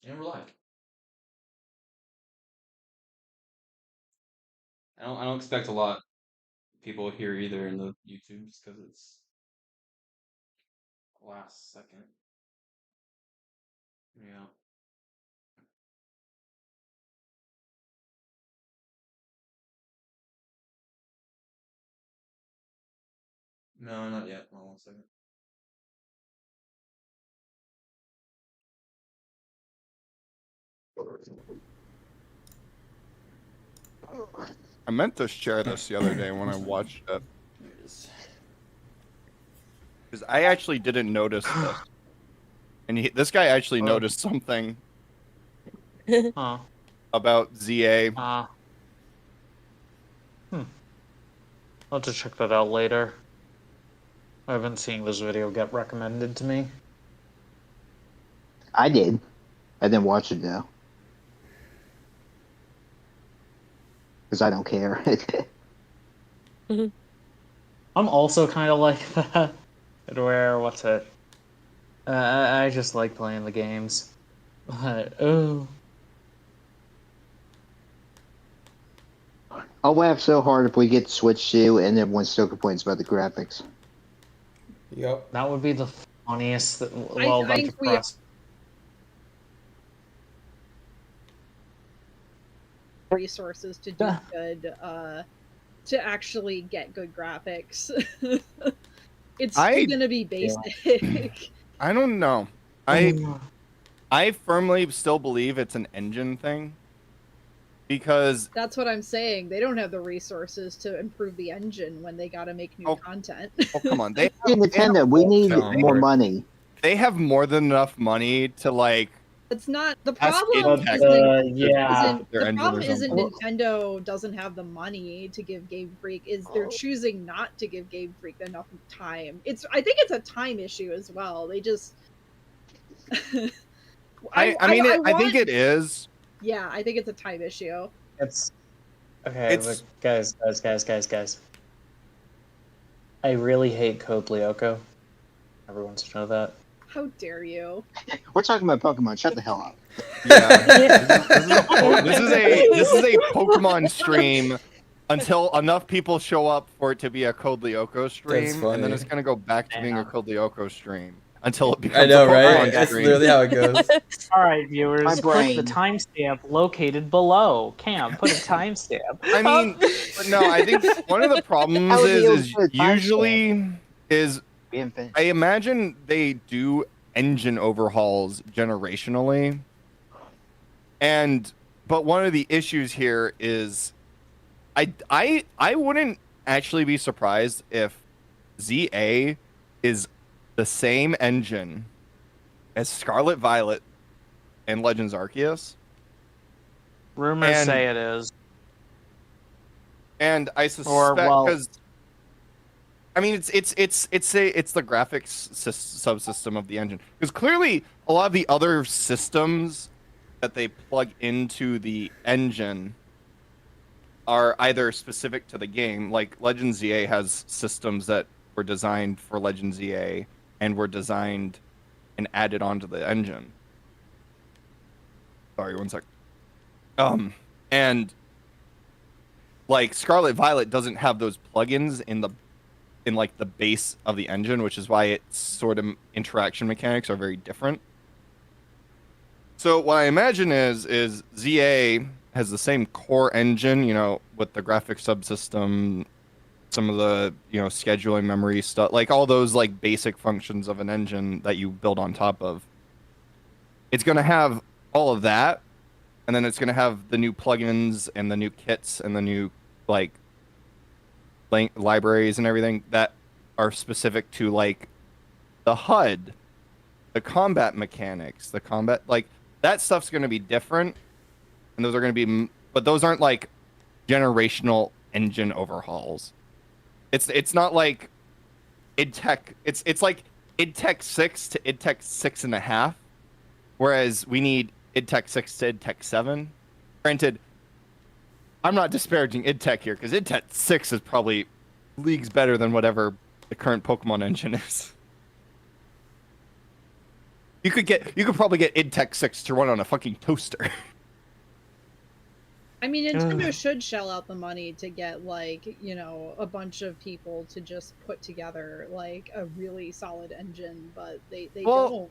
in real life. I don't expect a lot of people here either in the YouTubes because it's last second. Yeah. No, not yet. Hold on 1 second. I meant to share this the other day when I watched it. There it is. Because I actually didn't notice this. And this guy actually noticed something Huh. about ZA. I'll have to check that out later. I've been seeing this video get recommended to me. I did. I didn't watch it though. Because I don't care. I'm also kind of like that. Where, what's it? I just like playing the games. But, oh. I'll laugh so hard if we get Switch 2 and everyone still complains about the graphics. Yep. That would be the funniest. I think we resources to do good, to actually get good graphics. It's gonna be basic. I don't know. I firmly still believe it's an engine thing. Because that's what I'm saying. They don't have the resources to improve the engine when they gotta make new content. Oh, come on. Nintendo, we need more money. They have more than enough money to, like... It's not the problem. The problem isn't Nintendo doesn't have the money to give Game Freak. Is they're choosing not to give Game Freak enough time. I think it's a time issue as well. They just. I think it is. Yeah, I think it's a time issue. It's okay, but guys. I really hate Code Lyoko. Everyone should know that. How dare you? We're talking about Pokemon. Shut the hell up. Yeah. This is a Pokemon stream until enough people show up for it to be a Code Lyoko stream, and then it's gonna go back to being a Code Lyoko stream until it becomes. I know, a Pokemon right? That's stream. literally how it goes. All right, viewers, put the timestamp located below. Cam, put a timestamp. I mean, no, I think one of the problems is usually is. I imagine they do engine overhauls generationally, but one of the issues here is, I wouldn't actually be surprised if ZA is the same engine as Scarlet Violet and Legends Arceus. Rumors say it is, and I suspect because. I mean, it's the graphics subsystem of the engine, because clearly a lot of the other systems that they plug into the engine are either specific to the game. Like Legend ZA has systems that were designed for Legend ZA and were designed and added onto the engine. Sorry, 1 sec. And like Scarlet Violet doesn't have those plugins in like the base of the engine, which is why its sort of interaction mechanics are very different. So what I imagine is ZA has the same core engine, with the graphics subsystem, some of the, scheduling memory stuff, like all those like basic functions of an engine that you build on top of. It's going to have all of that, and then it's going to have the new plugins and the new kits and the new like libraries and everything that are specific to like the HUD, the combat mechanics, the combat, like that stuff's going to be different, and those are going to be, but those aren't like generational engine overhauls. It's not like IdTech. It's like IdTech 6 to IdTech 6.5, whereas we need IdTech 6 to IdTech 7. Granted, I'm not disparaging IdTech here, because IdTech 6 is probably leagues better than whatever the current Pokemon engine is. You could probably get id Tech 6 to run on a fucking toaster. I mean, Nintendo should shell out the money to get, like, you know, a bunch of people to just put together, like, a really solid engine, but they don't.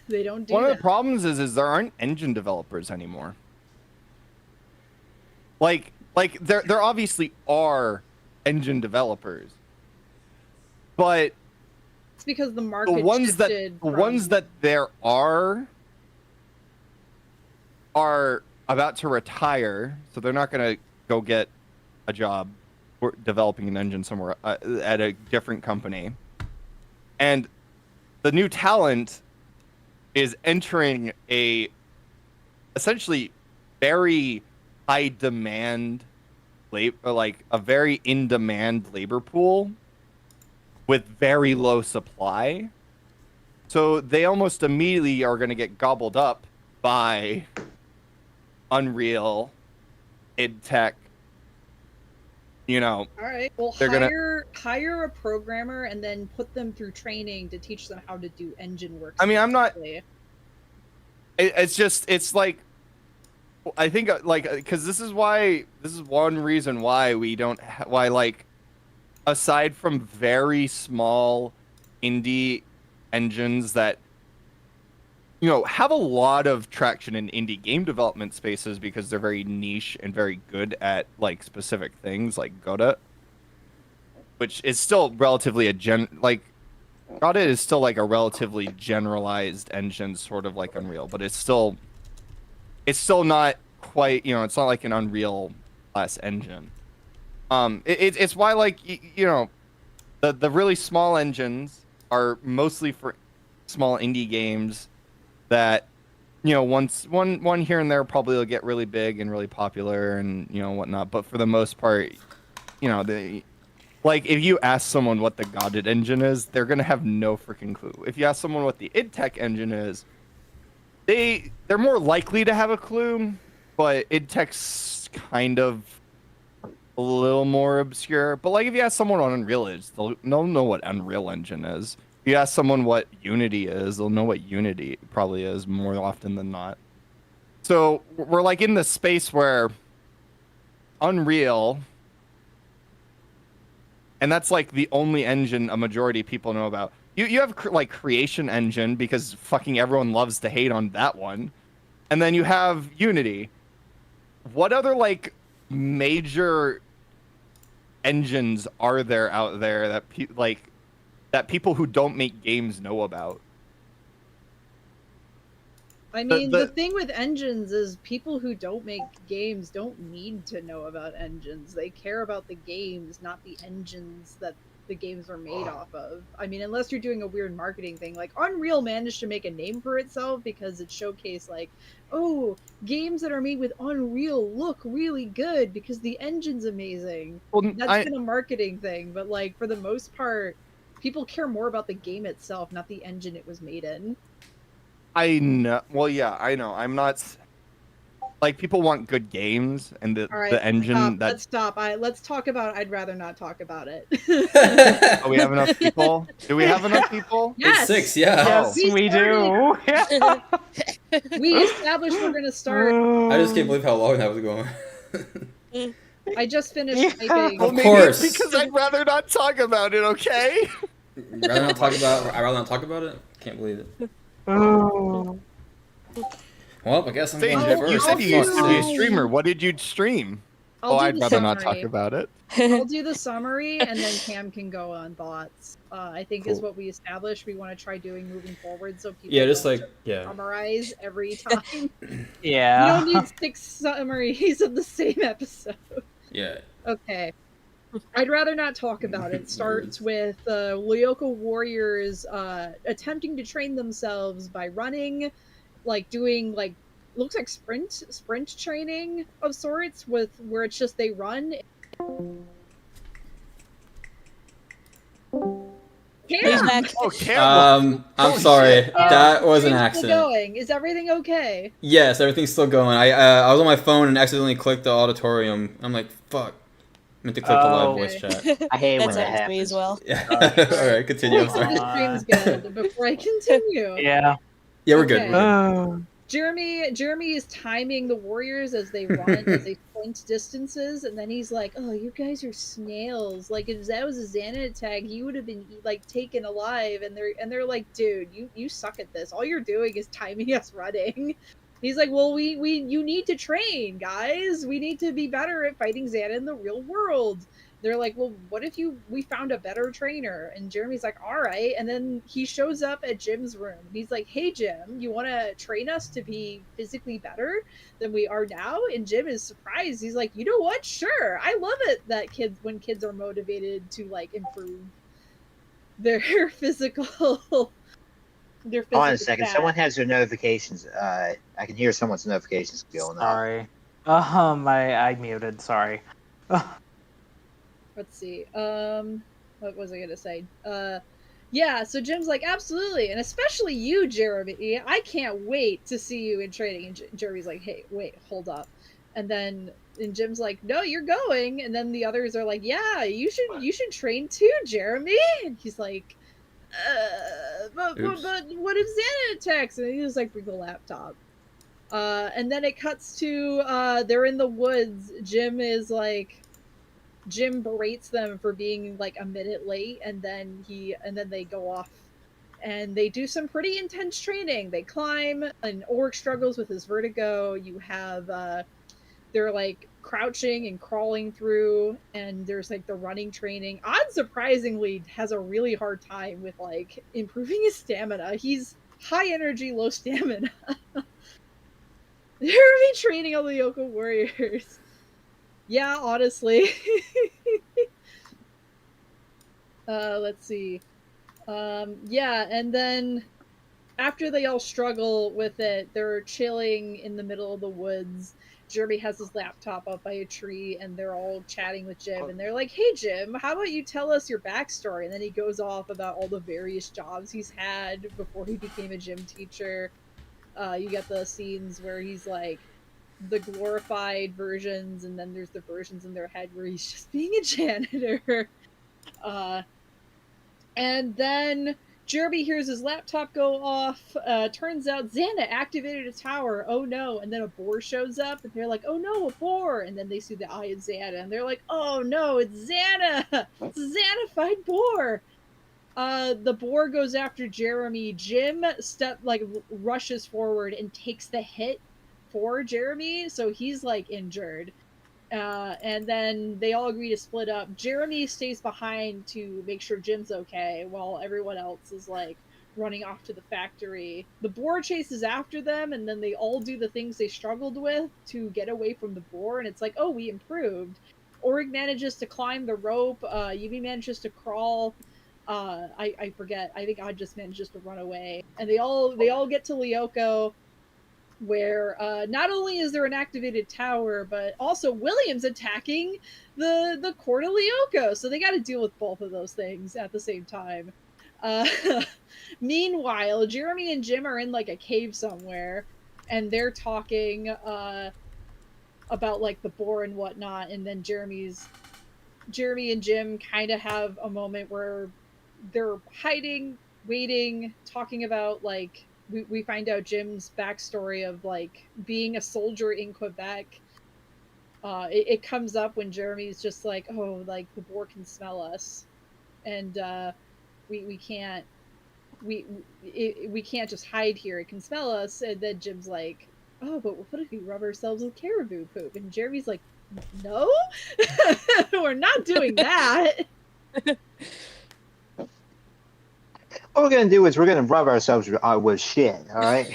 They don't do that. One of the problems is there aren't engine developers anymore. Like there obviously are engine developers, but it's because the market the ones that there are about to retire, so they're not going to go get a job developing an engine somewhere at a different company, and the new talent is entering a essentially very high demand labor, like a very in demand labor pool with very low supply. So they almost immediately are going to get gobbled up by Unreal, id Tech. You know. All right. Well, hire a programmer and then put them through training to teach them how to do engine work. I mean, I'm not. It's like, I think like, because this is one reason why we don't like, aside from very small indie engines that, you know, have a lot of traction in indie game development spaces because they're very niche and very good at like specific things, like Godot, which is still relatively Godot is still like a relatively generalized engine, sort of like Unreal, but it's still not quite, you know, it's not like an Unreal class engine. It's why, like, you know, the really small engines are mostly for small indie games that, you know, one here and there probably will get really big and really popular and, you know, whatnot, but for the most part, you know, like, if you ask someone what the Godot engine is, they're gonna have no freaking clue. If you ask someone what the id Tech engine is, they're more likely to have a clue, but id Tech's kind of a little more obscure. But like, if you ask someone what Unreal is, they'll know what Unreal Engine is. If you ask someone what Unity is, they'll know what Unity probably is more often than not. So we're like in this space where Unreal, and that's like the only engine a majority of people know about. You have like Creation Engine because fucking everyone loves to hate on that one. And then you have Unity. What other like major engines are there out there that that people who don't make games know about? I mean, the thing with engines is people who don't make games don't need to know about engines. They care about the games, not the engines that the games are made off of. I mean, unless you're doing a weird marketing thing. Like, Unreal managed to make a name for itself because it showcased, like, oh, games that are made with Unreal look really good because the engine's amazing. Well, that's been a marketing thing, but, like, for the most part, people care more about the game itself, not the engine it was made in. I know. Well, yeah, I know. I'm not. Like, people want good games, and the engine. Let's stop. Let's talk about. I'd rather not talk about it. Oh, we have enough people. Do we have enough people? Yes. It's 6. Yeah. Yes, we do. We established we're gonna start. I just can't believe how long that was going. I just finished typing. Of course. Because I'd rather not talk about it. Okay. I'd rather not talk about it. Can't believe it. Oh. Well, I guess I'm Sage, going first. you said you used to be a streamer. What did you stream? I'd rather not talk about it. I'll do the summary, and then Cam can go on thoughts. I think Cool. is what we established we want to try doing moving forward, so people Yeah, just don't like, yeah. summarize every time. Yeah. You don't need 6 summaries of the same episode. Yeah. Okay. I'd rather not talk about it. It starts with Lyoko warriors attempting to train themselves by running, like doing like looks like sprint training of sorts, with where it's just they run. Cam! Oh, Cam! I'm sorry. That was an accident. Going. Is everything okay? Yes, everything's still going. I was on my phone and accidentally clicked the auditorium. I'm like, fuck. I meant to click the live voice chat. I hate when that That's happens. me as well. Yeah. Alright, continue. I'm sorry. The stream's good. Before I continue. Yeah. Yeah, we're good. Okay. We're good. Jeremy is timing the warriors as they run, as they sprint distances, and then he's like, "Oh, you guys are snails! Like, if that was a Xana tag, you would have been like taken alive." And they're like, "Dude, you suck at this. All you're doing is timing us running." He's like, "Well, you need to train, guys. We need to be better at fighting Xana in the real world." They're like, "Well, what if we found a better trainer?" And Jeremy's like, "All right." And then he shows up at Jim's room. He's like, "Hey, Jim, you want to train us to be physically better than we are now?" And Jim is surprised. He's like, "You know what? Sure. I love it that kids are motivated to like improve their physical their physical Hold on a second. stats." Someone has their notifications. I can hear someone's notifications going off. Sorry. I muted. Sorry. Let's see. What was I gonna say? Yeah. So Jim's like, absolutely, and especially you, Jeremy. I can't wait to see you in training. And Jeremy's like, hey, wait, hold up. And Jim's like, no, you're going. And then the others are like, yeah, you should train too, Jeremy. And he's like, but what if Xana attacks? And he was like, bring the laptop. And then it cuts to they're in the woods. Jim berates them for being like a minute late, and then they go off and they do some pretty intense training. They climb, and Orc struggles with his vertigo. You have they're like crouching and crawling through, and there's like the running training. Unsurprisingly has a really hard time with like improving his stamina. He's high energy, low stamina. They're retraining all the Lyoko warriors. Yeah, honestly. Let's see. Yeah, and then after they all struggle with it, they're chilling in the middle of the woods. Jeremy has his laptop up by a tree, and they're all chatting with Jim, and they're like, hey, Jim, how about you tell us your backstory? And then he goes off about all the various jobs he's had before he became a gym teacher. You get the scenes where he's like, the glorified versions, and then there's the versions in their head where he's just being a janitor. And then Jeremy hears his laptop go off. Turns out Xana activated a tower. Oh no. And then a boar shows up, and they're like, oh no, a boar. And then they see the eye of Xana, and they're like, oh no, it's Xana. It's a Xanified boar. The boar goes after Jeremy. Jim rushes forward and takes the hit for Jeremy, so he's like injured. And then they all agree to split up. Jeremy stays behind to make sure Jim's okay, while everyone else is like running off to the factory. The boar chases after them, and then they all do the things they struggled with to get away from the boar, and it's like, oh, we improved. Orig manages to climb the rope. Yumi manages to crawl. I forget. I think I just manages to run away, and they all get to Lyoko, where not only is there an activated tower, but also William's attacking the court of Lyoko, so they got to deal with both of those things at the same time. Meanwhile, Jeremy and Jim are in like a cave somewhere, and they're talking about like the boar and whatnot, and then Jeremy and Jim kind of have a moment where they're hiding, waiting, talking about like, we find out Jim's backstory of like being a soldier in Quebec. It comes up when Jeremy's just like, oh, like the boar can smell us, and we can't just hide here. It can smell us. And then Jim's like, oh, but what if we rub ourselves with caribou poop? And Jeremy's like, no, we're not doing that. What we're gonna do is we're gonna rub ourselves with shit. All right.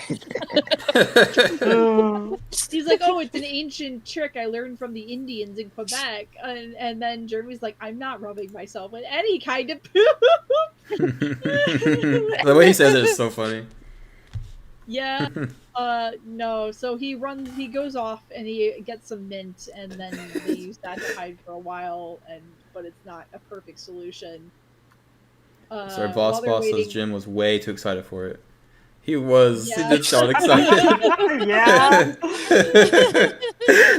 He's like, oh, it's an ancient trick I learned from the Indians in Quebec, and then Jeremy's like, I'm not rubbing myself with any kind of poop. The way he says it is so funny. Yeah. No. So he goes off and he gets some mint, and then they use that to hide for a while, but it's not a perfect solution. So our boss says Jim was way too excited for it. He did sound excited. Yeah.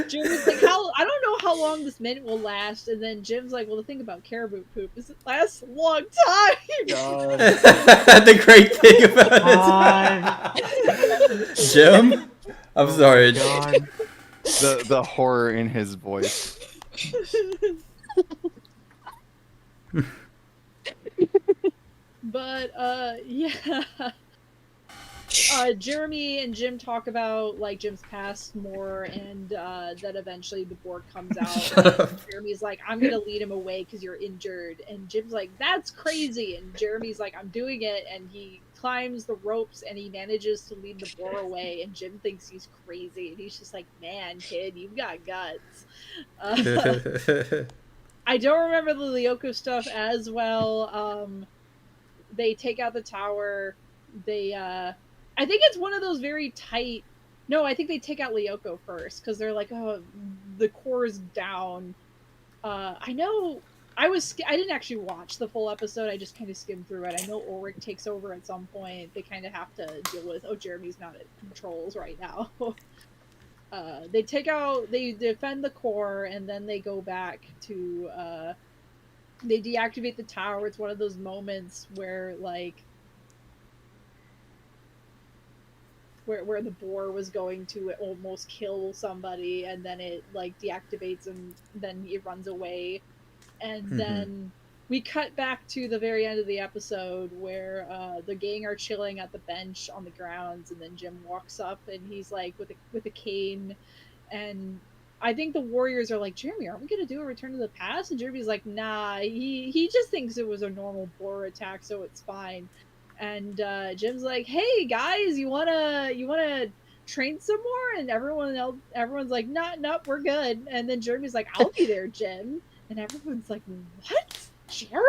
Jim's like, I don't know how long this minute will last. And then Jim's like, well, the thing about caribou poop is it lasts a long time. God. The great thing about it. Jim? I'm sorry. God. The horror in his voice. But yeah. Jeremy and Jim talk about like Jim's past more, and that eventually the board comes out. And Jeremy's like, "I'm gonna lead him away because you're injured," and Jim's like, "That's crazy." And Jeremy's like, "I'm doing it," and he climbs the ropes and he manages to lead the boar away. And Jim thinks he's crazy, and he's just like, "Man, kid, you've got guts." I don't remember the Lyoko stuff as well. They take out the tower. They I think it's one of those very tight. No, I think they take out Lyoko first because they're like, oh, the core is down. I know. I didn't actually watch the full episode. I just kind of skimmed through it. I know Ulrich takes over at some point. They kind of have to deal with, oh, Jeremy's not at controls right now. They defend the core, and then they go back to. They deactivate the tower. It's one of those moments where like. Where the boar was going to almost kill somebody, and then it like deactivates and then it runs away. And then we cut back to the very end of the episode where the gang are chilling at the bench on the grounds, and then Jim walks up and he's like with a cane, and I think the Warriors are like, Jeremy, aren't we gonna do a Return to the Past? And Jeremy's like, nah, he just thinks it was a normal boar attack, so it's fine. And Jim's like, "Hey guys, you wanna train some more?" And everyone's like, "Nope, we're good." And then Jeremy's like, "I'll be there, Jim." And everyone's like, "What, Jeremy?"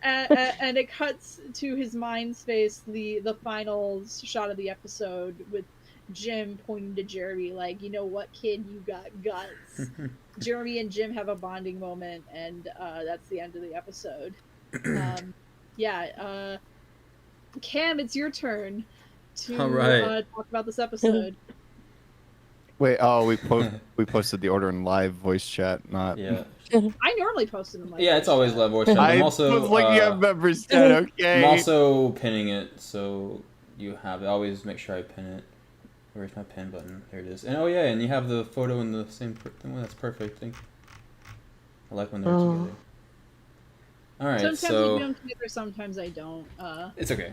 And it cuts to his mind space, the final shot of the episode with Jim pointing to Jeremy, like, "You know what, kid, you got guts." Jeremy and Jim have a bonding moment, and that's the end of the episode. Yeah, Cam, it's your turn to talk about this episode. Wait, we posted the order in live voice chat, not. Yeah. I normally post it in live. Yeah, it's always live voice chat. I'm also was looking at members chat. Okay. I'm also pinning it, so you have it. I always make sure I pin it. Where's my pin button? There it is. And oh yeah, and you have the photo in the same. Well, that's perfect. Thank you. I like when they're together. All right, sometimes so I do them together, sometimes I don't. It's okay.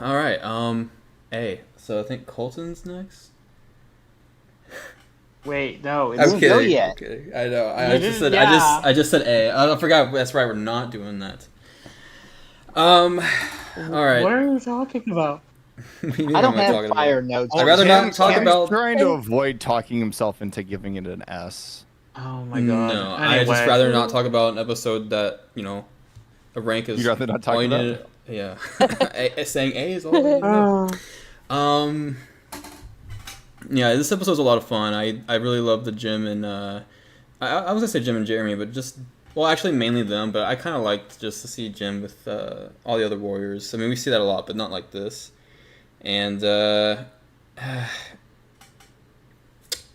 All right, A. So I think Colton's next. Wait, no, it I'm doesn't kidding. go yet. I'm kidding. I know. I just said A. I forgot. That's right. We're not doing that. All right. What are you talking about? I don't have fire notes. I'd rather not talk about. Trying to avoid talking himself into giving it an S. Oh my god. No, anyway. I just rather not talk about an episode that a rank is. You'd rather not talk about it. Yeah, saying A is all you know. Yeah, this episode's a lot of fun. I really love the Jim and I was gonna say Jim and Jeremy, but actually mainly them. But I kind of liked just to see Jim with all the other warriors. I mean, we see that a lot, but not like this. And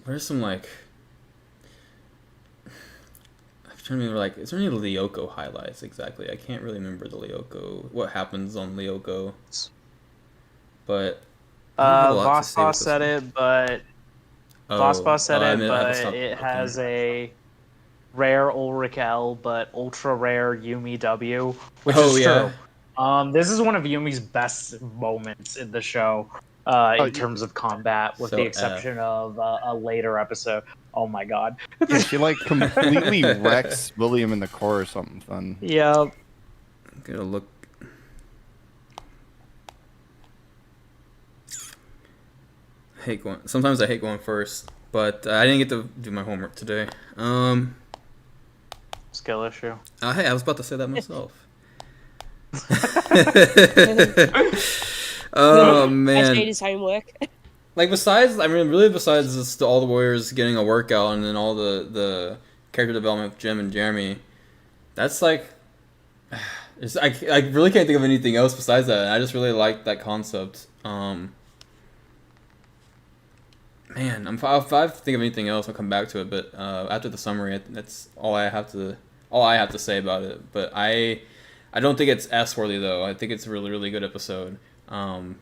where's some like. I'm trying to remember, is there any Lyoko highlights exactly? I can't really remember the Lyoko, what happens on Lyoko. But Vossboss said it, but it has a rare Ulrich L, but ultra rare Yumi W, which is true. This is one of Yumi's best moments in the show, in terms of combat, with the exception of a later episode. Oh my god. Yeah, she completely wrecks William in the core or something fun. Yeah. I'm gonna look. Sometimes I hate going first, but I didn't get to do my homework today. Skill issue. Hey, I was about to say that myself. Oh man. I made his homework. Besides just all the warriors getting a workout and then all the character development of Jim and Jeremy, that's I really can't think of anything else besides that. I just really like that concept. Man, if I think of anything else, I'll come back to it. But after the summary, that's all I have to say about it. But I don't think it's S-worthy though. I think it's a really really good episode. I'm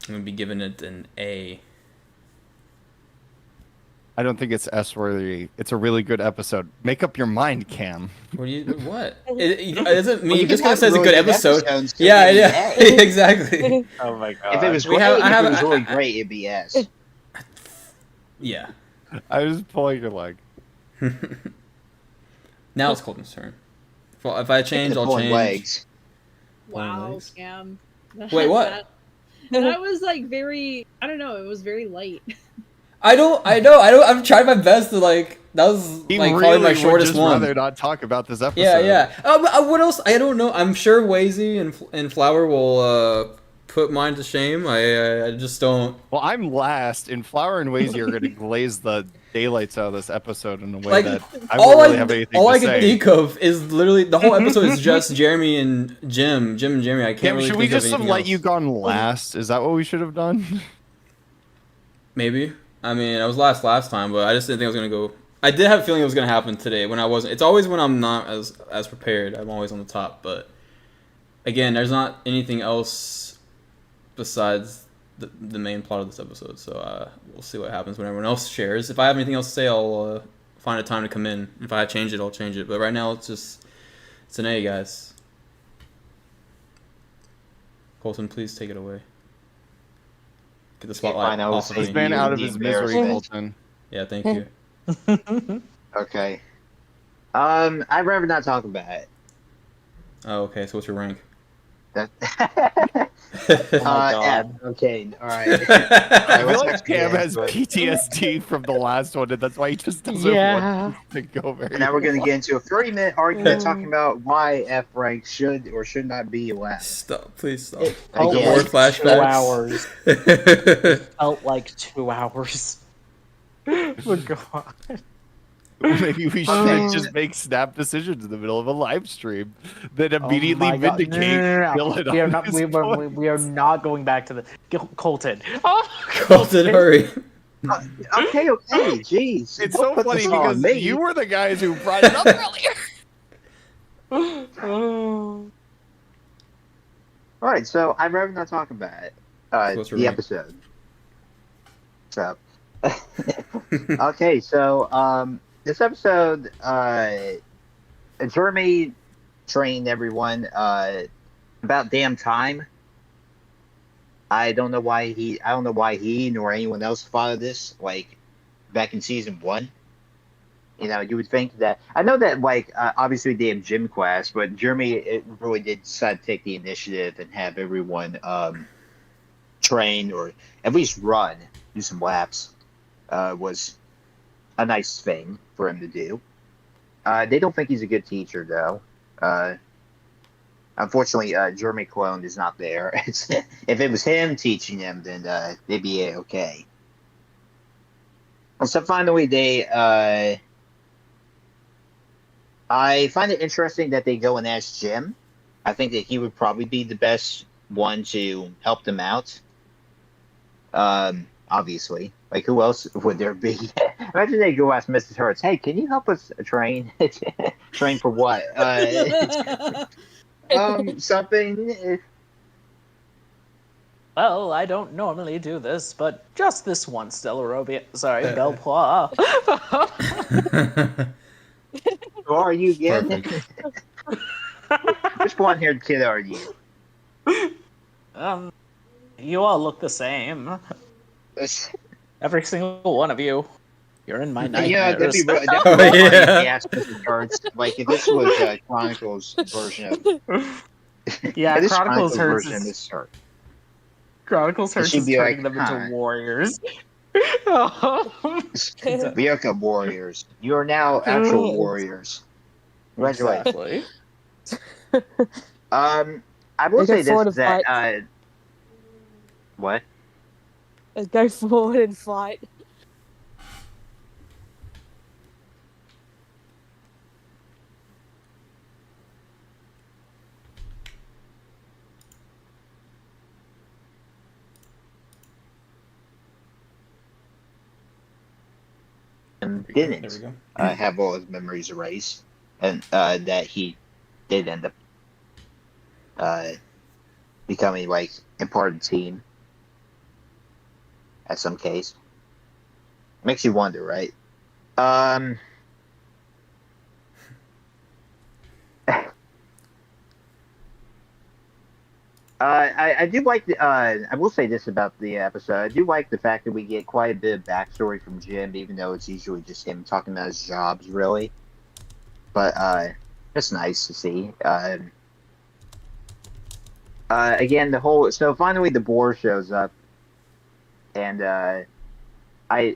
gonna be giving it an A. I don't think it's S-worthy. It's a really good episode. Make up your mind, Cam. What? It doesn't mean Well, just because it says a really good episode. episodes to Yeah, be yeah, A. exactly. Oh my god. If it was We great, have- I if have- it was really I- great, it'd be S. Yeah. I was pulling your leg. Now it's Colton's turn. If I change, I'll Pulling change. legs. Wow, legs. Cam. Wait, what? That was like very. I don't know. It was very light. I know. I'm trying my best to like. That was He like really probably my would shortest just one. rather not talk about this episode. Yeah. What else? I don't know. I'm sure Wazy and Flower will put mine to shame. I just don't. Well, I'm last, and Flower and Wazy are going to glaze the daylights out of this episode in a way Like, that I won't really have anything all to I can say. think of is literally the whole episode is just Jeremy and Jim and Jeremy. I can't Cam, really should think we of just have anything let else. you gone last? Is that what we should have done? Maybe. I mean, I was last time, but I just didn't think I was gonna go. I did have a feeling it was gonna happen today when I wasn't. It's always when I'm not as prepared. I'm always on the top, but again, there's not anything else besides the main plot of this episode. So we'll see what happens when everyone else shares. If I have anything else to say, I'll find a time to come in. If I change it, I'll change it. But right now, it's an A, guys. Colton, please take it away. Get the spotlight fine, I will off of say This me. man you out of the his misery, embarrassment. Colton. Yeah, thank you. Okay. I'd rather not talk about it. Oh, okay. So what's your rank? That. Oh my god. Okay. All right. I feel let's like not Cam forget, has but- PTSD from the last one, and that's why he just doesn't Yeah. want to go very And now we're going to well. get into a 30-minute argument talking about why F rank should or should not be allowed. Stop, please stop. Oh, Again. More like 2 flashbacks. hours. Felt like 2 hours. Oh god. Maybe we should just make snap decisions in the middle of a live stream that immediately Oh my God. vindicate Dylan We are on not. his We point. we are not going back to the Colton. Oh, Colton, hurry. Okay, jeez. It's Don't so put funny this on because me. you were the guys who brought it up earlier. Oh. All right, so I'd rather not talk about it. What's your The rank? episode. So, okay, so this episode, Jeremy trained everyone about damn time. I don't know why he nor anyone else thought of this like back in season 1. You know, you would think that I know that like obviously they have gym class, but Jeremy really did decide to take the initiative and have everyone train or at least run, do some laps. Was a nice thing for him to do. They don't think he's a good teacher though. Unfortunately, Jeremy Clone is not there. If it was him teaching them, then they'd be okay. So finally, I find it interesting that they go and ask Jim. I think that he would probably be the best one to help them out. Obviously. Like, who else would there be? Imagine they go ask Mrs. Hertz, hey, can you help us train? Train for what? Something. Well, I don't normally do this, but just this once, Delarobia. Sorry, Belpois. Who are you again? Perfect. Which blonde-haired kid are you? You all look the same. Every single one of you. You're in my nightmares. Yeah, that'd be really Oh, yeah. yes, Mrs. Hertz. Like, if this was Chronicles version of... Yeah, if this Chronicles Hertz version of is Mrs. Hertz. Chronicles Hertz she'd is be turning like, them "Huh." into warriors. Lyoko warriors. You are now actual warriors. Congratulations. Exactly. I will They say get forward this, and that, what? Go forward and fight. Jim There we didn't go. have all his memories erased, and that he did end up becoming like a part of the team at some case. Makes you wonder, right? I do like the. I will say this about the episode. I do like the fact that we get quite a bit of backstory from Jim, even though it's usually just him talking about his jobs, really. But it's nice to see. Again, the whole. So finally, the boar shows up, and I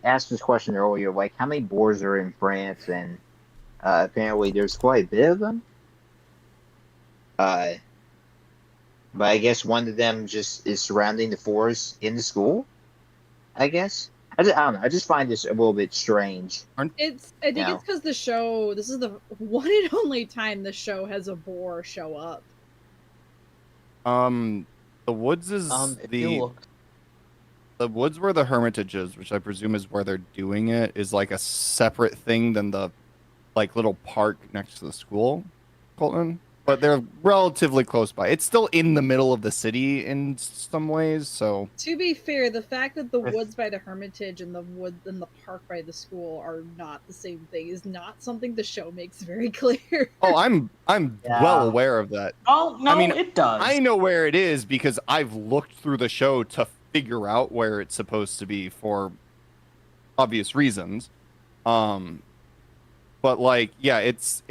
asked this question earlier, like how many boars are in France, and apparently there's quite a bit of them. Uh, but I guess one of them just is surrounding the forest in the school. I guess I don't know. I just find this a little bit strange. I think it's because the show. This is the one and only time the show has a boar show up. The woods is the woods where the Hermitage is, which I presume is where they're doing it, is like a separate thing than the like little park next to the school, Colton. But they're relatively close by. It's still in the middle of the city in some ways, so. To be fair, the fact that the woods by the Hermitage and the woods and the park by the school are not the same thing is not something the show makes very clear. Oh, I'm well aware of that. Oh no, I mean, it does. I know where it is because I've looked through the show to figure out where it's supposed to be for obvious reasons. But like, yeah, it's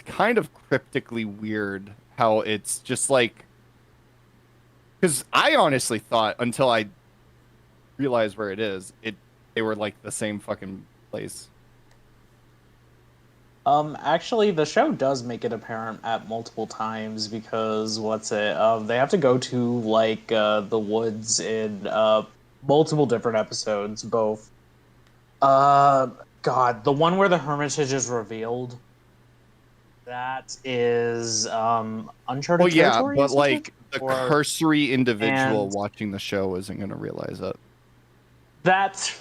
kind of cryptically weird how it's just like, because I honestly thought until I realized where it is, they were like the same fucking place. Actually, the show does make it apparent at multiple times because they have to go to like the woods in multiple different episodes. Both, God, the one where the Hermitage is revealed. That is uncharted well, yeah, territory. but like the cursory individual watching the show isn't going to realize it. That,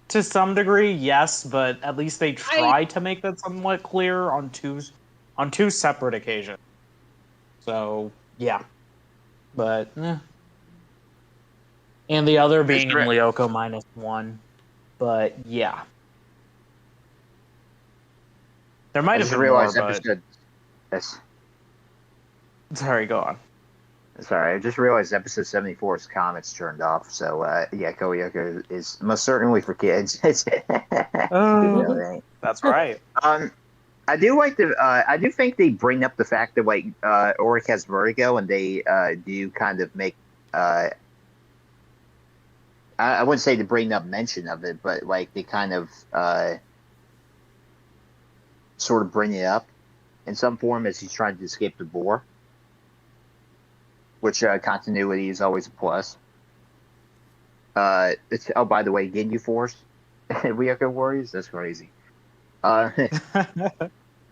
to some degree, yes, but at least they try to make that somewhat clear on two separate occasions. So yeah, but and the other being in Lyoko -1, but yeah. There might have been more, but... Yes. Sorry, go on. Sorry, I just realized episode 74's comments turned off, so yeah, Koyoko is most certainly for kids. That's right. I do think they bring up the fact that like Auric has vertigo, and they do kind of make I wouldn't say to bring up mention of it, but like they kind of sort of bring it up in some form as he's trying to escape the boar, which continuity is always a plus. By the way, Ginyu Force, Ryoko Warriors, that's crazy. By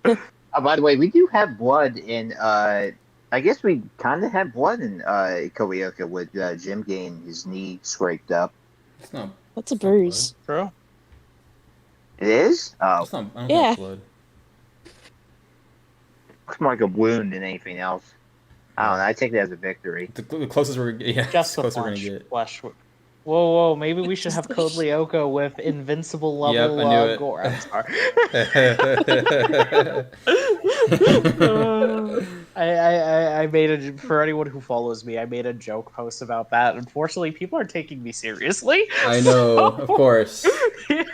the way, we do have blood in. I guess we kind of have blood in Koryoko with Jim getting his knee scraped up. It's not. That's a bruise. True. It is. I don't think Yeah. it's blood. Looks more like a wound than anything else. I don't know. I take that as a victory. The closest we're Just the closest we're gonna get. flesh. Whoa! Maybe we should have Code Lyoko with invincible level Yep, I knew it. gore. I'm sorry. I made for anyone who follows me. I made a joke post about that. Unfortunately, people are taking me seriously. I know, of course. Yeah.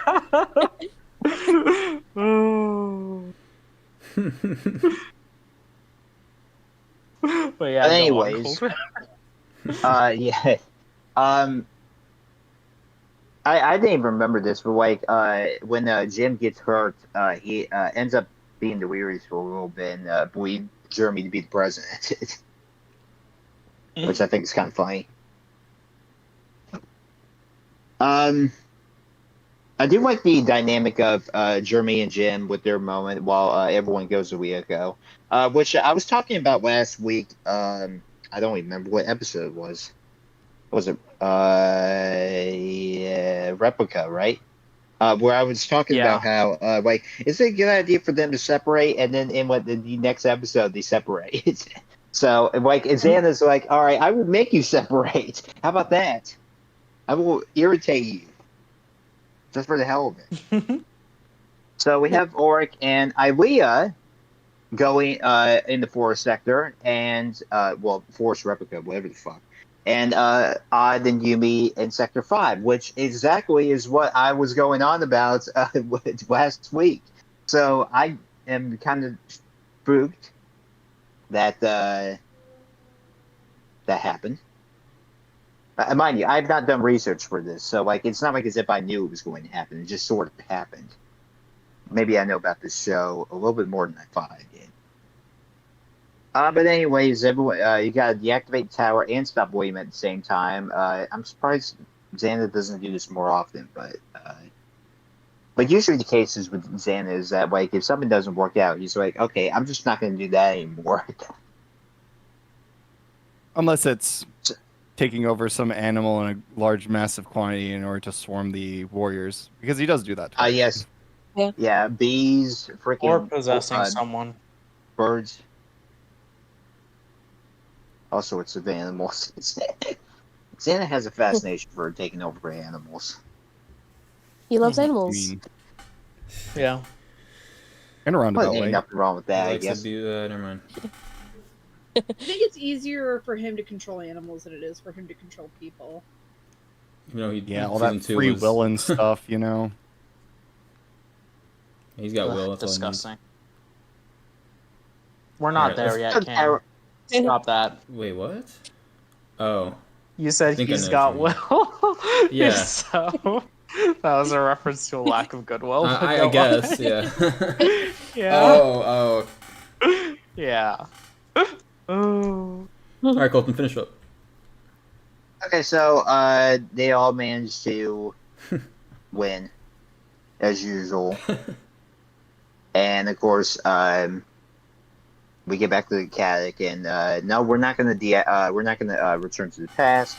But yeah. Anyways, yeah. I didn't even remember this, but like when Jim gets hurt, he ends up being the Wearies for a little bit and believe Jeremy to be the president, which I think is kind of funny. I do like the dynamic of Jeremy and Jim with their moment while everyone goes to Ryoko, which I was talking about last week. I don't remember what episode it was. Was it yeah, Replica, right? where I was talking about how like it's a good idea for them to separate, and then in the next episode they separate. So like Xana's like, all right, I will make you separate. How about that? I will irritate you just for the hell of it. So we have Oric and Ilea going in the forest sector, and well, forest replica, whatever the fuck. And Odd and Yumi in Sector 5, which exactly is what I was going on about last week. So I am kind of spooked that that happened. Mind you, I've not done research for this, so like it's not like as if I knew it was going to happen. It just sort of happened. Maybe I know about this show a little bit more than I thought I did. But anyways, everyone, you gotta deactivate the tower and stop William at the same time. I'm surprised Xana doesn't do this more often, but usually the cases with Xana is that like if something doesn't work out, he's like, okay, I'm just not gonna do that anymore. Unless it's taking over some animal in a large, massive quantity in order to swarm the warriors, because he does do that twice. Yes. Yeah, bees, freaking... Or possessing someone. Birds. All sorts of animals. Xana has a fascination for taking over animals. He loves animals. Yeah. In a roundabout way. Ain't nothing wrong with that, I guess. Never mind. I think it's easier for him to control animals than it is for him to control people. You know, yeah, all that free will and stuff, you know. He's got will. That's disgusting. We're not there yet, Cam. Stop that. Wait, what? Oh. You said he's got will? Yeah. So, that was a reference to a lack of goodwill. I guess, yeah. Yeah. Oh. Yeah. Oh. Alright, Colton, finish up. Okay, so they all managed to win, as usual. And of course, we get back to the Caddick, and no, we're not gonna return to the past.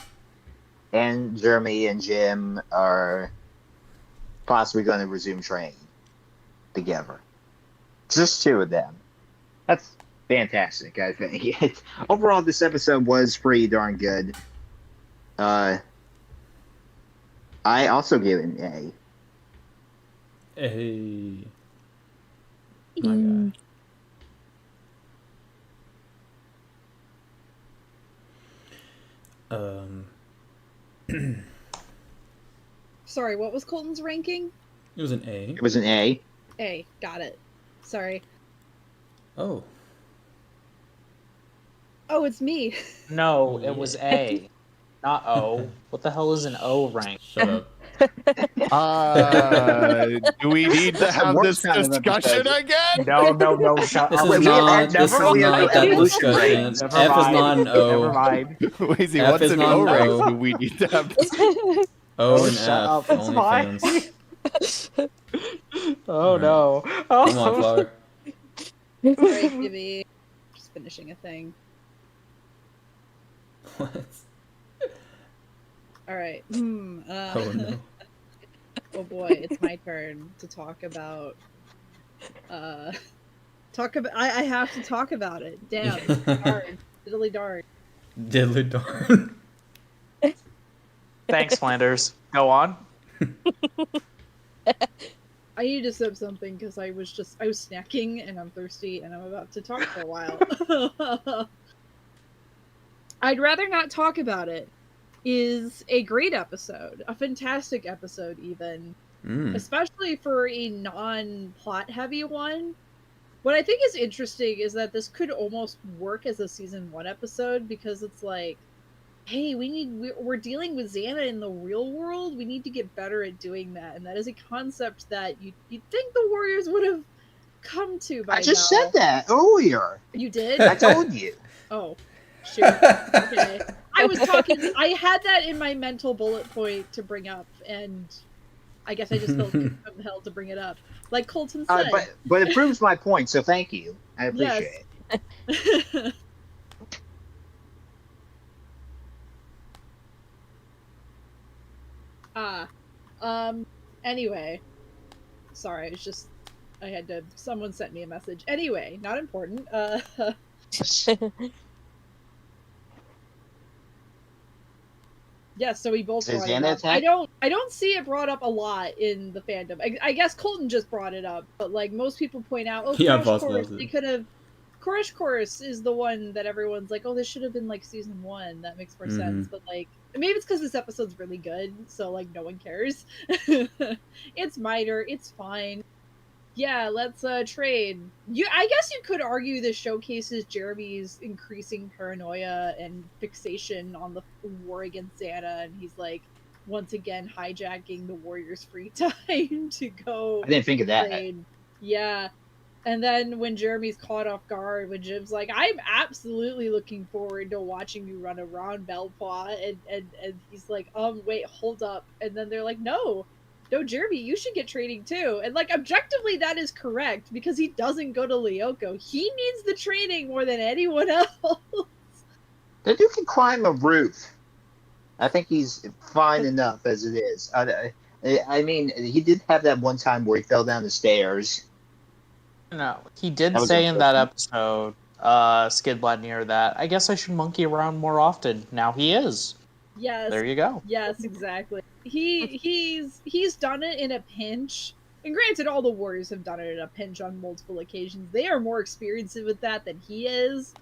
And Jeremy and Jim are possibly going to resume training together. Just two of them. That's fantastic, I think. Overall, this episode was pretty darn good. I also give it an A. Hey. My God. Sorry, what was Colton's ranking? It was an A. It was an A. A, got it. Sorry. Oh. Oh, it's me. No, it was A, not O. What the hell is an O rank? Shut up. Do we need to have this discussion again? No, shut up. This is not that discussion. F is not an O. Never mind. Lazy, F what's is an not O an rank? O. Do we need to have O and shut F. up, it's fine. OnlyFans. Oh no. Oh. Come on, Flower. Sorry, Gibby. Just finishing a thing. What? Alright. Oh no. Oh boy, it's my turn to talk about I have to talk about it. Damn. Darn. Diddly darn. Diddly darn. Thanks, Flanders. Go on. I need to sip something because I was snacking and I'm thirsty and I'm about to talk for a while. I'd rather not talk about it. Is a great episode, a fantastic episode even, especially for a non-plot heavy one. What I think is interesting is that this could almost work as a season 1 episode because it's like, hey, we're dealing with Xana in the real world. We need to get better at doing that, and that is a concept that you'd think the Warriors would have come to by now. I just said that earlier. You did? I told you. Oh, shoot. Okay. I was talking. I had that in my mental bullet point to bring up, and I guess I just felt compelled to bring it up. Like Colton said. But it proves my point, so thank you. I appreciate it. Anyway, sorry, it's just someone sent me a message. Anyway, not important. Yeah, so we both brought it up. I don't see it brought up a lot in the fandom. I guess Colton just brought it up, but like most people point out, Yeah, Crash Course, they could have. Crash Course is the one that everyone's like, oh, this should have been like season 1. That makes more sense. But like, maybe it's because this episode's really good, so like no one cares. It's minor. It's fine. Yeah, let's trade. I guess you could argue this showcases Jeremy's increasing paranoia and fixation on the war against Xana, and he's like once again hijacking the Warriors' free time to go. I didn't think of that. Trade. Yeah. And then when Jeremy's caught off guard, when Jim's like, I'm absolutely looking forward to watching you run around Bellepoix, and he's like, wait, hold up. And then they're like, no, Jeremy, you should get training too. And like, objectively, that is correct, because he doesn't go to Lyoko. He needs the training more than anyone else. The dude can climb a roof. I think he's fine enough as it is. I mean, he did have that one time where he fell down the stairs. No, he did say in that episode, Skidblad near that, I guess I should monkey around more often. Now he is. Yes. There you go. Yes, exactly. He's done it in a pinch. And granted, all the Warriors have done it in a pinch on multiple occasions. They are more experienced with that than he is.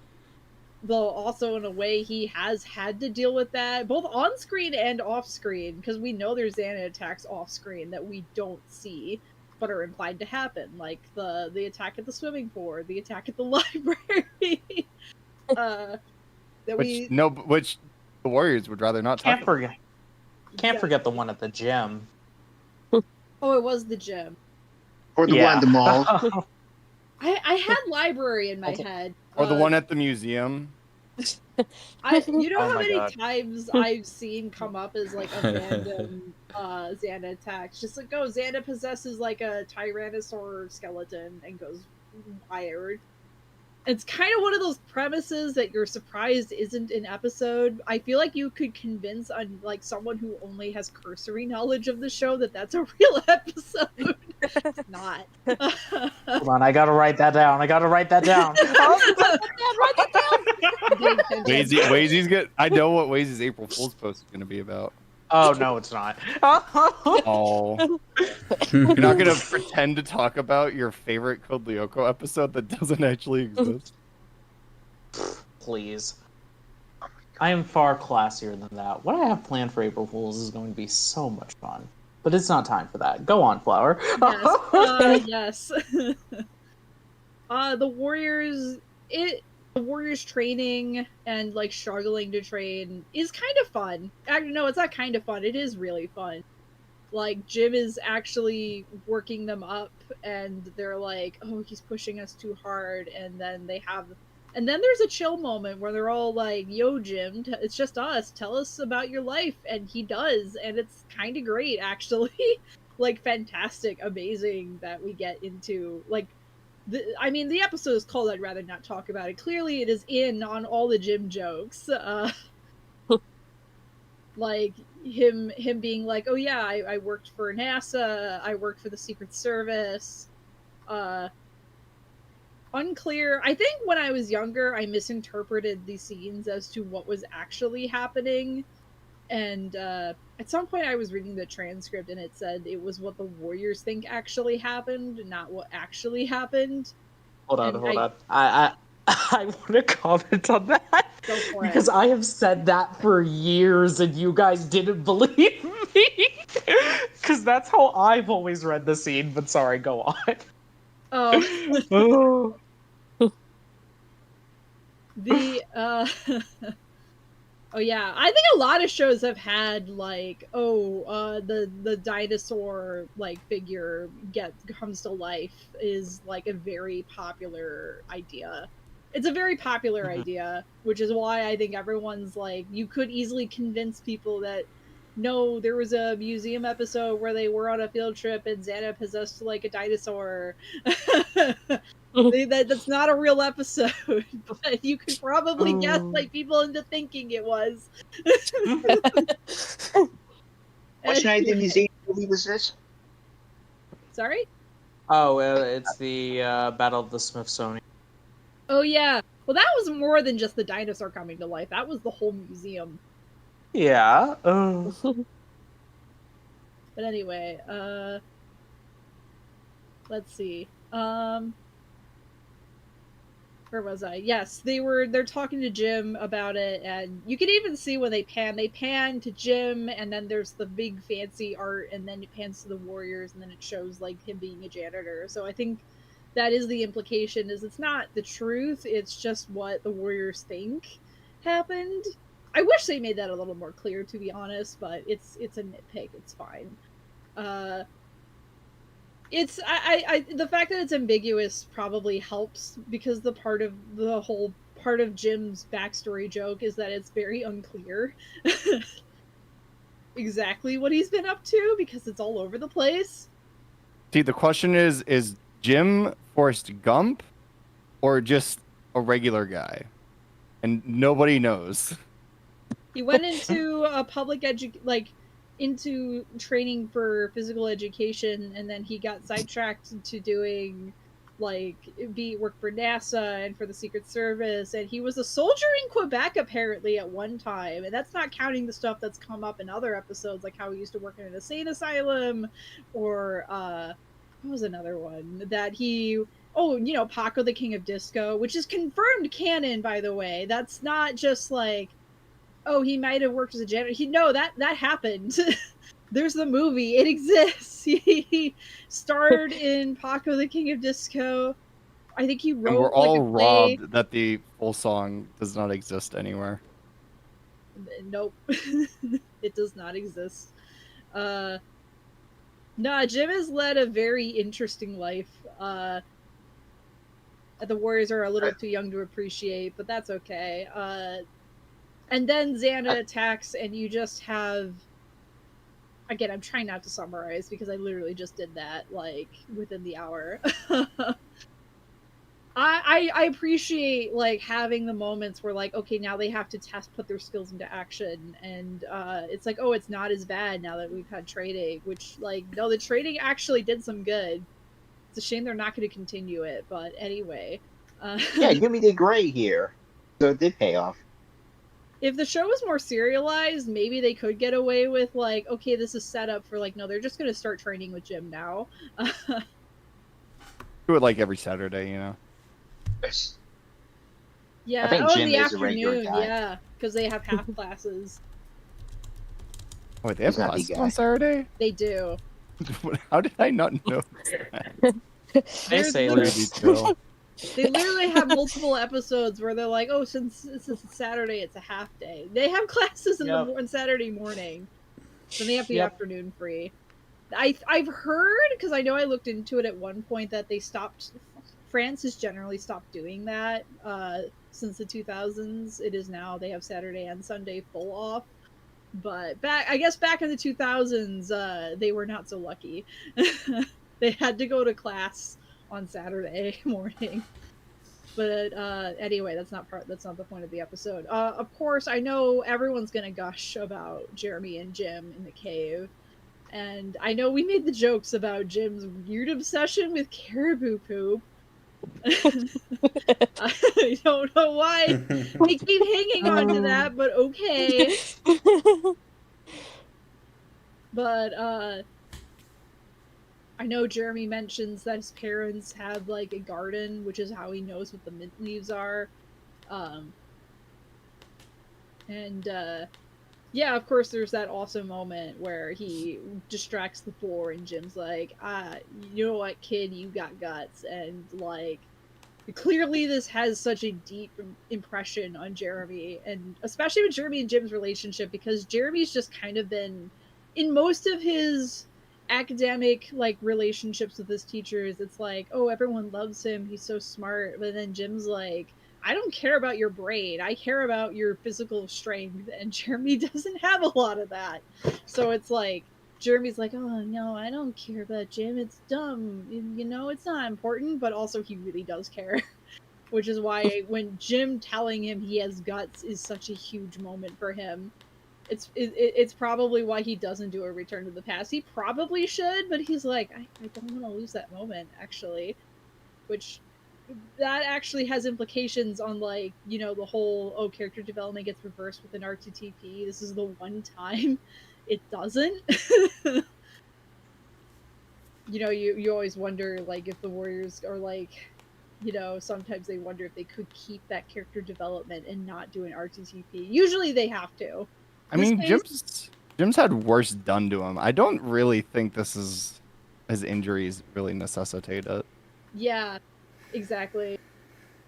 Though also in a way he has had to deal with that, both on screen and off screen, because we know there's Xana attacks off screen that we don't see, but are implied to happen, like the attack at the swimming pool, the attack at the library. Which the Warriors would rather not talk about. Can't forget the one at the gym. Oh, it was the gym. Or the one at the mall. I had library in my head. Or the one at the museum. You know how many times I've seen come up as like a random Xana attacks? Just like, Xana possesses like a Tyrannosaur skeleton and goes wired. It's kind of one of those premises that you're surprised isn't an episode. I feel like you could convince like someone who only has cursory knowledge of the show that that's a real episode. It's not. Hold on, I gotta write that down. Write that down. Wazy's good. I know what Wazy's April Fool's post is going to be about. Oh no, it's not. Oh, you're not gonna pretend to talk about your favorite Code Lyoko episode that doesn't actually exist. Please. I am far classier than that. What I have planned for April Fools is going to be so much fun, but it's not time for that. Go on, Flower. Yes. The Warriors. The Warriors training and like struggling to train is kind of fun. No, it's not kind of fun. It is really fun. Like Jim is actually working them up, and they're like, "Oh, he's pushing us too hard." And then there's a chill moment where they're all like, "Yo, Jim, it's just us. Tell us about your life." And he does, and it's kind of great, actually. Like fantastic, amazing that we get into like. The episode is called I'd Rather Not Talk About It. Clearly it is in on all the Jim jokes. Like him being like, oh yeah, I worked for NASA, I worked for the Secret Service. Unclear. I think when I was younger, I misinterpreted these scenes as to what was actually happening. And at some point I was reading the transcript and it said it was what the Warriors think actually happened, not what actually happened. Hold on. I want to comment on that. Because I have said that for years and you guys didn't believe me. Because that's how I've always read the scene, but sorry, go on. Oh. Oh yeah, I think a lot of shows have had like, the dinosaur like figure comes to life is like a very popular idea. It's a very popular idea, which is why I think everyone's like, you could easily convince people that no, there was a museum episode where they were on a field trip and Xana possessed like a dinosaur. That's not a real episode, but you could probably gaslight people into thinking it was. What night in the museum movie was this? Sorry? Oh, it's the Battle of the Smithsonian. Oh yeah. Well, that was more than just the dinosaur coming to life. That was the whole museum. Yeah. But anyway, let's see. Where was I? Yes, they're talking to Jim about it, and you can even see when they pan to Jim, and then there's the big fancy art, and then it pans to the Warriors, and then it shows like him being a janitor. So I think that is the implication, is it's not the truth, it's just what the Warriors think happened. I wish they made that a little more clear, to be honest, but it's a nitpick, it's fine. It's the fact that it's ambiguous probably helps, because the whole part of Jim's backstory joke is that it's very unclear exactly what he's been up to, because it's all over the place. See, the question is Jim Forrest Gump or just a regular guy? And nobody knows. He went into a into training for physical education, and then he got sidetracked into doing work for NASA and for the Secret Service, and he was a soldier in Quebec apparently at one time, and that's not counting the stuff that's come up in other episodes, like how he used to work in an insane asylum, or what was another one that he Paco the King of Disco, which is confirmed canon, by the way. That's not just like, oh, he might have worked as a janitor. That happened. There's the movie. It exists. He starred in Paco the King of Disco. I think he wrote. And we're all a play. robbed that the full song does not exist anywhere. Nope. It does not exist. Jim has led a very interesting life. The Warriors are a little too young to appreciate, but that's okay. And then Xana attacks, and you just have... Again, I'm trying not to summarize, because I literally just did that, within the hour. I appreciate, having the moments where, okay, now they have to put their skills into action, and it's like, oh, it's not as bad now that we've had trading, which, no, the trading actually did some good. It's a shame they're not going to continue it, but anyway. Yeah, Yumi did great here, so it did pay off. If the show was more serialized, maybe they could get away with, okay, this is set up for, no, they're just going to start training with Jim now. Do it, every Saturday, you know? Yes. Yeah, I think Jim in the is a regular afternoon, guy. yeah, because they have half classes. Oh, wait, they have classes on Saturday? They do. How did I not know that? They say They literally have multiple episodes where they're like, oh, since this is Saturday, it's a half day. They have classes on Saturday morning. Then they have the afternoon free. I've heard, because I know I looked into it at one point, that they stopped... France has generally stopped doing that since the 2000s. It is now, they have Saturday and Sunday full off. But I guess back in the 2000s, they were not so lucky. They had to go to class on Saturday morning. But anyway, that's not the point of the episode. Of course, I know everyone's gonna gush about Jeremy and Jim in the cave, and I know we made the jokes about Jim's weird obsession with caribou poop. I don't know why they keep hanging on to that, but okay. But I know Jeremy mentions that his parents had a garden, which is how he knows what the mint leaves are. Yeah, of course, there's that awesome moment where he distracts the floor, and Jim's like, you know what, kid, you got guts. And clearly this has such a deep impression on Jeremy, and especially with Jeremy and Jim's relationship, because Jeremy's just kind of been, in most of his academic relationships with his teachers, it's like, oh, everyone loves him, he's so smart, but then Jim's like, I don't care about your brain, I care about your physical strength, and Jeremy doesn't have a lot of that. So it's like Jeremy's like, oh no, I don't care about Jim, it's dumb, it's not important, but also he really does care. Which is why when Jim telling him he has guts is such a huge moment for him. It's probably why he doesn't do a Return to the Past. He probably should, but he's like, I don't want to lose that moment, actually. Which, that actually has implications on, like, you know, the whole, character development gets reversed with an RTTP. This is the one time it doesn't. You know, you always wonder, like, if the Warriors are, like, you know, sometimes they wonder if they could keep that character development and not do an RTTP. Usually they have to. I mean, Jim's had worse done to him. I don't really think this is his injuries really necessitate it. Yeah, exactly.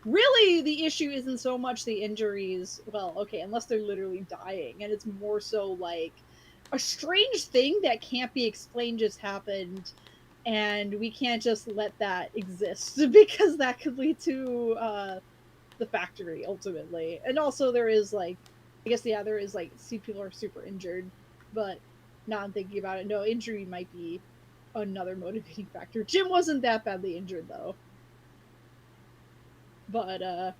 Really, the issue isn't so much the injuries. Well, okay, unless they're literally dying, and it's more so like a strange thing that can't be explained just happened, and we can't just let that exist because that could lead to the factory ultimately. And also, there is like, I guess, yeah, there is like, see, people are super injured, but now I'm thinking about it. No, injury might be another motivating factor. Jim wasn't that badly injured though. But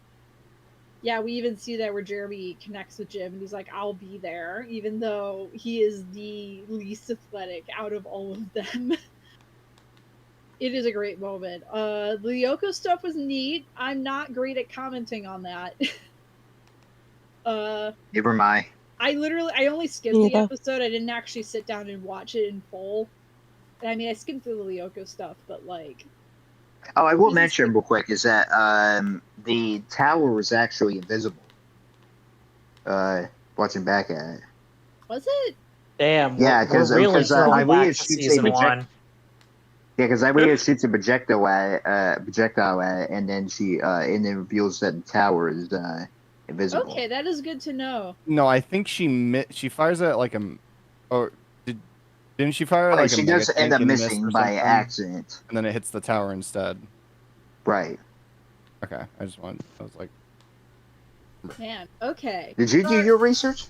yeah, we even see that where Jeremy connects with Jim and he's like, I'll be there, even though he is the least athletic out of all of them. It is a great moment. The Lyoko stuff was neat. I'm not great at commenting on that. Never mind. I only skimmed the episode. I didn't actually sit down and watch it in full. I mean, I skimmed through the Lyoko stuff, but like... Oh, I will mention real quick is that the tower was actually invisible. Watching back at it. Was it? Damn. Yeah, because I believe it shoots a projectile. Yeah, because I believe it shoots a projectile at it, and then reveals that the tower is invisible. Okay, that is good to know. No, I think she fires at like didn't she fire like she does end up missing by accident, and then it hits the tower instead. Right. Okay, I was like, man. Okay. Did you do your research?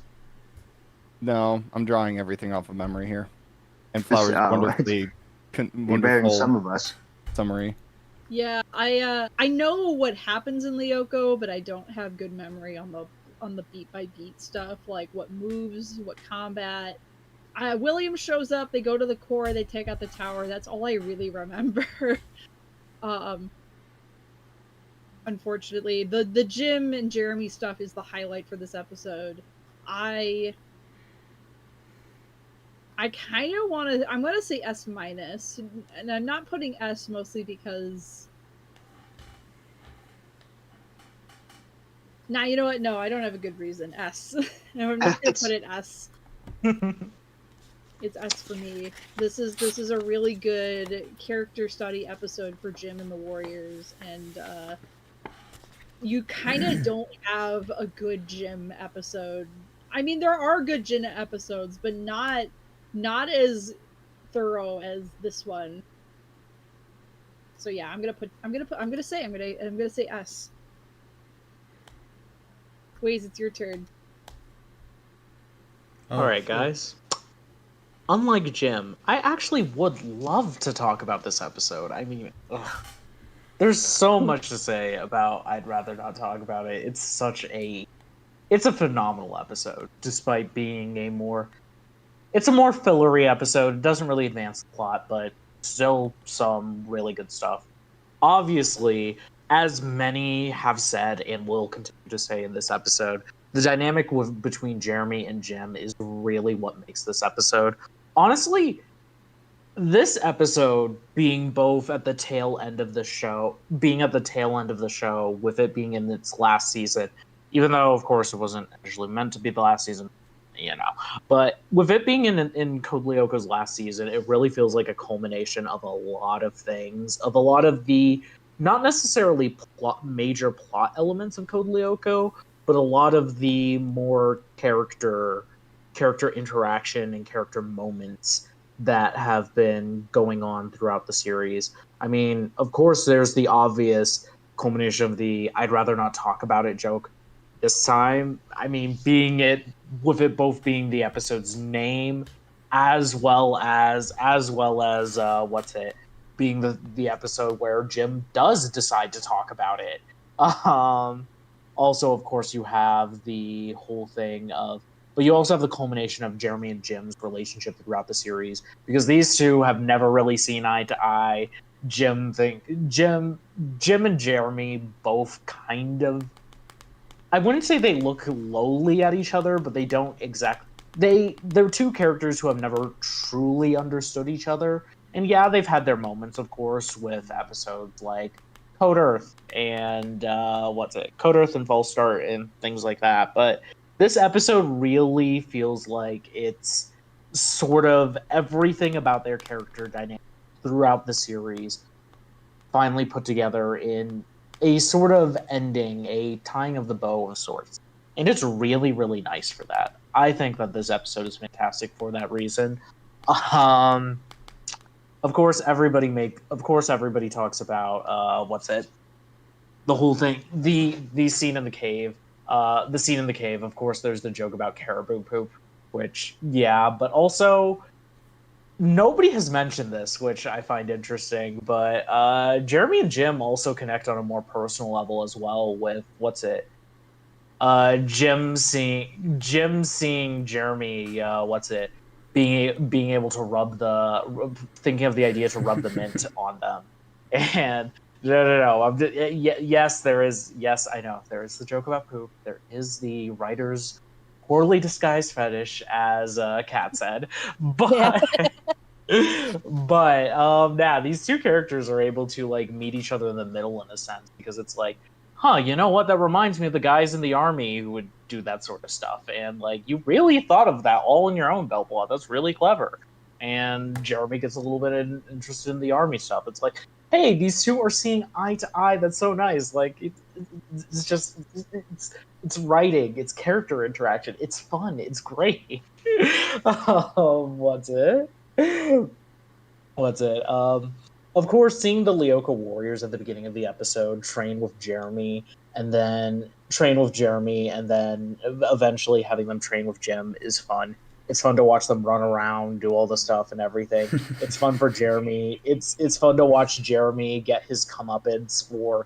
No, I'm drawing everything off of memory here, and Flower's wonderfully. You're better than some of us. Summary. Yeah, I know what happens in Lyoko, but I don't have good memory on the beat by beat stuff, like what moves, what combat. William shows up, they go to the core, they take out the tower. That's all I really remember. Unfortunately, the Jim and Jeremy stuff is the highlight for this episode. I kind of want to... I'm going to say S-, and I'm not putting S mostly because... Nah, you know what? No, I don't have a good reason. S. No, I'm just going to put it S. It's S for me. This is a really good character study episode for Jim and the Warriors, and you kind of don't have a good Jim episode. I mean, there are good Jim episodes, but not as thorough as this one. So yeah, I'm gonna say S. Waze, it's your turn. All right, guys. Unlike Jim, I actually would love to talk about this episode. I mean, there's so much to say about I'd rather not talk about it. It's a phenomenal episode, despite being it's a more fillery episode. It doesn't really advance the plot, but still some really good stuff. Obviously, as many have said and will continue to say in this episode, the dynamic between Jeremy and Jim is really what makes this episode. Honestly, this episode being both at the tail end of the show, with it being in its last season, even though, of course, it wasn't actually meant to be the last season, you know. But with it being in Code Lyoko's last season, it really feels like a culmination of a lot of things, of a lot of the, not necessarily major plot elements of Code Lyoko, but a lot of the more character interaction and character moments that have been going on throughout the series. I mean, of course, there's the obvious culmination of the "I'd rather not talk about it" joke. This time, I mean, with it both being the episode's name, as well as being the episode where Jim does decide to talk about it. Also, of course, you have the whole thing of but you also have the culmination of Jeremy and Jim's relationship throughout the series, because these two have never really seen eye to eye. Jim and Jeremy both kind of, I wouldn't say they look lowly at each other, but they don't exactly. They're two characters who have never truly understood each other. And yeah, they've had their moments, of course, with episodes like Code Earth and Code Earth and False Start and things like that. But this episode really feels like it's sort of everything about their character dynamic throughout the series finally put together in a sort of ending, a tying of the bow of sorts. And it's really, really nice for that. I think that this episode is fantastic for that reason. Of course, everybody talks about the whole thing, the scene in the cave. The scene in the cave. Of course, there's the joke about caribou poop, which yeah, but also nobody has mentioned this, which I find interesting, but Jeremy and Jim also connect on a more personal level as well with Jim seeing Jeremy being able to thinking of the idea to rub the mint on them. And no. Yes, there is. Yes, I know there is the joke about poop. There is the writer's poorly disguised fetish, as Kat said, but yeah, these two characters are able to like meet each other in the middle in a sense, because it's like, you know what, that reminds me of the guys in the army who would do that sort of stuff, and like you really thought of that all in your own, Bellblood. That's really clever. And Jeremy gets a little bit interested in the army stuff. It's like, hey, these two are seeing eye to eye. That's so nice. Like it's just it's writing, it's character interaction, it's fun, it's great. What's it? Of course, seeing the Lyoko warriors at the beginning of the episode train with Jeremy, and then eventually having them train with Jim is fun. It's fun to watch them run around, do all the stuff and everything. It's fun for Jeremy. It's fun to watch Jeremy get his comeuppance for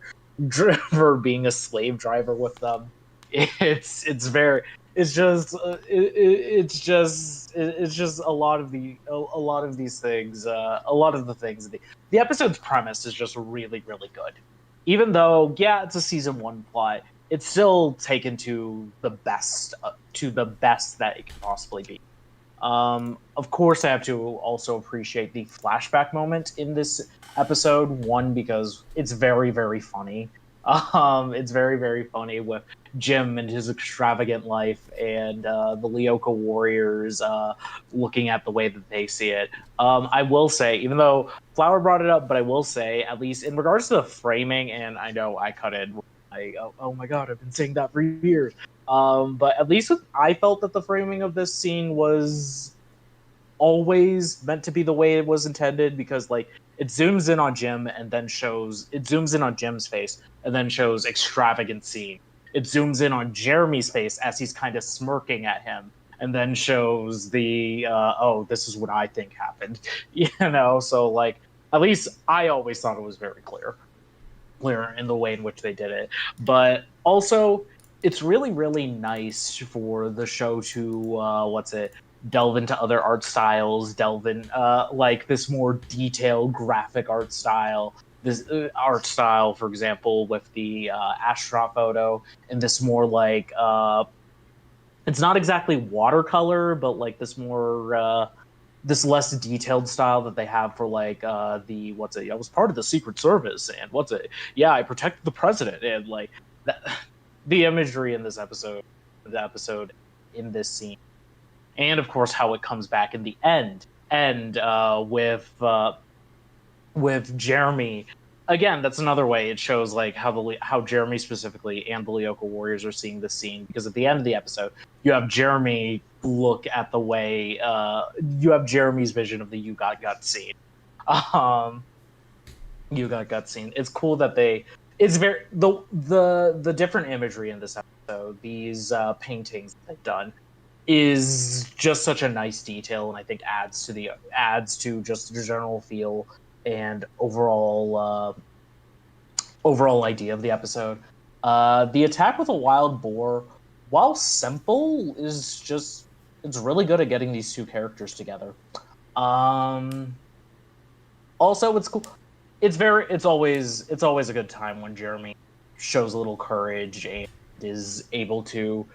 being a slave driver with them. It's very it's just it's just a lot of these things, a lot of the things. The episode's premise is just really, really good. Even though yeah, it's a season 1 plot, it's still taken to the best that it can possibly be. Of course, I have to also appreciate the flashback moment in this episode. One, because it's very, very funny. It's very, very funny with Jim and his extravagant life, and the Lyoko warriors looking at the way that they see it. I will say, even though Flower brought it up, but I will say, at least in regards to the framing, and I know I cut it. Oh my god, I've been saying that for years. But at least I felt that the framing of this scene was always meant to be the way it was intended, because like it zooms in on Jim and then it zooms in on Jim's face and then shows extravagant scene. It zooms in on Jeremy's face as he's kind of smirking at him and then shows the this is what I think happened. So like at least I always thought it was very clear in the way in which they did it. But also it's really, really nice for the show to delve into other art styles, delve in like this more detailed graphic art style. This art style, for example, with the astronaut photo, and this more like it's not exactly watercolor, but like this more this less detailed style that they have for like I was part of the Secret Service, and I protected the president, and like that, the imagery in this episode, in this scene, and of course how it comes back in the end, and with Jeremy. Again, that's another way it shows like how Jeremy specifically and the Lyoko warriors are seeing this scene, because at the end of the episode, you have Jeremy look at the way you have Jeremy's vision of the "You Got Guts" scene. You Got Guts scene. It's cool that it's very the different imagery in this episode. These paintings that they've done is just such a nice detail, and I think adds to just the general feel and overall idea of the episode. The attack with a wild boar while simple, it's really good at getting these two characters together. Also, it's cool. It's always a good time when Jeremy shows a little courage and is able to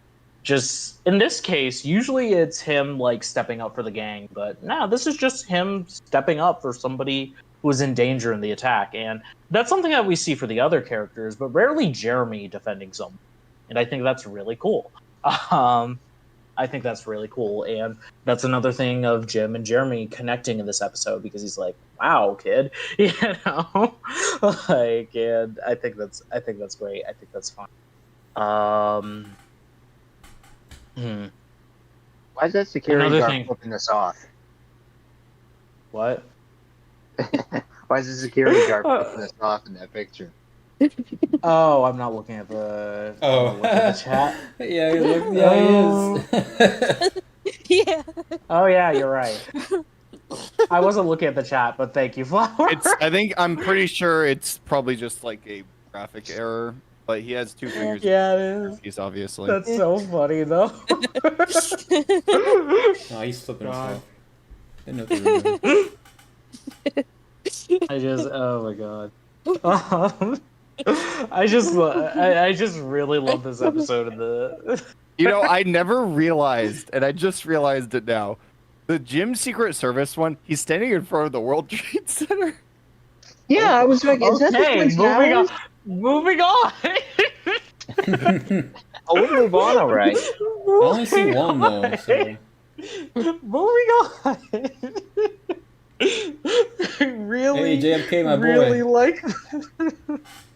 just, in this case, usually it's him like stepping up for the gang, but no, this is just him stepping up for somebody who is in danger in the attack, and that's something that we see for the other characters, but rarely Jeremy defending someone, and I think that's really cool. I think that's really cool, and that's another thing of Jim and Jeremy connecting in this episode because he's like, "Wow, kid," you know, like, and I think that's great. I think that's fun. Why is that security Another guard thing. flipping us off? What? Why is the security guard flipping us off in that picture? Oh, I'm not looking at the. Oh, the chat. Yeah, he is. Yeah. Oh yeah, you're right. I wasn't looking at the chat, but thank you, Flower. I'm pretty sure it's probably just like a graphic error, but he has two fingers. Yeah, it is. He's obviously. That's so funny though. No, he's flipping himself. I didn't know what they were doing. Oh my god. I just really love this episode of the. You know, I never realized, and I just realized it now. The Jim Secret Service one, he's standing in front of the World Trade Center. Yeah, I was like, is that the Okay, Twin moving on. Towers? Moving on. Oh, we'll move on, all right. I only see one though. So. Moving on. Really, Hey, JFK, my boy. really like.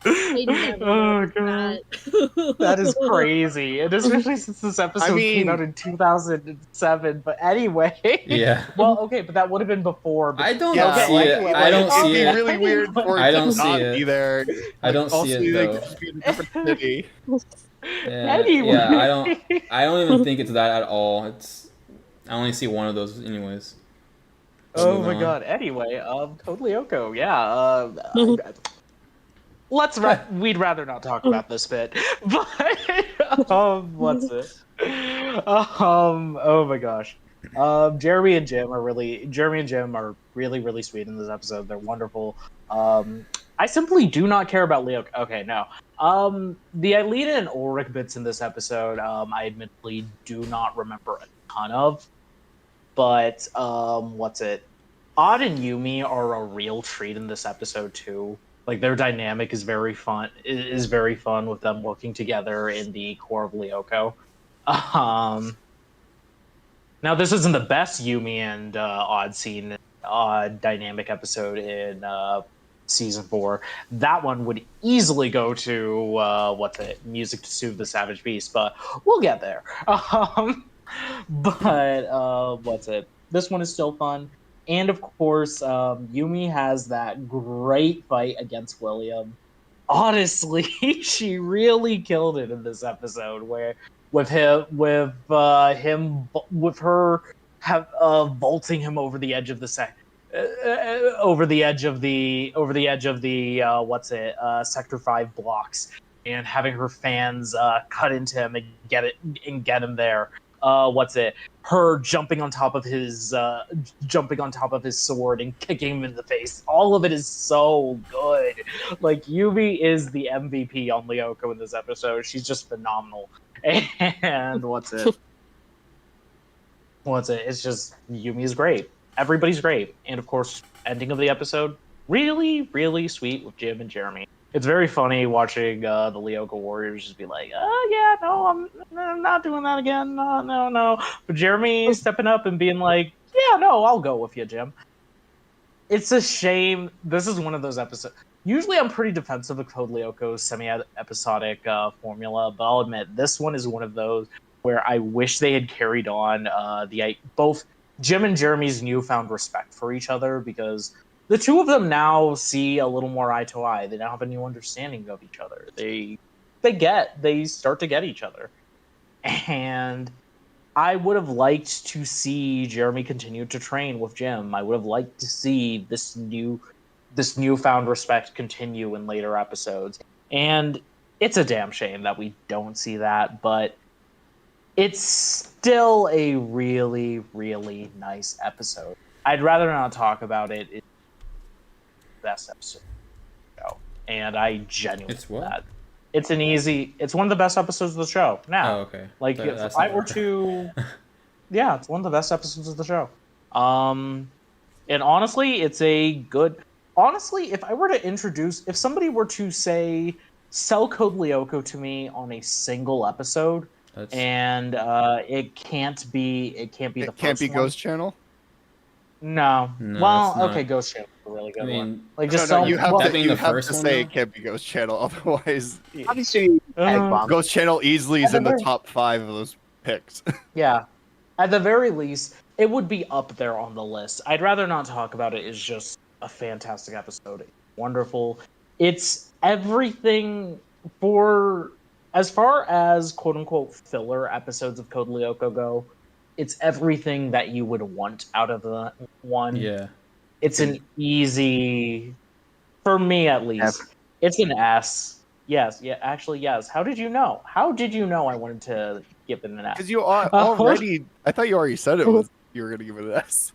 I never Oh noticed god, that. that is crazy, and especially since this episode came out in 2007. But anyway, Yeah. Well, okay, but that would have been before. I don't Yeah, see like- it. like, I don't It'd see be it. really weird for it I don't to see not it. be there. I don't see it They though. could just be in a different city. Yeah, Anyway. yeah, I don't even think it's that at all. I only see one of those anyways. Oh Moving my on. god. Anyway, Code Lyoko, yeah. We'd rather not talk about this bit, but what's it? Oh my gosh. Jeremy and Jim are really sweet in this episode. They're wonderful. I simply do not care about Lyoko. Okay, no. The Aelita and Ulrich bits in this episode, I admittedly do not remember a ton of. But what's it? Odd and Yumi are a real treat in this episode too. Like their dynamic is very fun. Is very fun with them working together in the core of Lyoko. Now this isn't the best Yumi and Odd dynamic episode in season 4. That one would easily go to Music to Soothe the Savage Beast, but we'll get there. But this one is still fun, and of course Yumi has that great fight against William. Honestly, she really killed it in this episode, where with her vaulting him over the edge of the Sector 5 blocks, and having her fans cut into him and get him there. Her jumping on top of his sword and kicking him in the face. All of it is so good. Like, Yumi is the MVP on Lyoko in this episode. She's just phenomenal. And it's just, Yumi is great. Everybody's great. And of course, ending of the episode, really, really sweet with Jim and Jeremy. It's very funny watching the Lyoko Warriors just be like, "Oh yeah, no, I'm not doing that again. No." But Jeremy stepping up and being like, "Yeah, no, I'll go with you, Jim." It's a shame. This is one of those episodes. Usually, I'm pretty defensive of Code Lyoko's semi-episodic formula, but I'll admit this one is one of those where I wish they had carried on both Jim and Jeremy's newfound respect for each other, because the two of them now see a little more eye to eye. They now have a new understanding of each other. They start to get each other. And I would have liked to see Jeremy continue to train with Jim. I would have liked to see this newfound respect continue in later episodes. And it's a damn shame that we don't see that, but it's still a really, really nice episode. I'd rather not talk about it. It's the best episode of the show, and I genuinely It's what? that. It's one of the best episodes of the show. Now, Oh, okay. like if I were to, yeah, it's one of the best episodes of the show. And honestly, it's a good. Honestly, if I were to introduce, if somebody were to say, sell Code Lyoko to me on a single episode, and it can't be the first can't be one. Ghost Channel. No. Well, okay, Ghost Channel is a really good one. Like just you have that being you the have first to one, say though? it can't be Ghost Channel, otherwise. Obviously, Ghost Channel easily is in the top 5 of those picks. Yeah, at the very least, it would be up there on the list. I'd rather not talk about it. It's just a fantastic episode. Wonderful. It's everything for as far as quote unquote filler episodes of Code Lyoko go. It's everything that you would want out of the one. Yeah. It's an easy, for me at least. It's an S. Yes, yeah, actually, yes. How did you know? How did you know I wanted to give it an S? Because you already, I thought you already said it was you were going to give it an S.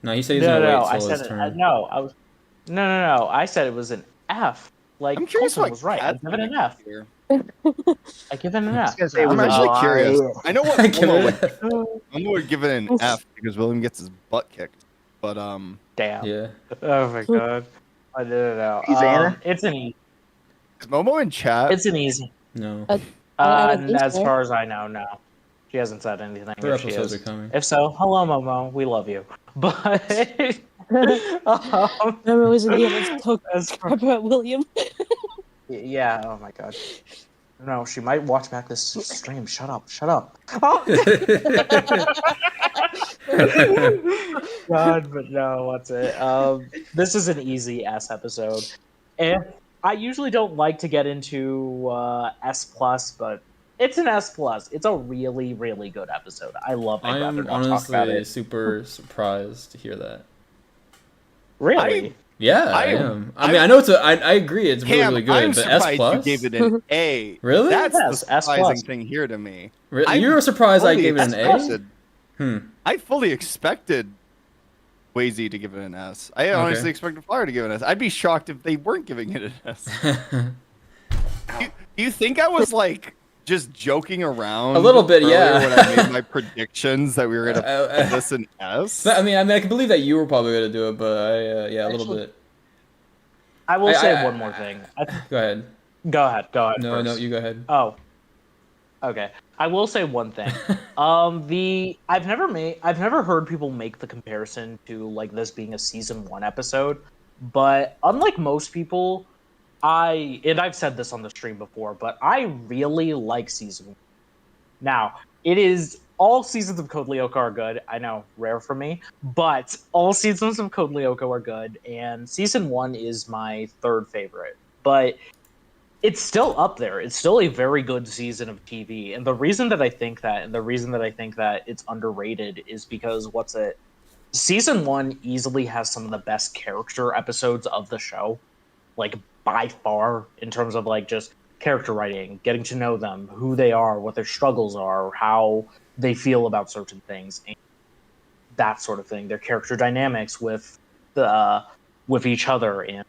No, he said he's gonna wait till his it, turn. no, I was no. I said it was an F. Like I'm curious Colton was right. I give it an F. Here. I give it an F. I'm actually curious. I know what Momo would give it an F because William gets his butt kicked. But damn. Yeah. Oh my god. I didn't know. It's an easy. Is Momo in chat? It's an easy. No. As far as I know, no. She hasn't said anything. Her If she episodes is. are coming. If so, hello Momo, we love you. But Remember was in the end talk about William. yeah, oh my god. No, she might watch back this stream. Shut up. Oh! God, but no, what's it? This is an easy S episode. And I usually don't like to get into S plus, but it's an S plus. It's a really, really good episode. I love it. I am honestly super surprised to hear that. Really? Yeah, I am. I mean, I know I agree. It's really, really good. I'm but surprised S plus. you gave it an A. Really? That's Yes, the S surprising plus. thing here to me. You were surprised I gave it an A? I fully expected Wazy to give it an S. I honestly expected Flyer to give it an S. I'd be shocked if they weren't giving it an S. do you think I was like just joking around a little bit, yeah, when I made my predictions that we were gonna give this an S? I mean, I can believe that you were probably gonna do it, but yeah, a little bit. I will say one more thing. Go ahead. Go ahead. No, you go ahead. Oh. Okay. I will say one thing. I've never heard people make the comparison to like this being a season 1 episode, but unlike most people, I've said this on the stream before, but I really like season 1. Now, it is all seasons of Code Lyoko are good. I know, rare for me, but all seasons of Code Lyoko are good, and season 1 is my third favorite. But it's still up there. It's still a very good season of TV. And the reason that I think that it's underrated is because season 1 easily has some of the best character episodes of the show, like by far, in terms of like just character writing, getting to know them, who they are, what their struggles are, how they feel about certain things, and that sort of thing. Their character dynamics with each other and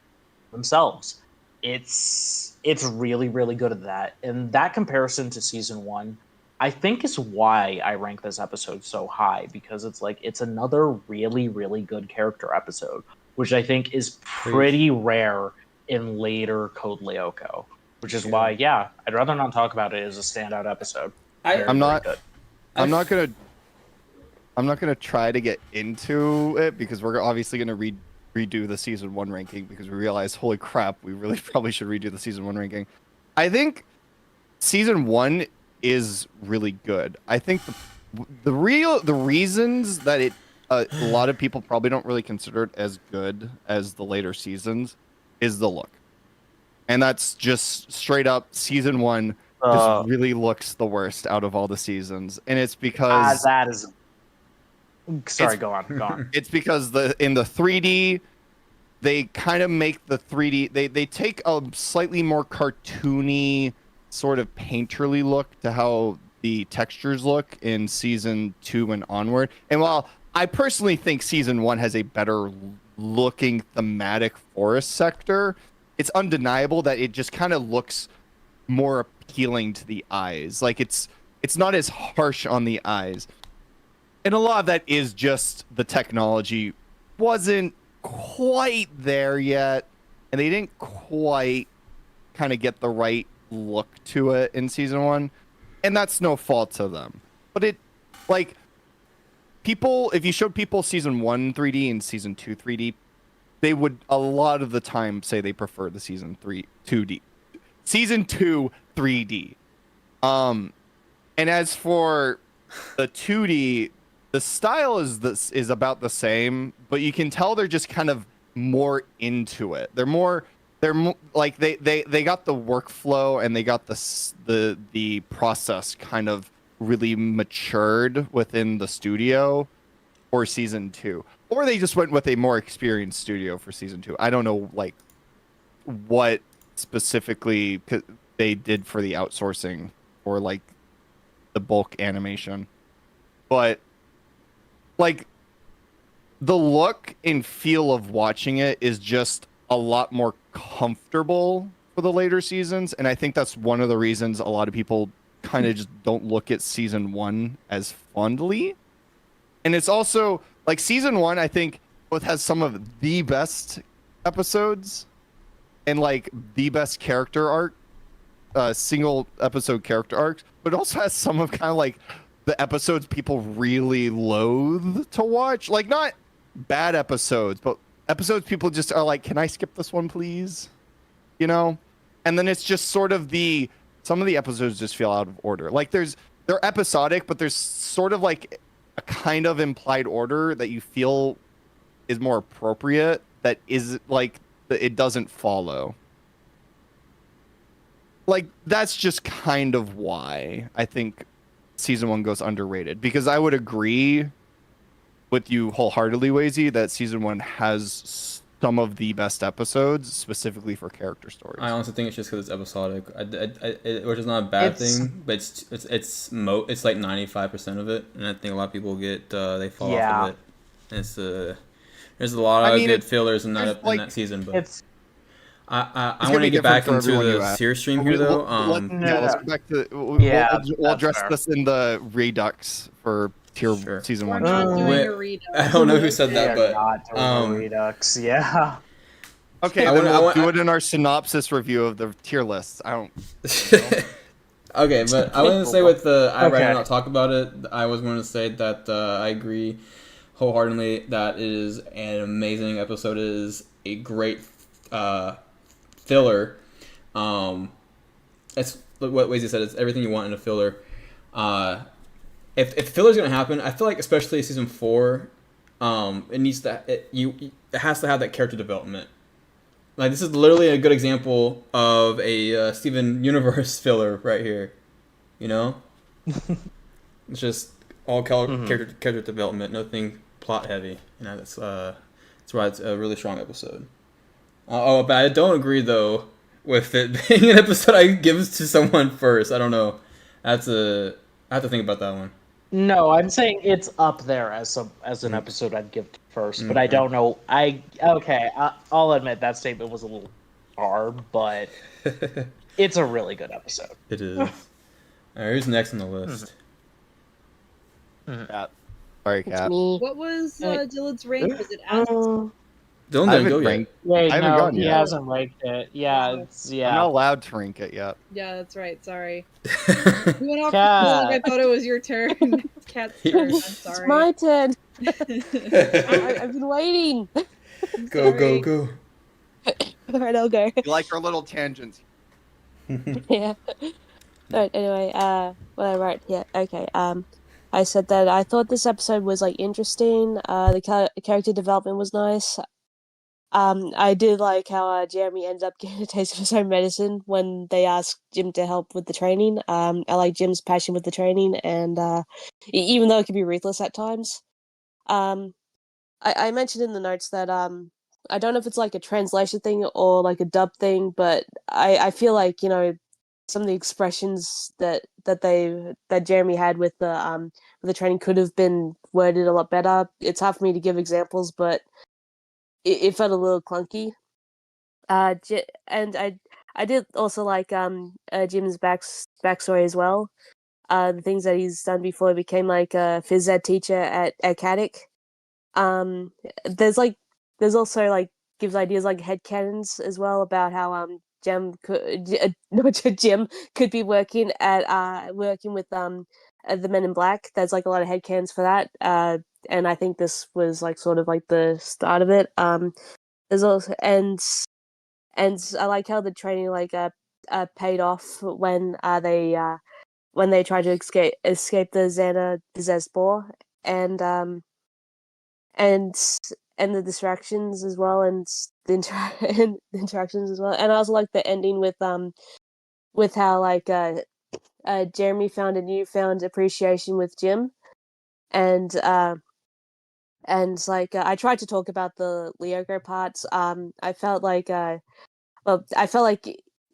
themselves. It's really, really good at that. And that comparison to season 1, I think is why I rank this episode so high, because it's another really, really good character episode, which I think is pretty rare in later Code Lyoko, which is why, yeah, I'd rather not talk about it as a standout episode. I'm not gonna try to get into it because we're obviously gonna redo the season 1 ranking because we realized, holy crap, we really probably should redo the season 1 ranking. I think season 1 is really good. I think the reasons that it a lot of people probably don't really consider it as good as the later seasons is the look. And that's just straight up season 1 just really looks the worst out of all the seasons. And it's because that is sorry, go on. It's because in the 3D they kind of make the 3D they take a slightly more cartoony sort of painterly look to how the textures look in season 2 and onward. And while I personally think season 1 has a better looking thematic forest sector, it's undeniable that it just kind of looks more appealing to the eyes. Like it's not as harsh on the eyes. And a lot of that is just the technology wasn't quite there yet, and they didn't quite kind of get the right look to it in season 1, and that's no fault to them. But it, like, people, if you showed people season 1 3D and season 2 3D, they would a lot of the time say they prefer the season 2 3D. And as for the 2D, the style is about the same, but you can tell they're just kind of more into it. They're more like they got the workflow and they got the process kind of really matured within the studio for season 2, or they just went with a more experienced studio for season 2. I don't know like what specifically they did for the outsourcing or like the bulk animation, but like the look and feel of watching it is just a lot more comfortable for the later seasons, and I think that's one of the reasons a lot of people kind of just don't look at season 1 as fondly. And it's also like season 1, I think, both has some of the best episodes and like the best character arc, single episode character arcs, but it also has some of kind of like the episodes people really loathe to watch. Like not bad episodes, but episodes people just are like, can I skip this one, please? You know? And then it's just sort of some of the episodes just feel out of order. Like they're episodic, but there's sort of like a kind of implied order that you feel is more appropriate that is like it doesn't follow. Like that's just kind of why I think season 1 goes underrated, because I would agree with you wholeheartedly, Wazy, that season 1 has some of the best episodes specifically for character stories. I honestly think it's just because it's episodic, which is not a bad thing, but it's like 95% of it, and I think a lot of people get they fall off of it. And it's there's a lot of good fillers in that season, but I want to get back into the series stream here though. Let's go back to we'll address this in the Redux for tier season 1. I don't know who said that, but not doing Redux. Yeah. Okay, then we'll do it in our synopsis review of the tier lists. I don't. Okay, but I want to say with the I'd rather not talk about it. I was going to say that I agree wholeheartedly that it is an amazing episode. It is a great filler. That's what Wazy said. It's everything you want in a filler. If filler's gonna happen, I feel like especially season 4, it has to have that character development. Like this is literally a good example of a Steven Universe filler right here. You know, it's just all character development, nothing plot heavy. You know, that's why it's a really strong episode. But I don't agree though with it being an episode I give to someone first. I don't know. I have to think about that one. No, I'm saying it's up there as an episode I'd give first, but I don't know. I'll admit that statement was a little hard, but it's a really good episode. It is. All right, who's next on the list? Cat. Sorry, Cat. What was Dylan's rank? Was it as? Dylan didn't go yet. Wait, I haven't gone he yet. hasn't ranked it. Yeah, I'm not allowed to rank it yet. Yeah, that's right. Sorry. You went off long. I thought it was your turn. Cat's turn. I'm sorry. It's my turn. I've been waiting. Go. All right, I'll go. You like our little tangents. Yeah. Right. Anyway, what I wrote here. Okay. I said that I thought this episode was like interesting. The character development was nice. I did like how Jeremy ended up getting a taste of his own medicine when they asked Jim to help with the training. I like Jim's passion with the training, and even though it can be ruthless at times. I mentioned in the notes that I don't know if it's like a translation thing or like a dub thing, but I feel like, you know, some of the expressions that Jeremy had with the training could have been worded a lot better. It's hard for me to give examples, but it felt a little clunky. And I did also like Jim's backstory as well. The things that he's done before he became like a phys ed teacher at Caddick. There's also like gives ideas like headcanons as well about how Jim could be working with the Men in Black. There's like a lot of headcanons for that. And I think this was like sort of like the start of it. There's also and I like how the training like paid off when they tried to escape the Xana possessed boar, and and and the distractions as well, and and the interactions as well. And I also like the ending with how like Jeremy found a newfound appreciation with Jim, and like I tried to talk about the Lyoko parts. I felt like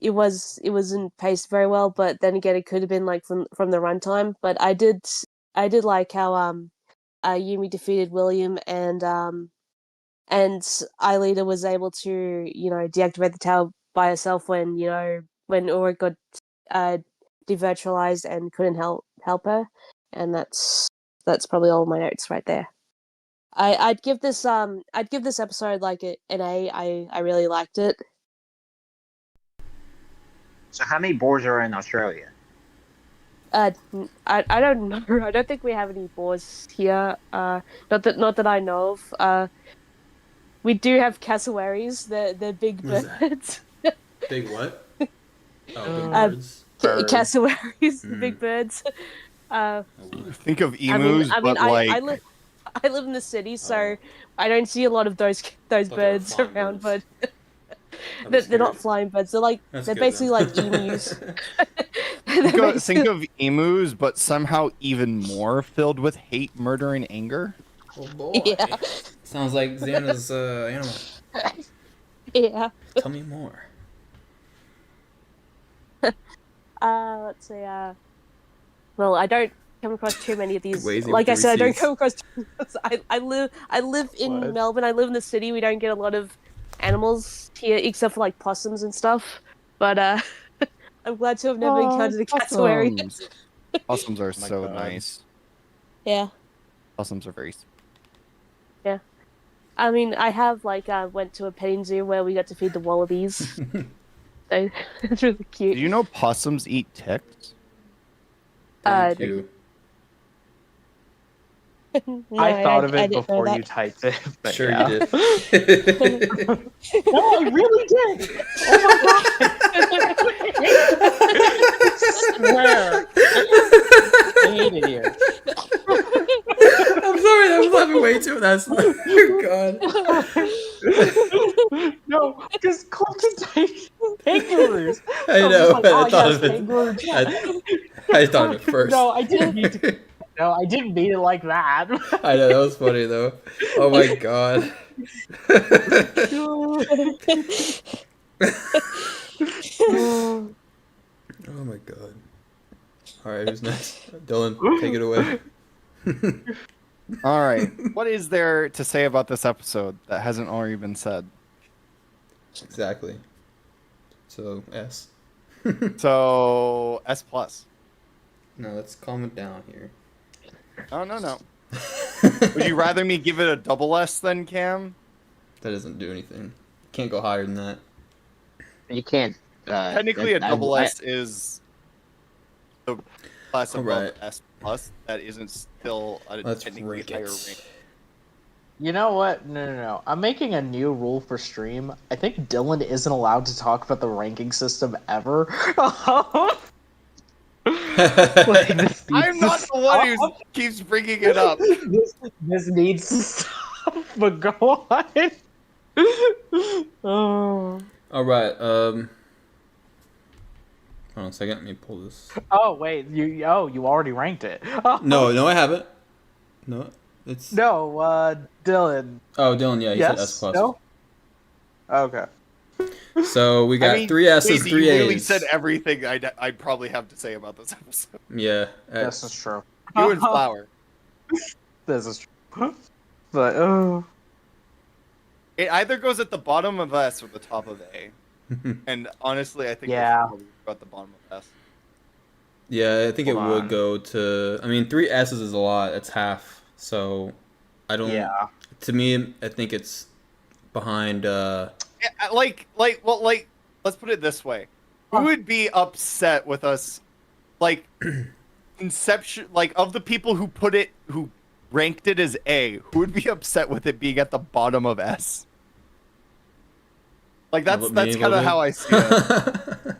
it wasn't paced very well, but then again, it could have been like from the runtime. But I did like how Yumi defeated William, and Aelita was able to deactivate the tower by herself when Aura got devirtualized and couldn't help her, and that's probably all my notes right there. I'd give this episode like an A. I really liked it. So how many boars are in Australia? I don't know. I don't think we have any boars here. Not that I know of. We do have cassowaries. They're big birds. Big what? Oh, big birds. Cassowaries, big birds. Think of emus, but like I live in the city, so I don't see a lot of those birds around. But they're not flying birds. They're basically like emus. Think of emus, but somehow even more filled with hate, murder, and anger. Oh boy. Yeah. Sounds like Xana's animal. Yeah. Tell me more. Let's see. Well, I don't come across too many of these. Wazy Like I with said, I don't receipts. come across. I live in Melbourne. I live in the city. We don't get a lot of animals here, except for like possums and stuff. But I'm glad to have never encountered a cassowary. Possums are so nice. Yeah. Possums are very. Yeah. I mean, I have went to a petting zoo where we got to feed the wallabies. So it's really cute. Do you know possums eat ticks? Thank you. No, I thought of it didn't know before that. you typed it. But Sure yeah. you did. No, I really did. Oh my god! I hate it here. I'm sorry, I was laughing way too. That's God. No, because Colton typed kangaroos. I So was know. like, I oh, thought yes, of it. kangaroo Jack. I thought of it first. No, I didn't mean to. No, I didn't mean it like that. I know, that was funny though. Oh my god. Oh my god. Alright, who's next? Dylan, take it away. All right. What is there to say about this episode that hasn't already been said? Exactly. So, S. So S plus. No, let's calm it down here. Oh no. Would you rather me give it a double S than Cam? That doesn't do anything. Can't go higher than that. You can't. Technically, a double S is the class above Alright. S plus. That isn't still a Let's technically rank higher it. rank. You know what? No. I'm making a new rule for stream. I think Dylan isn't allowed to talk about the ranking system ever. I'm not the one who keeps bringing it up. This needs to stop, but go on. Oh. Alright, hold on a second, let me pull this. Oh wait, you already ranked it. No, I haven't. No, it's... No, Dylan. Oh, Dylan, yeah, he said Yes. S+. No. Okay. So we got three S's, Casey, three you A's. really said everything I'd probably have to say about this episode. Yeah. This is true. You and Flower. This is true. But It either goes at the bottom of S or the top of A. And honestly, I think Yeah. it's probably at the bottom of S. Yeah, I think it Hold would on. go to. I mean, three S's is a lot. It's half. So I don't. yeah. To me, I think it's behind. Yeah, let's put it this way. Who would be upset with us, like, conception, like, of the people who ranked it as A, who would be upset with it being at the bottom of S? Like, that's kind of how I see it.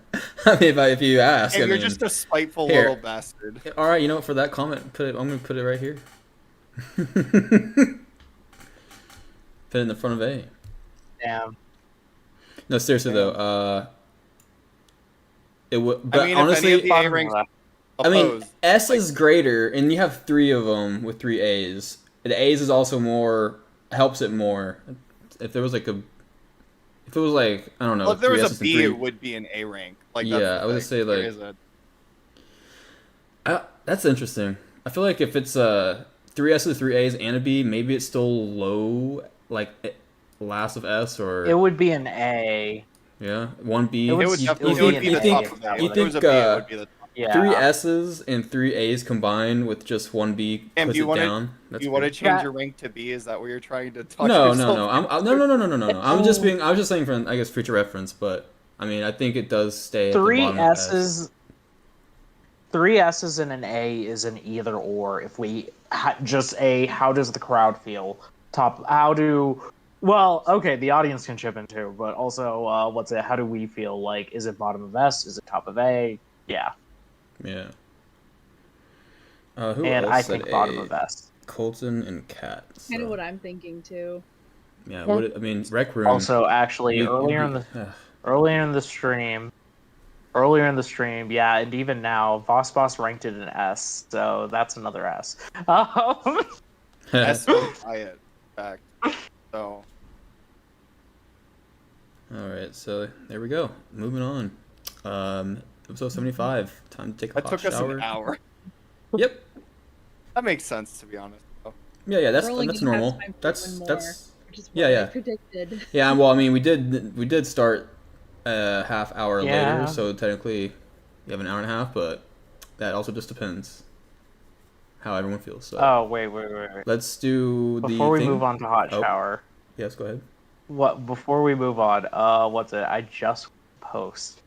I mean, if you ask, And I you're mean, just a spiteful here. little bastard. All right, you know what? For that comment, I'm gonna put it right here. Put it in the front of A. Damn. No, seriously though, it would. But I mean, honestly, if any of the A ranks I mean, opposed, S is greater, and you have three of them with three A's. The A's is also more helps it more. If there was like if it was like I don't know, well, if there three was S's a and B, three, it would be an A rank. Like, Yeah, that's I would the say, thing. like- There is a- that's interesting. I feel like if it's three S's, three A's, and a B, maybe it's still low, like last of S or It would be an A. yeah, one B. It would It would you definitely be be an the A top of if that. that If was there a- was a B, it would be the top. Yeah. Three S's and three A's combined with just one B And puts do you it wanna- down. That's You want to pretty- change Yeah. your rank to B? Is that what you're trying to talk No, yourself? no. No. I was just saying for I guess future reference, but I mean I think it does stay at Three the bottom of S. S's. Three S's and an A is an either or. If we just how does the crowd feel? Well, okay, the audience can chip in too, but also, how do we feel? Like, is it bottom of S? Is it top of A? Yeah. Yeah. Who And else I said think bottom A? of S. Colton and Kat. Kind of so- what I'm thinking too. Yeah. Yeah. I mean, Rec Room. Also, actually, you- earlier in the stream, yeah, and even now, Voss ranked it an S, so that's another S. S would buy it back. So All right, so there we go. Moving on. Episode 75. Time to take a that hot took us shower. an hour. Yep. That makes sense, to be honest. Though. Yeah. That's We're only that's gonna have normal. time for That's one more. that's Which is Yeah, what I yeah. predicted. yeah. Well, I mean, we did start a half hour Yeah. later, so technically we have an hour and a half, but that also just depends how everyone feels. So Oh, wait. let's do the Before we thing. move on to hot Oh. shower, Yes, go ahead. before we move on, I just post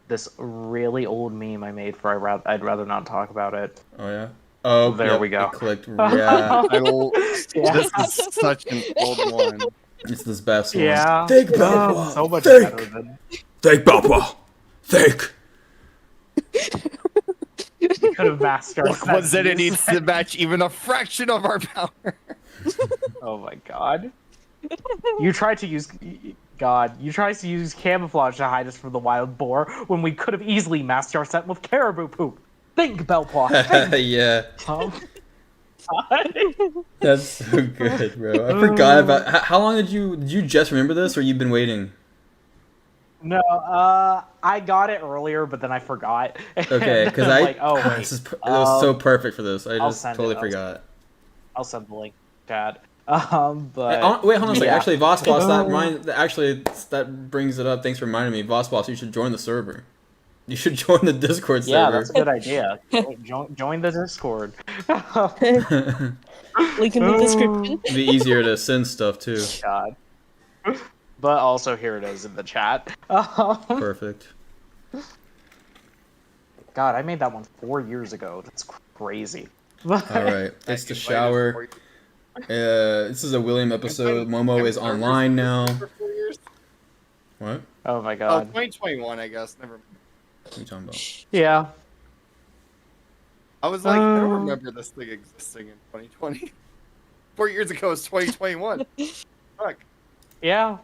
this really old meme I made for I'd rather not talk about it. Oh yeah. Oh, There yep, we go. it clicked. Yeah, Yeah. This is such an old one. it's this best one. Yeah. Fake Oh, Balboa. so much Fake. better than Fake Balboa. Fake. we could have mastered. Look, what Zeta needs to match even a fraction of our power. Oh my god. You tried to use camouflage to hide us from the wild boar when we could have easily masked our scent with caribou poop. Think, Belpaw. Think. Yeah, God. that's so good, bro. I forgot about. How long did you just remember this, or you've been waiting? No, I got it earlier, but then I forgot. Okay, because I'm I like, oh wait, it was so perfect for this. I I'll just send totally it. forgot. I'll send the link, Chad. But Wait, hold on a second. yeah. Actually, Voss Boss, that brings it up. Thanks for reminding me, Voss Boss. You should join the server. You should join the Discord Yeah, server. that's a good idea. Join the Discord. Link in the description. It'd be easier to send stuff too. God. But also here it is in the chat. Perfect. God, I made that one 4 years ago. That's crazy. All right, it's the shower. This is a William episode. Momo is online now. For 4 years? What? Oh my Oh, god. 2021, I guess. Never mind. What are you talking about? Yeah. I was like, I don't remember this thing existing in 2020. 4 years ago was 2021. Fuck. Yeah.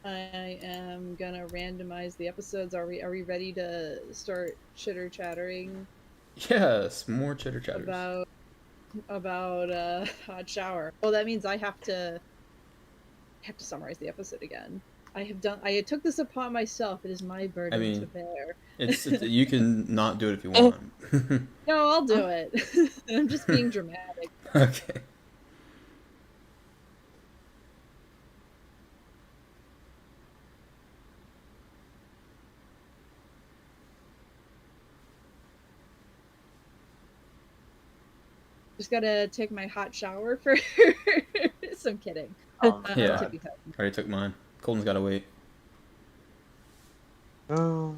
I am gonna randomize the episodes. Are we ready to start chitter chattering Yes, more chitter chatters. about hot shower? Oh, that means I have to summarize the episode again. I took this upon myself. It is my burden to bear. It's you can not do it if you want. No, I'll do it. I'm just being dramatic. Okay. Just gotta take my hot shower first. I'm kidding. Yeah, I already took mine. Colton's gotta wait. Oh.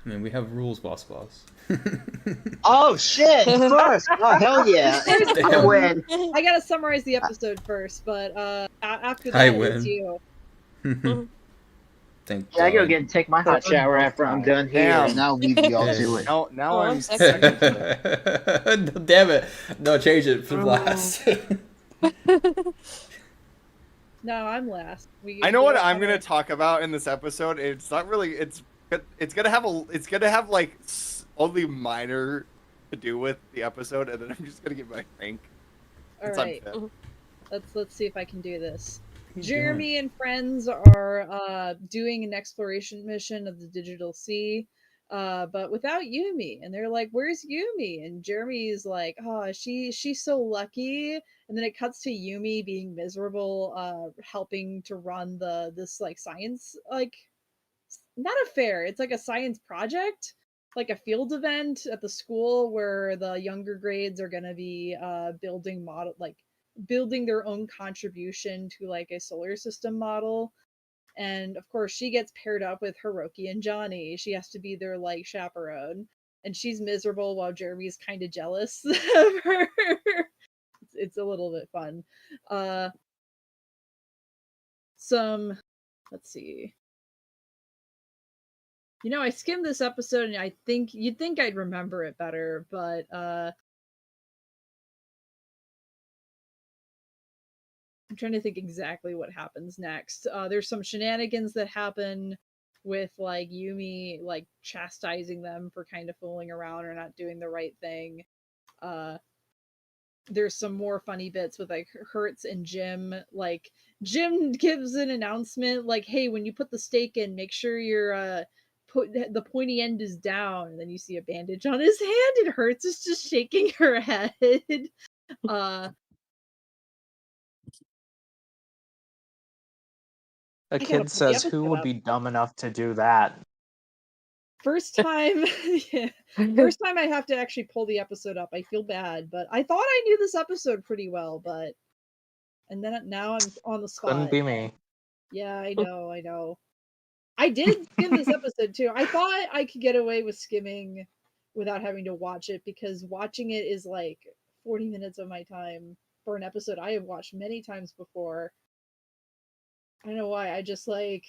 I mean, we have rules, boss. Oh shit! First, oh hell yeah! I win. I gotta summarize the episode first, but after that, it's you. Thank Yeah, I God. go get and take my hot shower after I'm done here, and I'll leave you all to it. Now I'm second. Damn it! No, change it for last. No, I'm last. I know what I'm gonna talk about in this episode. It's not really. It's gonna have like only minor to do with the episode, and then I'm just gonna get my rank. All it's right. unfair. Let's see if I can do this. Jeremy and friends are doing an exploration mission of the Digital Sea, but without Yumi. And they're like, "Where's Yumi?" And Jeremy's like, "Oh, she's so lucky." And then it cuts to Yumi being miserable, helping to run this like science not a fair. It's like a science project, like a field event at the school where the younger grades are gonna be building their own contribution to like a solar system model. And of course, she gets paired up with Hiroki and Johnny. She has to be their like chaperone, and she's miserable while Jeremy's kind of jealous of her. It's a little bit fun. Let's see. I skimmed this episode and I think you'd think I'd remember it better, but I'm trying to think exactly what happens next. There's some shenanigans that happen with like Yumi like chastising them for kind of fooling around or not doing the right thing. There's some more funny bits with like Hertz and Jim. Like Jim gives an announcement like, "Hey, when you put the steak in, make sure you're put the pointy end is down." And then you see a bandage on his hand, and Hertz is just shaking her head. A kid says, "Who would be dumb enough to do that?" First time, yeah. First time I have to actually pull the episode up. I feel bad, but I thought I knew this episode pretty well, and then now I'm on the spot. Couldn't be me. Yeah, I know. I did skim this episode too. I thought I could get away with skimming without having to watch it because watching it is like 40 minutes of my time for an episode I have watched many times before. I don't know why. I just like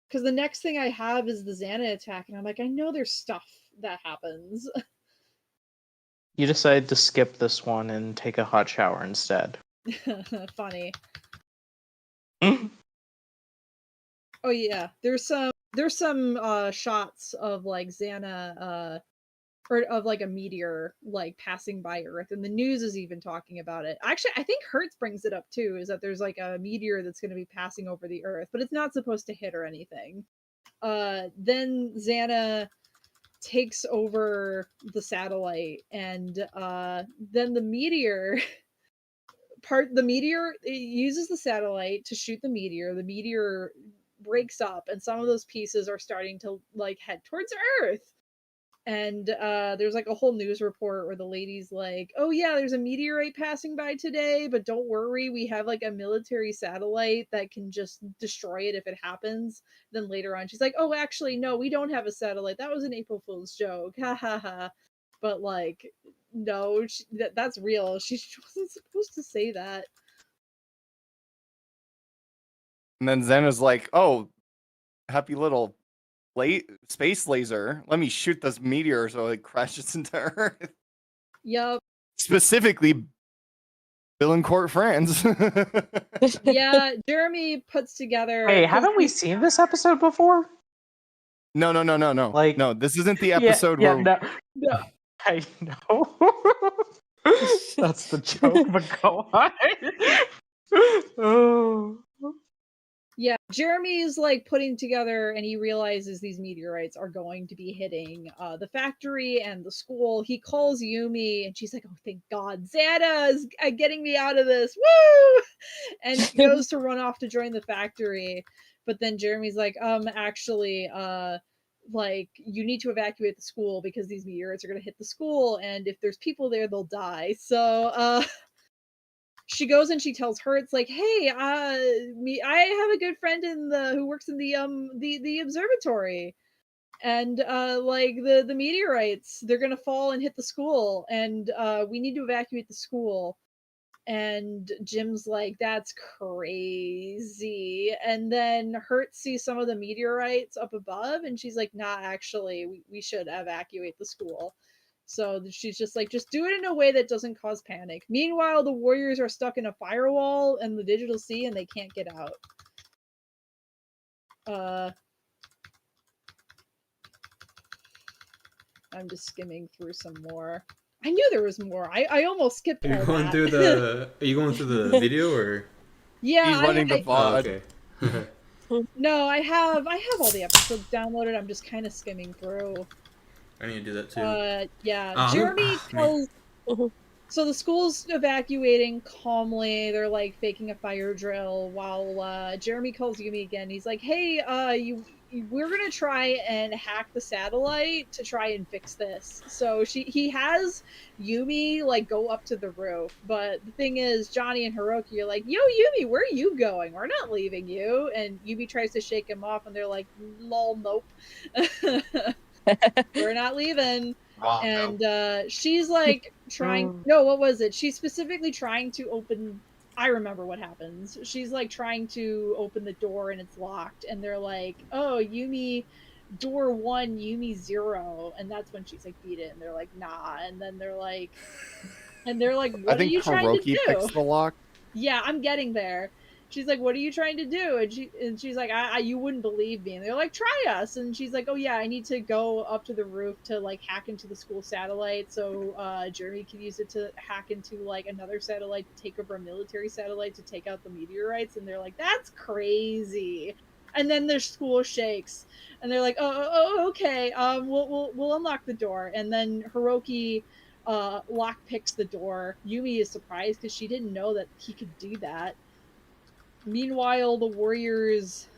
because the next thing I have is the Xana attack, and I'm like, I know there's stuff that happens. You decided to skip this one and take a hot shower instead. Funny. Oh yeah, there's some shots of like Xana or of like a meteor like passing by Earth, and the news is even talking about it. Actually, I think Hertz brings it up too, is that there's like a meteor that's going to be passing over the Earth, but it's not supposed to hit or anything. Then Xana takes over the satellite, and then the meteor it uses the satellite to shoot the meteor. The meteor breaks up, and some of those pieces are starting to like head towards Earth. And there's like a whole news report where the lady's like, "Oh yeah, there's a meteorite passing by today, but don't worry, we have like a military satellite that can just destroy it if it happens." Then later on, she's like, "Oh, actually, no, we don't have a satellite. That was an April Fool's joke, ha ha ha." But like, no, that's real. She wasn't supposed to say that. And then Xana's like, "Oh, happy little space laser. Let me shoot this meteor so it crashes into Earth." Yup. Specifically Villain Court friends. Yeah, Jeremy puts together. Hey, haven't we seen this episode before? No. Like, no, this isn't the episode where. No, I know. That's the joke, but go on. Oh. Yeah, Jeremy's like putting together, and he realizes these meteorites are going to be hitting the factory and the school. He calls Yumi, and she's like, "Oh, thank God, Xana is getting me out of this! Woo!" And she goes to run off to join the factory, but then Jeremy's like, actually, like you need to evacuate the school because these meteorites are going to hit the school, and if there's people there, they'll die. So, she goes and she tells her, it's like, hey, I have a good friend who works in the observatory, and like the meteorites, they're gonna fall and hit the school, and we need to evacuate the school. And Jim's like, that's crazy. And then Hurt sees some of the meteorites up above, and she's like, nah, actually, we should evacuate the school. So she's just like, just do it in a way that doesn't cause panic. Meanwhile, the Warriors are stuck in a firewall in the digital sea, and they can't get out. I'm just skimming through some more. I knew there was more. I almost skipped all that. Are you going through the video or? Yeah, he's running the VOD. Oh, okay. No, I have all the episodes downloaded. I'm just kind of skimming through. I need to do that too. Yeah. Jeremy tells. So the school's evacuating calmly. They're like faking a fire drill while Jeremy calls Yumi again. He's like, "Hey, we're gonna try and hack the satellite to try and fix this." So he has Yumi like go up to the roof, but the thing is, Johnny and Hiroki are like, "Yo, Yumi, where are you going? We're not leaving you." And Yumi tries to shake him off, and they're like, "Lol, nope, we're not leaving." And she's like trying. No, what was it? She's specifically trying to open. I remember what happens. She's like trying to open the door and it's locked, and they're like, "Oh, Yumi, door 1, Yumi 0," and that's when she's like, "Beat it," and they're like, "Nah," and then they're like, "What are you trying to do?" Picks the lock. Yeah, I'm getting there. She's like, "What are you trying to do?" And she's like, you wouldn't believe me." And they're like, "Try us." And she's like, "Oh yeah, I need to go up to the roof to like hack into the school satellite, so Jeremy can use it to hack into like another satellite to take over a military satellite to take out the meteorites." And they're like, "That's crazy." And then their school shakes, and they're like, "Oh, okay. We'll unlock the door." And then Hiroki lock picks the door. Yumi is surprised because she didn't know that he could do that. Meanwhile, the Warriors,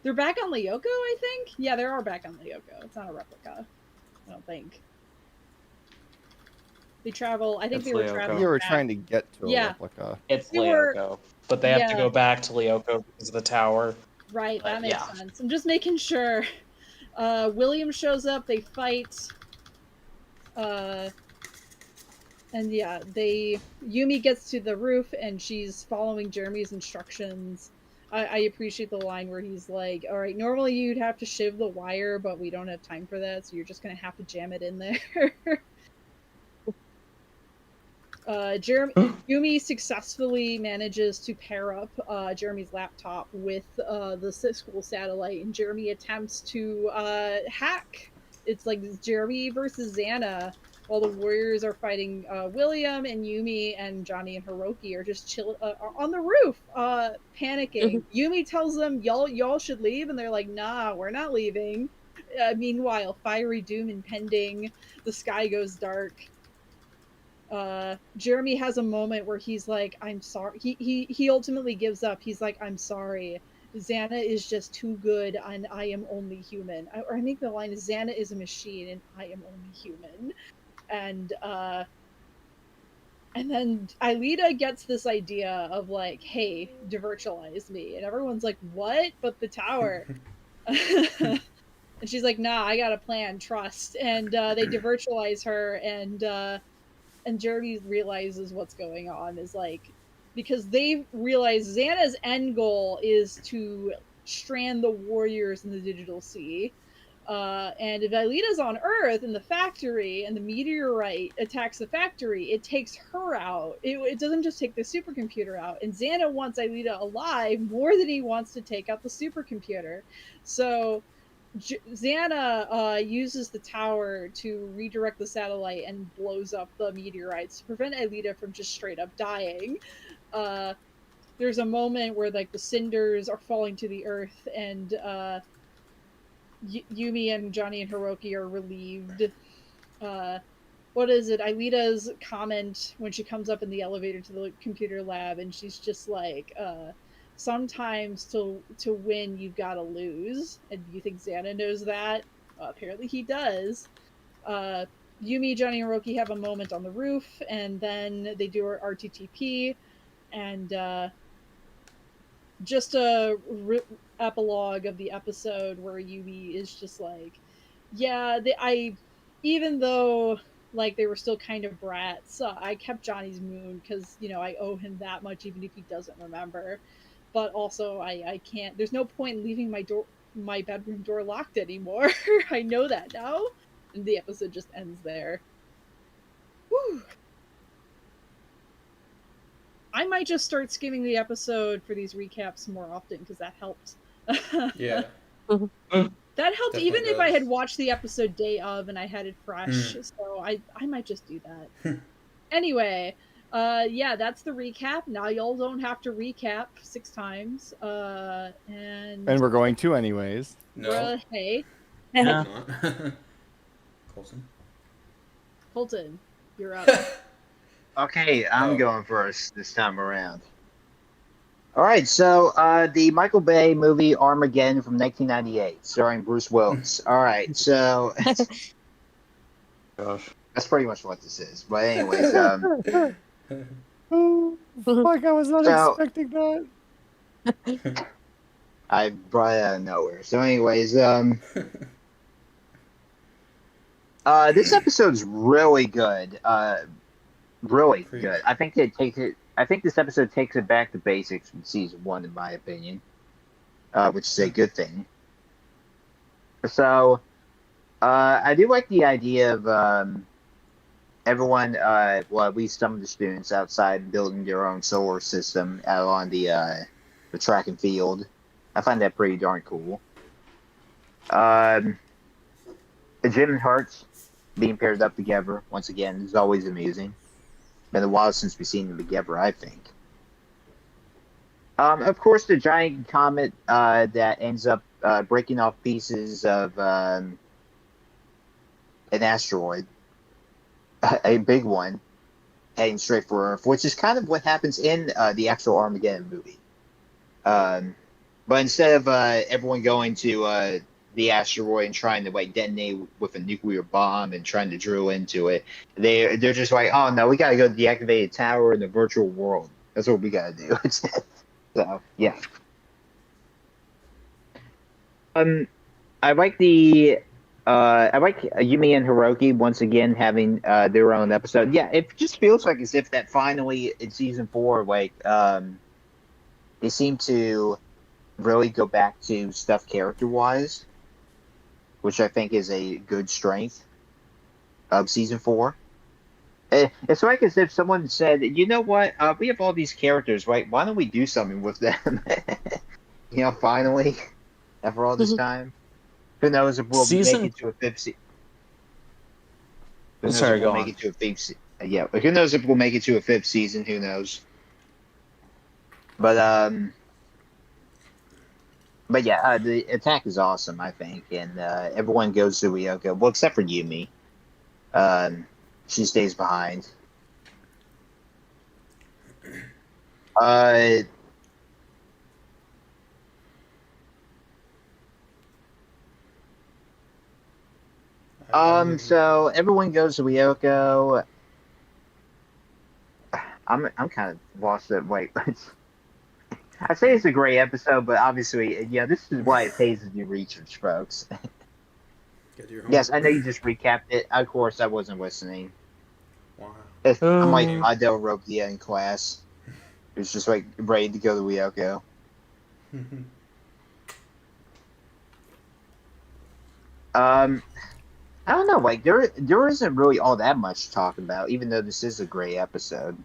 they're back on Lyoko, I think? Yeah, they are back on Lyoko. It's not a replica, I don't think. They travel, I think It's they were Lyoko. traveling You were back. trying to get to a replica. It's Lyoko. But they have to go back to Lyoko because of the tower. Right, that makes sense. I'm just making sure. William shows up, they fight. And yeah, Yumi gets to the roof and she's following Jeremy's instructions. I appreciate the line where he's like, "All right, normally you'd have to shiv the wire, but we don't have time for that, so you're just gonna have to jam it in there." Yumi successfully manages to pair up Jeremy's laptop with the school satellite, and Jeremy attempts to hack. It's like Jeremy versus Xana, while the Warriors are fighting William and Yumi, and Johnny and Hiroki are just chill on the roof, panicking. Yumi tells them, y'all should leave, and they're like, "Nah, we're not leaving." Meanwhile, fiery doom impending. The sky goes dark. Jeremy has a moment where he's like, "I'm sorry." He ultimately gives up. He's like, "I'm sorry. Xana is just too good, and I am only human." Or I think the line is, "Xana is a machine, and I am only human." And then Aelita gets this idea of like, "Hey, devirtualize me," and everyone's like, "What?" But the tower. And she's like, "Nah, I got a plan. Trust." And they devirtualize her, and Jeremy realizes what's going on is like, because they realize Xana's end goal is to strand the Warriors in the digital sea. And if Aelita's on Earth in the factory and the meteorite attacks the factory, it takes her out. It doesn't just take the supercomputer out. And Xana wants Aelita alive more than he wants to take out the supercomputer. So Xana uses the tower to redirect the satellite and blows up the meteorites to prevent Aelita from just straight up dying. There's a moment where like the cinders are falling to the earth, and Yumi and Johnny and Hiroki are relieved. What is it? Aelita's comment when she comes up in the elevator to the computer lab, and she's just like, sometimes to win, you've got to lose. And you think Xana knows that? Apparently he does. Yumi, Johnny, and Hiroki have a moment on the roof, and then they do our RTTP, and just a epilogue of the episode where Yumi is just like, yeah, even though like they were still kind of brats, I kept Johnny's moon because I owe him that much, even if he doesn't remember. But also, I can't. There's no point in leaving my bedroom door locked anymore. I know that now, and the episode just ends there. Whew. I might just start skimming the episode for these recaps more often because that helped. Yeah. That helped Definitely even if I does. had watched the episode day of and I had it fresh. So I might just do that. Anyway, yeah, that's the recap. Now y'all don't have to recap 6 times. And we're going to anyways. No. Hey. Not. Colton, you're up. Okay, I'm going first this time around. All right, so the Michael Bay movie Armageddon from 1998, starring Bruce Willis. All right, so Gosh. that's pretty much what this is. But anyways, Fuck, I was not expecting that. I brought it out of nowhere. So anyways, this episode's really good. Really good. I think this episode takes it back to basics from season 1, in my opinion, which is a good thing. So, I do like the idea of everyone, well, at least some of the students outside building their own solar system out on the track and field. I find that pretty darn cool. Jim and Hearts being paired up together once again is always amusing. Been a while since we've seen them together, I think. Of course, the giant comet that ends up breaking off pieces of an asteroid, a big one, heading straight for Earth, which is kind of what happens in the actual Armageddon movie. But instead of everyone going to the asteroid and trying to detonate with a nuclear bomb and trying to drill into it, they're just like, oh no, we gotta go deactivate a tower in the virtual world. That's what we gotta do. So yeah. I like Yumi and Hiroki once again having their own episode. Yeah, it just feels like as if that finally in season 4, they seem to really go back to stuff character-wise, which I think is a good strength of season 4. It's like as if someone said, you know what, we have all these characters, right? Why don't we do something with them? Finally, after all this time. Who knows if we'll make it to a 5th season. Sorry, go on. Yeah, but who knows if we'll make it to a 5th season, who knows. But yeah, the attack is awesome, I think, and everyone goes to Lyoko. Well, except for Yumi. She stays behind. So everyone goes to Lyoko. I'm kind of lost at I say it's a great episode, but obviously, this is why it pays to do research, folks. Yes, I know you just recapped it. Of course, I wasn't listening. Wow. I'm like Adele Ropia in class. Who's just ready to go to Lyoko. I don't know. Like there isn't really all that much to talk about, even though this is a great episode.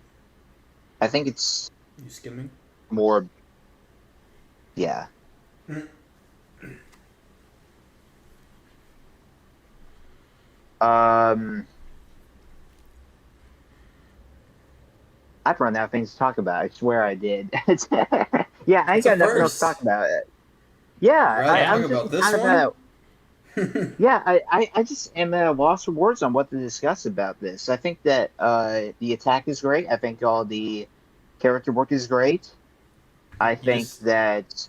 I think it's You skimming? more. Yeah. I've run out of things to talk about. I swear I did. Yeah, I ain't It's a got nothing else to first. talk about it. Yeah, Rather I'm talk just about this kind of one. yeah, I just am at a loss for words on what to discuss about this. I think that the attack is great. I think all the character work is great. I You think just that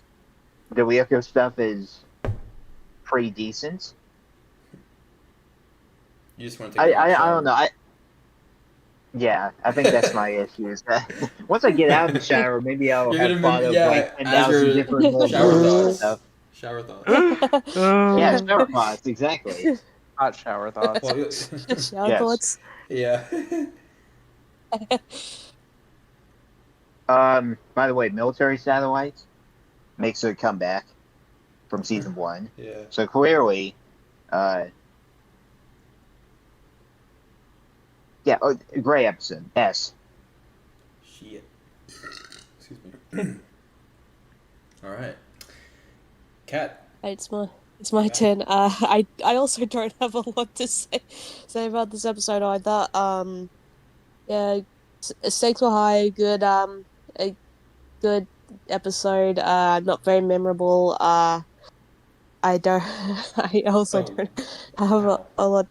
the Lyoko stuff is pretty decent. want to take a hot I don't shower. know. I think that's my issue. Is that once I get out of the shower, maybe I'll You're have gonna thought remember, of like yeah, as 10,000 your different little shower moves and thoughts. stuff. Shower thoughts. Yeah, shower thoughts, exactly. Hot shower thoughts. Well, Shower Yes. thoughts. yeah. By the way, military satellites makes a comeback from season 1. Yeah. So clearly, yeah, great episode. Yes. Shit. Excuse me. All right. Cat. It's my turn. I also don't have a lot to say about this episode either. Yeah, stakes were high. A good episode. Not very memorable. I don't. I also Oh. don't have Ow. a lot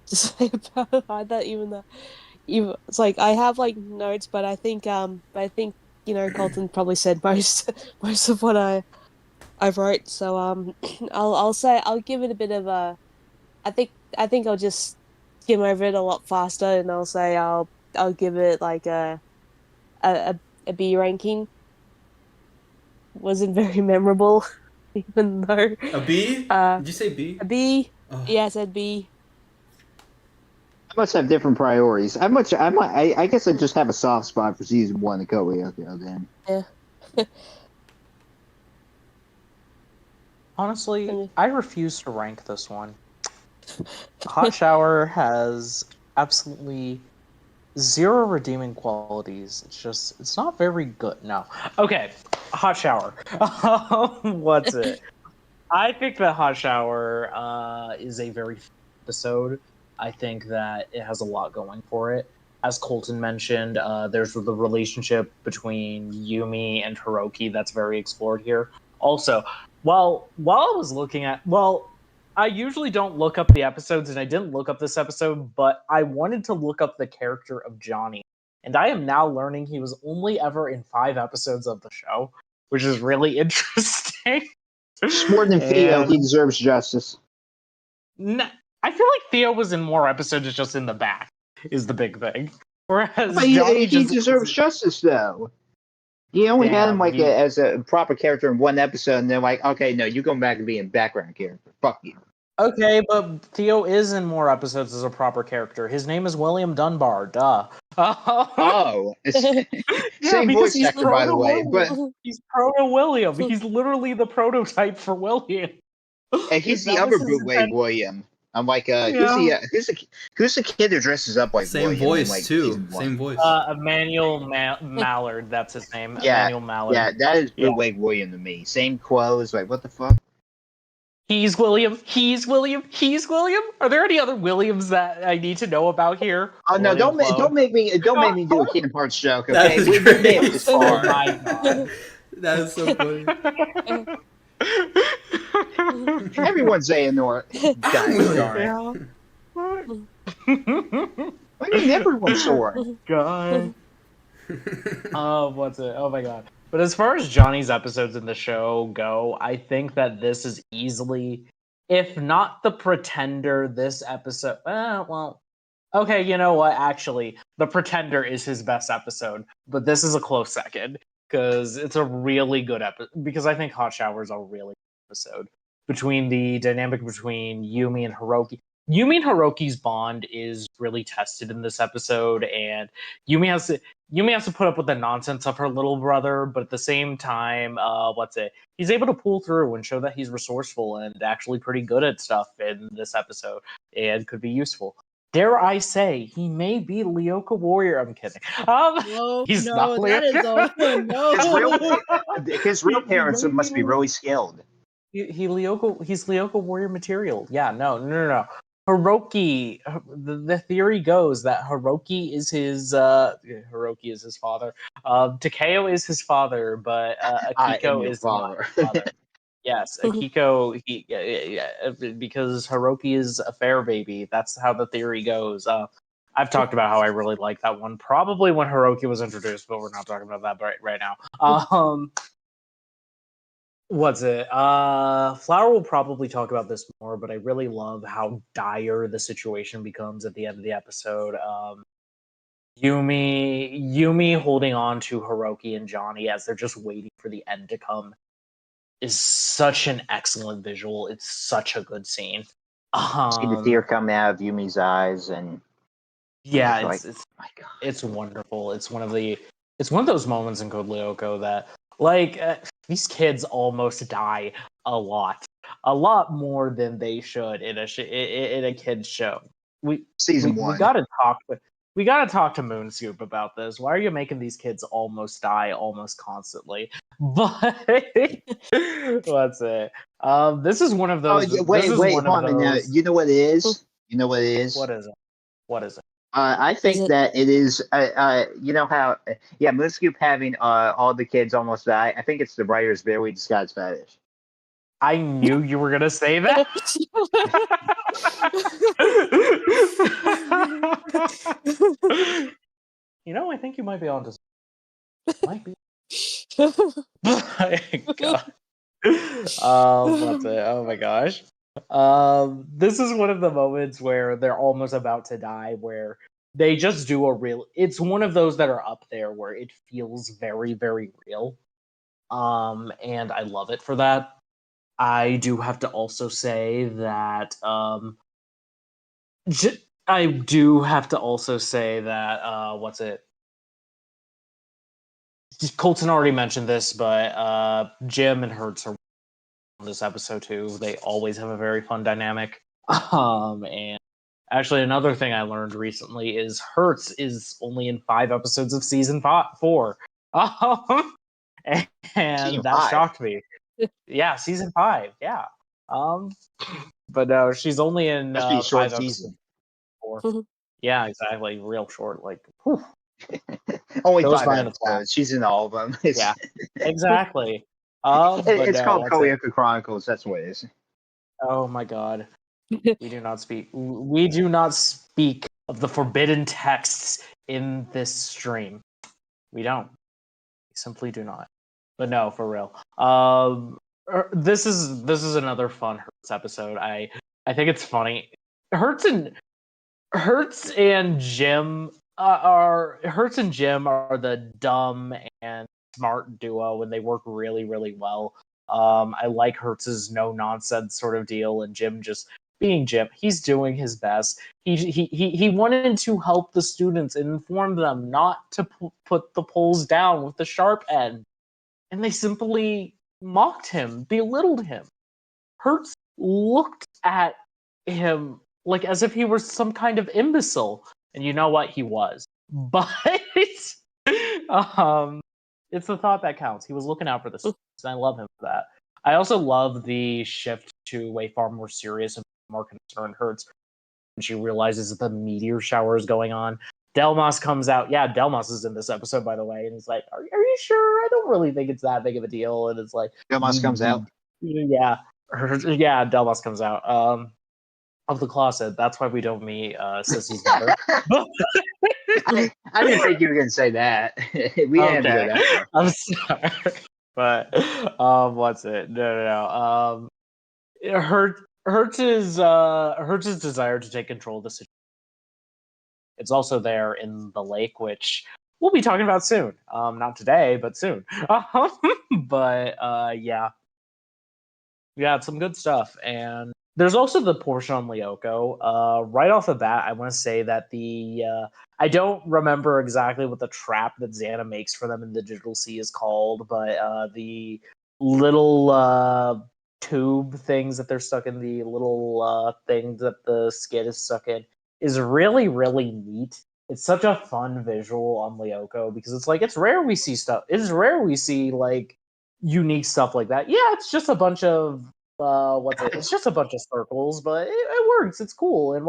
to say about it either. Even though, it's like I have like notes, but I think Colton probably said most of what I wrote. So I'll say I'll give it a bit of a. I think I'll just skim over it a lot faster, and I'll say I'll give it like a, a B ranking. Wasn't very memorable, even though A B? uh Did you say B? a B. Oh. Yeah, I said B. I must have different priorities. I guess I just have a soft spot for season 1 of Lyoko then. Yeah. Honestly, I refuse to rank this one. Hot Shower has absolutely zero redeeming qualities. It's not very good. No. Okay, Hot Shower. What's it? I think that Hot Shower is a very fun episode. I think that it has a lot going for it. As Colton mentioned, there's the relationship between Yumi and Hiroki that's very explored here. Also, while I was looking at, I usually don't look up the episodes, and I didn't look up this episode, but I wanted to look up the character of Johnny, and I am now learning he was only ever in 5 episodes of the show, which is really interesting. More than Theo, And he deserves justice. I feel like Theo was in more episodes, just in the back is the big thing. Whereas But Johnny he just deserves justice, though. You only had him damn, as a proper character in 1 episode, and they're like, okay, no, you're going back to being a background character. Fuck you. okay, but Theo is in more episodes as a proper character. His name is William Dunbar. Duh. Oh, yeah, same because voice actor, by the way. But he's proto William. He's literally the prototype for William. he's the That other was his bootleg intent. William. I'm like, Yeah. who's the kid who dresses up like Same William? voice, Like, too. season 1? Same voice. Emmanuel Mallard. That's his name. Yeah, Emmanuel Mallard. yeah, that is Yeah. bootleg William to me. Same clothes, like what the fuck? He's William. He's William. He's William. Are there any other Williams that I need to know about here? Oh no! William Clone? Don't make me do a Kingdom Hearts joke. That Okay, is we great. made it this Oh far. my god. That is so funny. Everyone's Xehanort. William. I mean, everyone's Soren. God. What's it? Oh my god. But as far as Johnny's episodes in the show go, I think that this is easily, if not the Pretender, this episode. Okay, you know what? Actually, the Pretender is his best episode, but this is a close second because it's a really good episode. Because I think Hot Shower is a really good episode between the dynamic between Yumi and Hiroki. Yumi and Hiroki's bond is really tested in this episode, and Yumi has to put up with the nonsense of her little brother, but at the same time, he's able to pull through and show that he's resourceful and actually pretty good at stuff in this episode, and could be useful. Dare I say, he may be Lyoko Warrior. I'm kidding. He's not Lyoko. No. His real parents must be really skilled. He's Lyoko Warrior material. Yeah, no. Hiroki, the theory goes that Hiroki is his father. Takeo is his father, but Akiko is not his father. Yes, Akiko, because Hiroki is a fair baby. That's how the theory goes. I've talked about how I really like that one, probably when Hiroki was introduced, but we're not talking about that right now. Flower will probably talk about this more, but I really love how dire the situation becomes at the end of the episode. Yumi holding on to Hiroki and Johnny as they're just waiting for the end to come is such an excellent visual. It's such a good scene. See the tear coming out of Yumi's eyes, and it's wonderful. It's one of those moments in Code Lyoko that these kids almost die a lot more than they should in a kids show. Season 1. We gotta talk to Moonscoop about this. Why are you making these kids almost die almost constantly? But what's it? This is one of those. Wait, Harmon. Now, you know what it is? What is it? I think that it is. You know how? Yeah, Moonscoop having all the kids almost die. I think it's the writer's barely disguised fetish. I knew you were gonna say that. I think you might be onto something. Might be. My God. What's it? Oh my gosh. This is one of the moments where they're almost about to die, where they just do it's one of those that are up there where it feels very, very real. And I love it for that. I do have to also say that Colton already mentioned this, but Jim and Hertz are on this episode too. They always have a very fun dynamic. And actually, another thing I learned recently is Hertz is only in 5 episodes of season 4. And that shocked me. Yeah, season 5. Yeah. But no, she's only in 5 episodes. 4. Yeah, exactly. Real short. Only 5 episodes. She's in all of them. Yeah, exactly. It's called Koyoko Chronicles. That's what it is. Oh my God. We do not speak of the forbidden texts in this stream. We don't. We simply do not. But no, for real. This is another fun Hertz episode. I think it's funny. Hertz and Jim are the dumb and smart duo, and they work really, really well. I like Hertz's no nonsense sort of deal, and Jim just being Jim. He's doing his best. He wanted to help the students and inform them not to put the poles down with the sharp end, and they simply mocked him, belittled him. Hertz looked at him as if he were some kind of imbecile, and you know what, he was. But it's the thought that counts. He was looking out for the students, and I love him for that. I also love the shift to a far more serious and more concerned Hertz when she realizes that the meteor shower is going on. Delmas comes out. Yeah, Delmas is in this episode, by the way, and he's like, "Are you sure? I don't really think it's that big of a deal." And it's like Delmas comes out. Yeah, Delmas comes out of the closet. That's why we don't meet Sissy's mother. I didn't think you were going to say that. We didn't have to go that far. I'm sorry, but what's it? No. Hertz's desire to take control of the situation. It's also there in the lake, which we'll be talking about soon. Not today, but soon. But yeah, it's some good stuff. And there's also the portion on Lyoko. Right off the bat, I want to say that I don't remember exactly what the trap that Xana makes for them in the Digital Sea is called, but the little tube things that they're stuck in, the little thing that the skid is stuck in, is really, really neat. It's such a fun visual on Lyoko because it's like it's rare we see stuff. It's rare we see like unique stuff like that. Yeah, it's just a bunch of it's just a bunch of circles, but it works. It's cool. And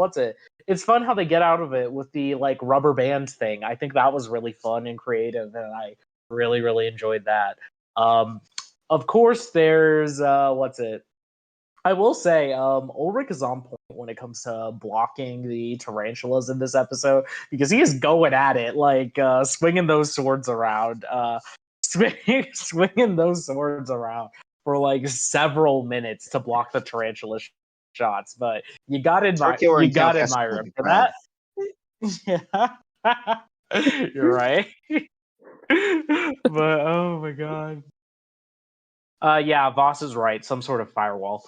it's fun how they get out of it with the like rubber band thing. I think that was really fun and creative, and I really, really enjoyed that. Of course, there's I will say, Ulrich is on point when it comes to blocking the tarantulas in this episode because he is going at it, like swinging those swords around, swinging those swords around for like several minutes to block the tarantula shots. But you got to admire him for that. Yeah, you're right. But oh my god. Yeah, Voss is right. Some sort of firewall.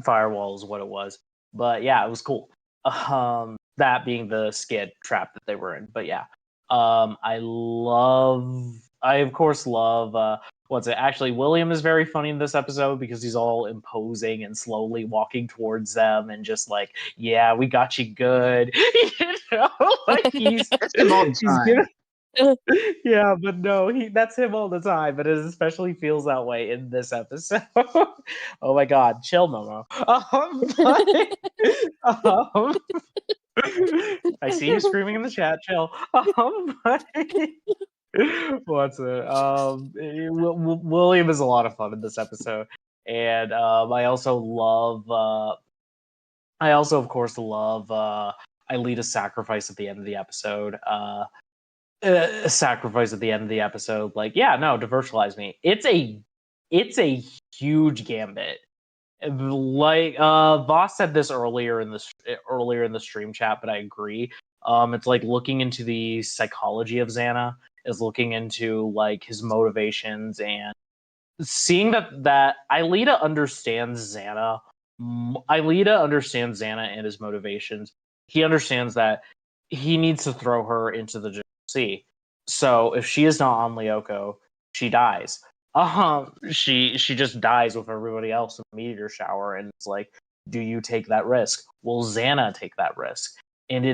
Firewall is what it was. But yeah, it was cool. That being the skid trap that they were in. But yeah, I of course love. Actually, William is very funny in this episode because he's all imposing and slowly walking towards them and just like, yeah, we got you good. Like he's yeah, but no, that's him all the time, but it especially feels that way in this episode. Oh my god, chill, Momo. I see you screaming in the chat, chill. What's it? William is a lot of fun in this episode, and I also, of course, love Aelita's sacrifice at the end of the episode. Sacrifice at the end of the episode, like, yeah, no, virtualize me. It's a huge gambit. Like Voss said this earlier in the stream chat, but I agree. It's like looking into the psychology of Xana, is looking into like his motivations and seeing that Aelita understands Xana. Aelita understands Xana and his motivations. He understands that he needs to throw her into the sea. So if she is not on Lyoko, she dies. She just dies with everybody else in the meteor shower, and it's like, do you take that risk? Will Xana take that risk? And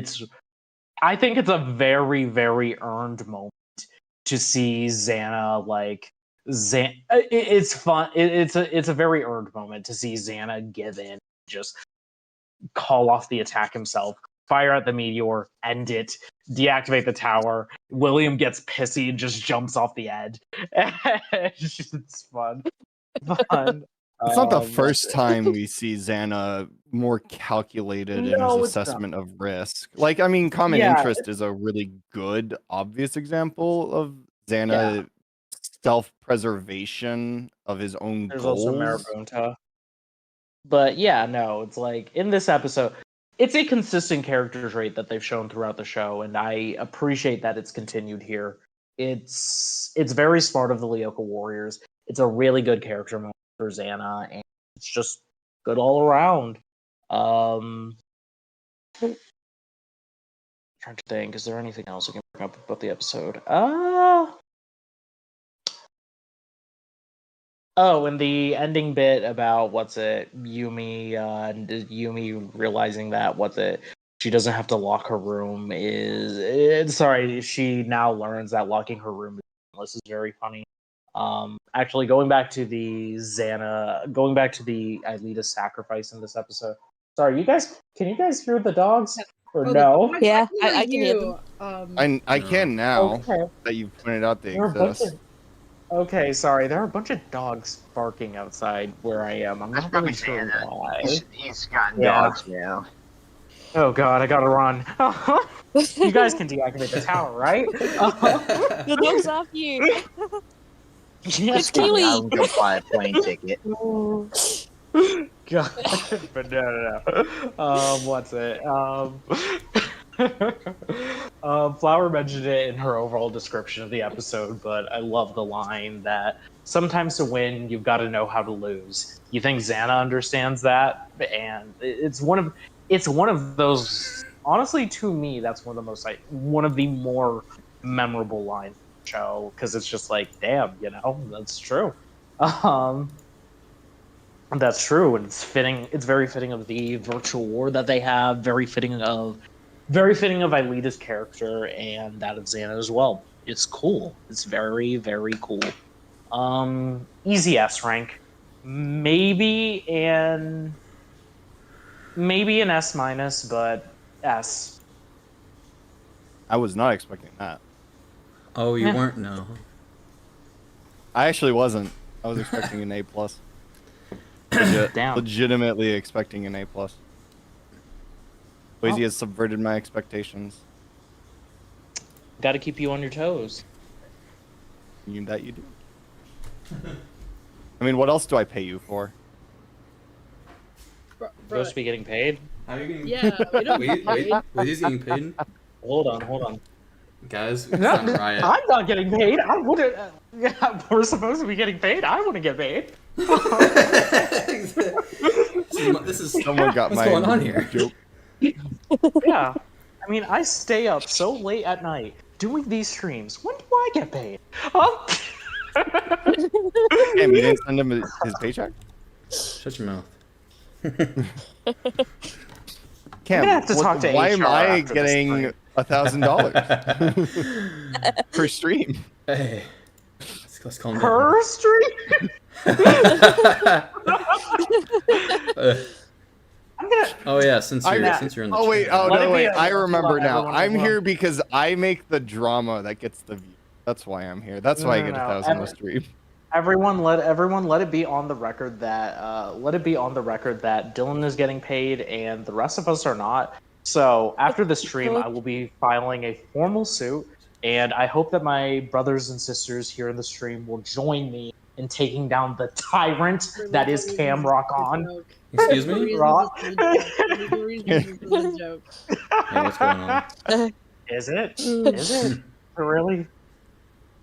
I think it's a very, very earned moment to see Xana it's fun. It's a very earned moment to see Xana give in, just call off the attack himself, fire at the meteor, end it, deactivate the tower. William gets pissy and just jumps off the edge. It's fun. It's not the first time we see Xana more calculated in his assessment of risk. Like, I mean, Common Interest is a really good, obvious example of Xana self-preservation of his own goals. There's also Marabunta. But yeah, no, it's like, in this episode, it's a consistent character trait that they've shown throughout the show, and I appreciate that it's continued here. It's very smart of the Lyoko Warriors. It's a really good character moment for Xana, and it's just good all around. Trying to think, is there anything else we can bring up about the episode? Oh, and the ending bit about Yumi and Yumi realizing that she doesn't have to lock her room she now learns that locking her room is very funny. Actually, going back to the Aelita sacrifice in this episode. Sorry, can you guys hear the dogs? Or no? Yeah, I can hear them. I can now that you've pointed out they exist. Okay, sorry. There are a bunch of dogs barking outside where I am. I'm not really sure why. He's got dogs now. Oh god, I gotta run. You guys can deactivate the tower, right? The dog's off you. It's Kiwi. I'm gonna buy a plane ticket. God, but no. Flower mentioned it in her overall description of the episode, but I love the line that sometimes to win, you've got to know how to lose. You think Xana understands that? And it's one of those. Honestly, to me, that's one of the more memorable lines in the show because it's just like, damn, that's true. Um, that's true, and it's fitting. It's very fitting of the virtual war that they have. Very fitting of Aelita's character and that of Xana as well. It's cool. It's very, very cool. Easy S rank, maybe an S minus, but S. I was not expecting that. Oh, you weren't? No. I actually wasn't. I was expecting an A plus. Damn. Legitimately expecting an A plus. Boise has subverted my expectations. Got to keep you on your toes. That you do. I mean, what else do I pay you for? Supposed to be getting paid? How are you getting? Yeah, we don't Wait. He's getting paid? Hold on. Guys, it's No, not riot. I'm not getting paid. I wouldn't. We're supposed to be getting paid. I wouldn't get paid. This is Someone got what's my going on here? joke. Yeah. I mean, I stay up so late at night doing these streams. When do I get paid? Damn, you didn't send him his paycheck? Shut your mouth. Cam, have to talk to why HR am I after this getting thing. $1,000 per stream? Hey, let's calm down. Per stream? I'm gonna. Oh yeah, since you're in the Oh wait, chat. Let it be I a- remember now. everyone- I'm here because I make the drama that gets the view. That's why I'm here. That's why I get 1,000 a stream. Everyone let it be on the record that Dylan is getting paid and the rest of us are not. So after the stream, I will be filing a formal suit, and I hope that my brothers and sisters here in the stream will join me in taking down the tyrant that is Cam Rock on. Excuse me? Rock. Hey, what's going on? Is it? Is it really?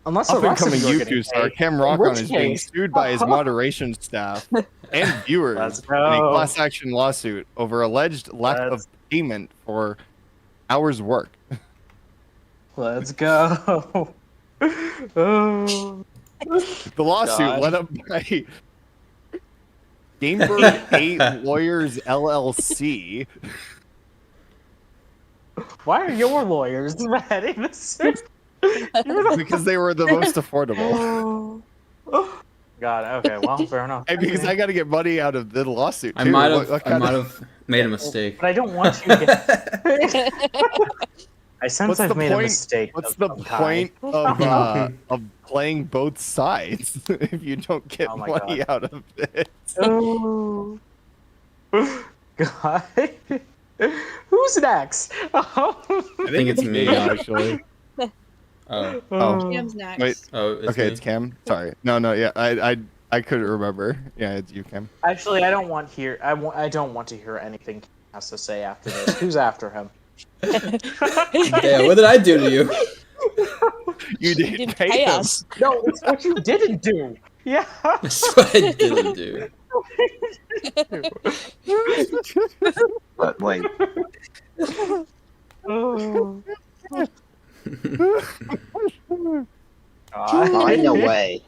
Unless Up the and rest of coming you are getting YouTube star paid. Cam In Rockon which is being case- sued by his moderation staff and viewers Let's in a go. class action lawsuit over alleged lack of payment for hours work. Let's go. Oh. The lawsuit God. led up by Gamebird 8 Lawyers LLC. Why are your lawyers heading the suit? Because they were the most affordable. God, okay, well, fair enough. And because I got to get money out of the lawsuit too. I might What kind of- have made a mistake. But I don't want to get... I sense What's I've the made a point? mistake. What's of the some kind. point of playing both sides if you don't get Oh my money out of it? Oh. God. Who's next? I think it's me. actually. Oh, Oh. Cam's next. Wait. oh, Okay, me? it's Cam. Sorry. No, yeah. I couldn't remember. Yeah, it's you, Cam. Actually, I don't want to hear anything he has to say after this. Who's after him? Yeah, what did I do to you? You didn't didn't pay pay him. us. No, it's what you didn't do. Yeah. That's what I didn't do. But wait, Oh. ain't no way.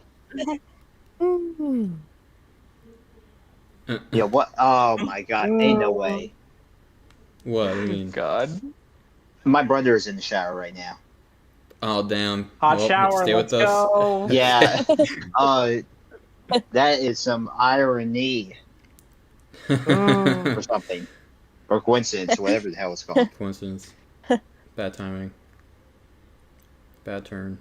Yeah, what? Oh my god, ain't no way. What? I mean, God. My brother is in the shower right now. oh damn. Hot Well, shower. Stay Let's with us. go. Yeah, that is some irony or something, or coincidence, whatever the hell it's called. Coincidence. Bad timing. Bad turn.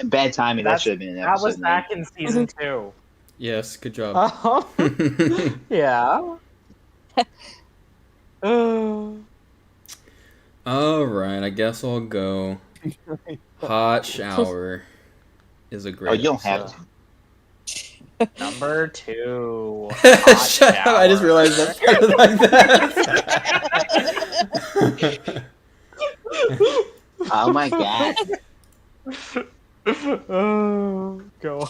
Bad timing. That should have been an That episode. was back in season 2. Yes, good job. Yeah. All right, I guess I'll go. Hot shower is a great. Oh, you don't have episode. to. Number 2. Shut up! I just realized that started like that. Oh my god. Oh, go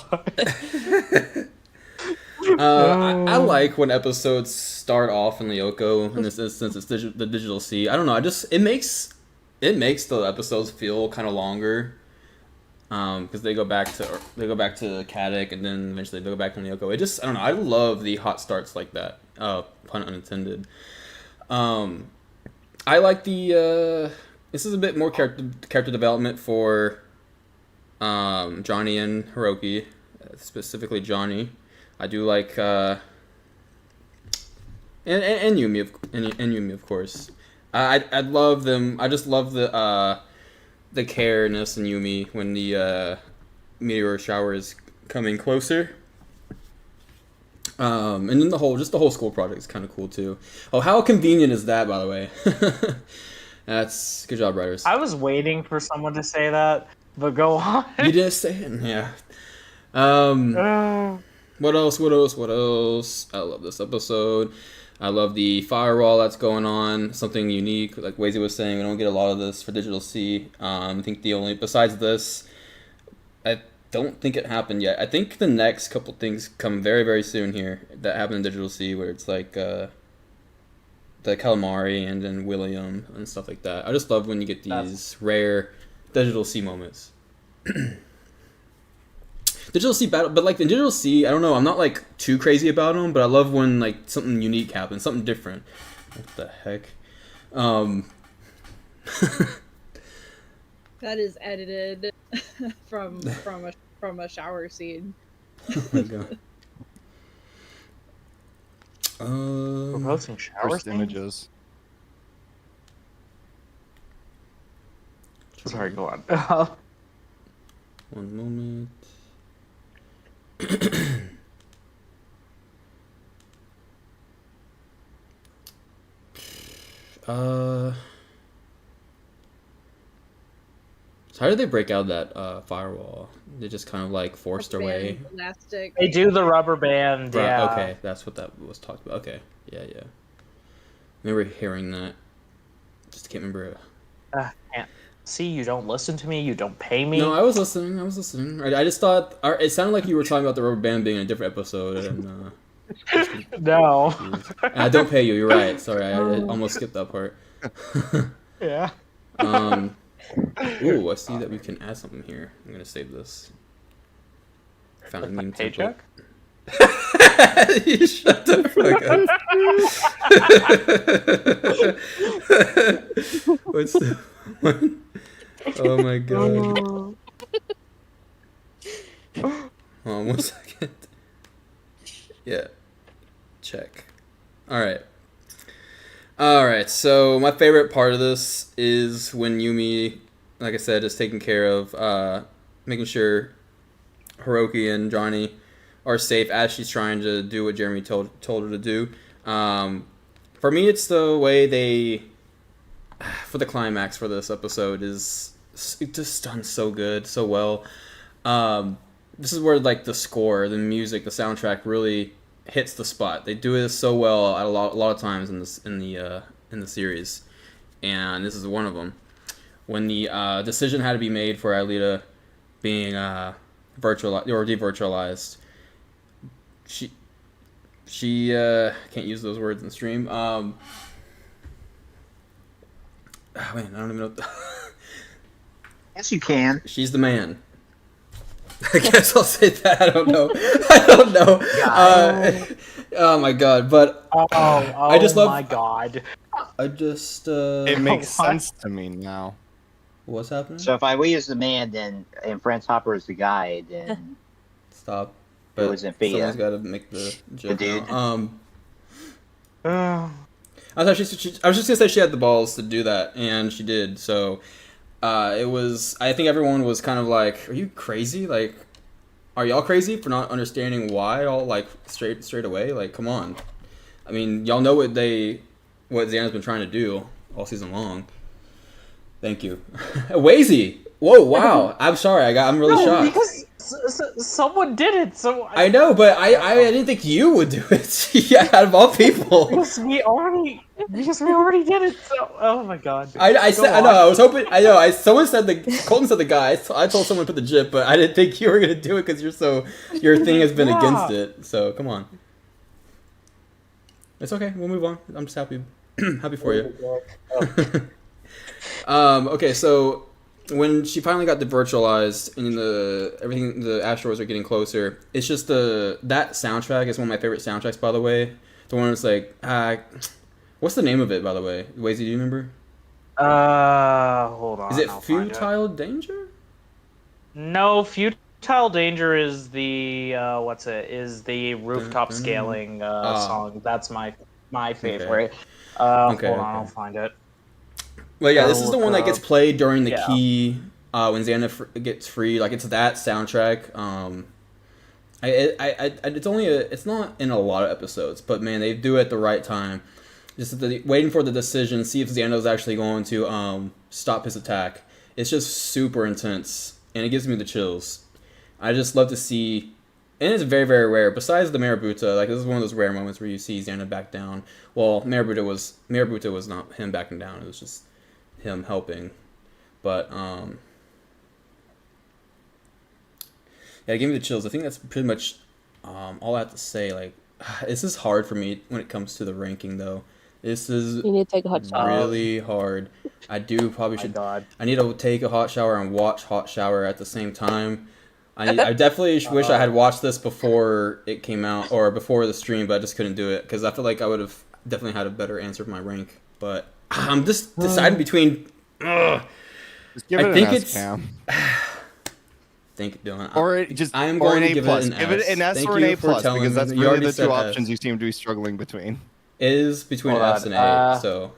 on. I like when episodes start off in Lyoko. In this instance, it's the digital sea. I don't know. It makes the episodes feel kind of longer. Because they go back to Caddick, and then eventually they go back to Lyoko. I don't know. I love the hot starts like that. Pun unintended. I like the. This is a bit more character development for Johnny and Hiroki, specifically Johnny. I do like and Yumi and Yumi, of course. I love them. I just love the careness in Yumi when the meteor shower is coming closer. And then the whole school project is kind of cool too. Oh, how convenient is that, by the way? That's good job, writers. I was waiting for someone to say that, but go on. You didn't say it, yeah. What else? I love this episode. I love the firewall that's going on. Something unique, like Wazy was saying. We don't get a lot of this for Digital C. I think besides this, I don't think it happened yet. I think the next couple things come very, very soon here that happen in Digital C, where it's like the calamari and then William and stuff like that. I just love when you get these rare Digital C moments. Digital C battle, but like in Digital C, I don't know. I'm not like too crazy about them, but I love when like something unique happens, something different. What the heck? That is edited from a shower scene. Oh my god. We're posting shower First scenes? images. Sorry, go on. One moment. So how did they break out that firewall? They just kind of like forced their way. Elastic. They do the rubber band, Right, yeah. okay, that's what that was talked about. Okay, yeah. I remember hearing that. Just can't remember. Can't. See, you don't listen to me, you don't pay me. No, I was listening. I just thought it sounded like you were talking about the rubber band being in a different episode, and No. and I don't pay you. You're right. Sorry, I almost skipped that part. Yeah. Ooh, I see that we can add something here. I'm gonna save this. Found a Like my meme paycheck? template. You shut the fuck up. What's the one? Oh my god. Hold on 1 second. Yeah. Check. Alright, so my favorite part of this is when Yumi, like I said, is taking care of making sure Hiroki and Johnny are safe as she's trying to do what Jeremy told her to do. For me, it's the way they, for the climax for this episode, is just done so good, so well. This is where like the score, the music, the soundtrack really hits the spot. They do it so well at a lot of times in the series, and this is one of them. When the decision had to be made for Alita being virtualized or devirtualized, she can't use those words in stream. Man, I don't even know. Yes, you can. She's the man. I guess I'll say that. I don't know. Oh my god! But I just love. My god! I just. It makes sense to me now. What's happening? So if Iwee is the man, then and Franz Hopper is the guy, then Stop. It wasn't Fia. Someone's got to make the joke. dude. Now. I was just gonna say she had the balls to do that, and she did. So. It was. I think everyone was kind of like, "Are you crazy? Like, are y'all crazy for not understanding why all like straight away? Like, come on. I mean, y'all know what Xana's been trying to do all season long. Thank you, Wazy. Whoa, wow. I'm sorry. I'm really shocked. Because someone did it. So I know, but I didn't think you would do it. Yeah, out of all people. Because we already did it. So, oh my god. I said, I know, I was hoping, I know, someone said Colton said the guy, I told someone to put the GIF, but I didn't think you were going to do it because your thing has been against it, so come on. It's okay, we'll move on. I'm just happy for you. Okay, so when she finally got devirtualized and the asteroids are getting closer, it's just that soundtrack is one of my favorite soundtracks, by the way. The one that's like, what's the name of it, by the way? Wazy, do you remember? Hold on. Is it Futile Danger? No, Futile Danger is the is the rooftop scaling song. That's my favorite. Okay. Hold on, I'll find it. Well, yeah, this is the one that gets played during the key when Xana gets free. Like, it's that soundtrack. It's not in a lot of episodes, but man, they do it at the right time. Just waiting for the decision, see if Xando's actually going to stop his attack. It's just super intense, and it gives me the chills. I just love to see, and it's very, very rare. Besides the Marabouta, like, this is one of those rare moments where you see Xana back down. Well, Marabouta was not him backing down. It was just him helping. But yeah, it gave me the chills. I think that's pretty much all I have to say. Like, this is hard for me when it comes to the ranking, though. This is You need to take a hot shower. Really hard. I probably should. God. I need to take a hot shower and watch Hot Shower at the same time. I definitely wish I had watched this before it came out or before the stream, but I just couldn't do it because I feel like I would have definitely had a better answer for my rank. But I'm just deciding between. Just give it an S, Cam. Thank you, Dylan. Or I am going to give it an S. Give it an S or an A plus because that's really the two options you seem to be struggling between. It is between S and A, so,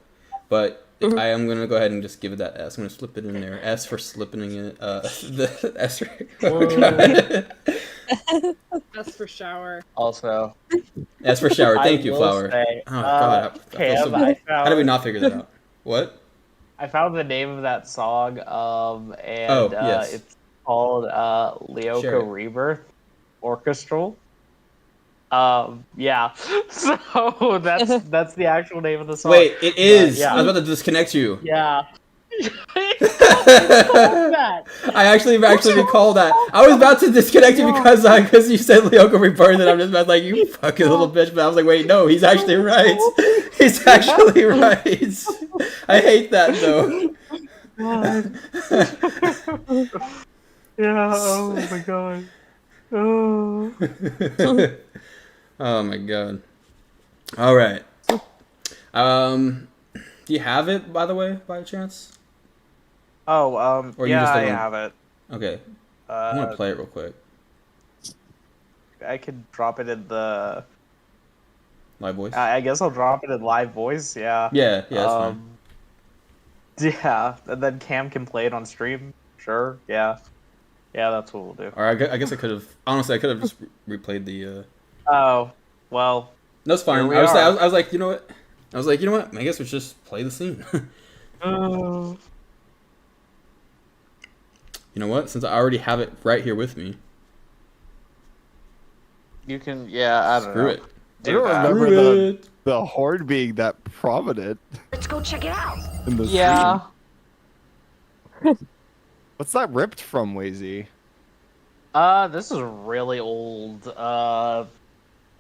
but I am gonna go ahead and just give it that S. I'm gonna slip it in there. S for slipping it. The S. S for shower. Also, S for shower. Thank you, Flower. Say, oh God, how did we not figure that out? What? I found the name of that song, yes. it's called Lyoko Rebirth Orchestral. Yeah. So that's the actual name of the song. Wait, it is. Yeah. I was about to disconnect you. Yeah. I actually recall that. I was about to disconnect you because you said Lyoko Rebirth, and I'm just about like, you fucking little bitch. But I was like, wait, no, he's actually right. He's actually right. I hate that though. Yeah. Oh my god. Oh. Oh my god. All right. Do you have it, by the way, by chance? Oh, or yeah, you just I have it. Okay. I want to play it real quick. I could drop it in the live voice. I guess I'll drop it in live voice. Yeah. Yeah. That's fine. Yeah, and then Cam can play it on stream. Sure. Yeah. Yeah, that's what we'll do. Or I guess I could have. Honestly, I could have just replayed the. Oh, well. That's fine. I was like, you know what? I guess we should just play the scene. You know what? Since I already have it right here with me. You can, yeah, I don't know. Screw it. I don't remember the horde being that prominent. Let's go check it out. In the scene. What's that ripped from, Wazy? This is really old.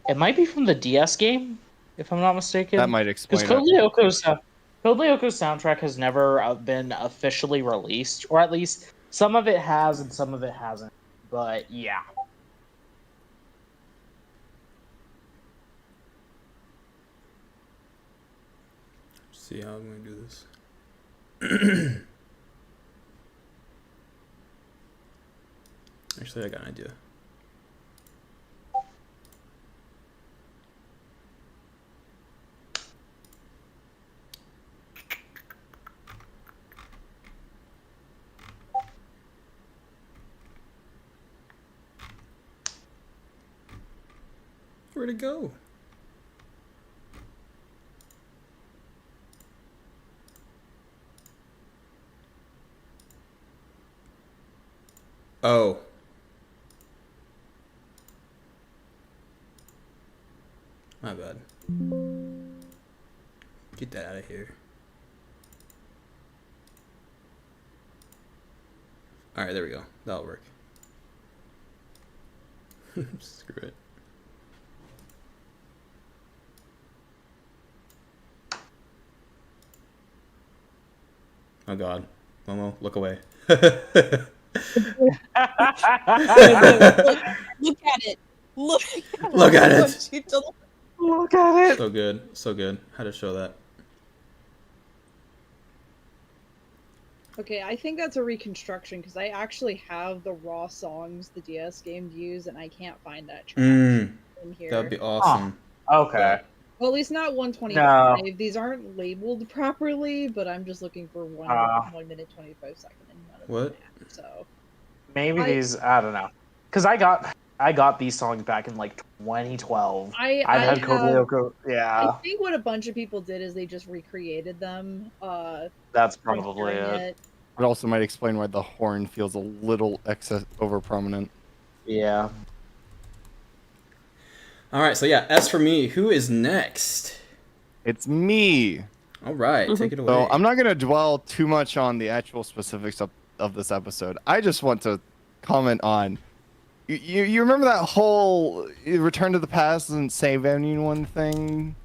It might be from the DS game, if I'm not mistaken. That might explain it. Because Code Lyoko's soundtrack has never been officially released, or at least some of it has and some of it hasn't. But yeah. See how I'm gonna do this. Actually, I got an idea. Where'd it go? Oh. My bad. Get that out of here. Alright, there we go. That'll work. Screw it. Oh god. Momo, look away. Look at it. Look at it. Look at it. So good. So good. How to show that. Okay, I think that's a reconstruction because I actually have the raw songs the DS game used, and I can't find that track in here. That'd be awesome. Okay. Well, at least not 125. No. These aren't labeled properly, but I'm just looking for 1 minute 25 second. And none of What? them, so maybe these. I don't know. Because I got these songs back in like 2012. I had Lyoko. Yeah. I think what a bunch of people did is they just recreated them. That's probably it. It also might explain why the horn feels a little over prominent. Yeah. All right, so yeah, as for me, who is next? It's me. All right, take it away. So I'm not going to dwell too much on the actual specifics of this episode. I just want to comment on. You remember that whole Return to the Past doesn't save anyone thing?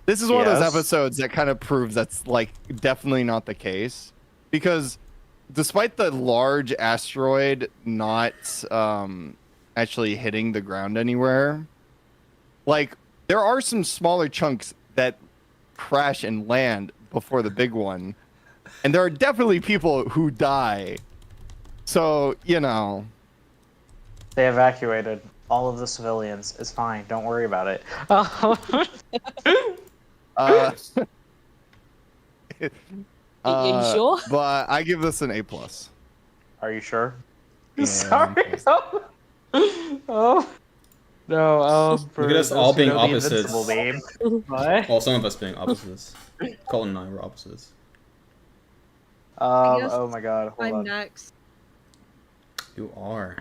This is one of those episodes that kind of proves that's like definitely not the case. Because despite the large asteroid not actually hitting the ground anywhere, like there are some smaller chunks that crash and land before the big one. And there are definitely people who die. So, you know. They evacuated all of the civilians. It's fine. Don't worry about it. Are you sure? But I give this an A+. Are you sure? Yeah, Sorry. Oh. No, look at us all being opposites. What? Well, some of us being opposites. Colton and I were opposites. Oh my god. Hold I'm on. next. You are.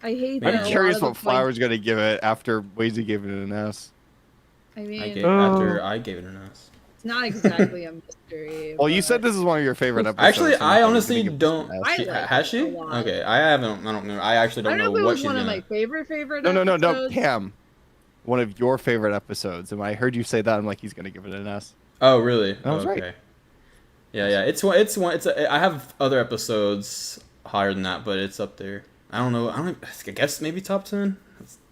I hate I'm that. curious what Flower's going to give it after Wazy gave it an S. I mean, After I gave it an S. it's not exactly a mystery. Well, you said this is one of your favorite episodes. Actually, so I I'm honestly gonna give don't. this an S. I like Has she? it a lot. Okay, I don't remember. I actually don't know if it what was she's one of gonna. my favorite. No, episodes. Pam. One of your favorite episodes. And when I heard you say that, I'm like, he's going to give it an S. Oh, really? I was okay. right. Yeah. It's I have other episodes higher than that, but it's up there. I don't know. I guess maybe top 10.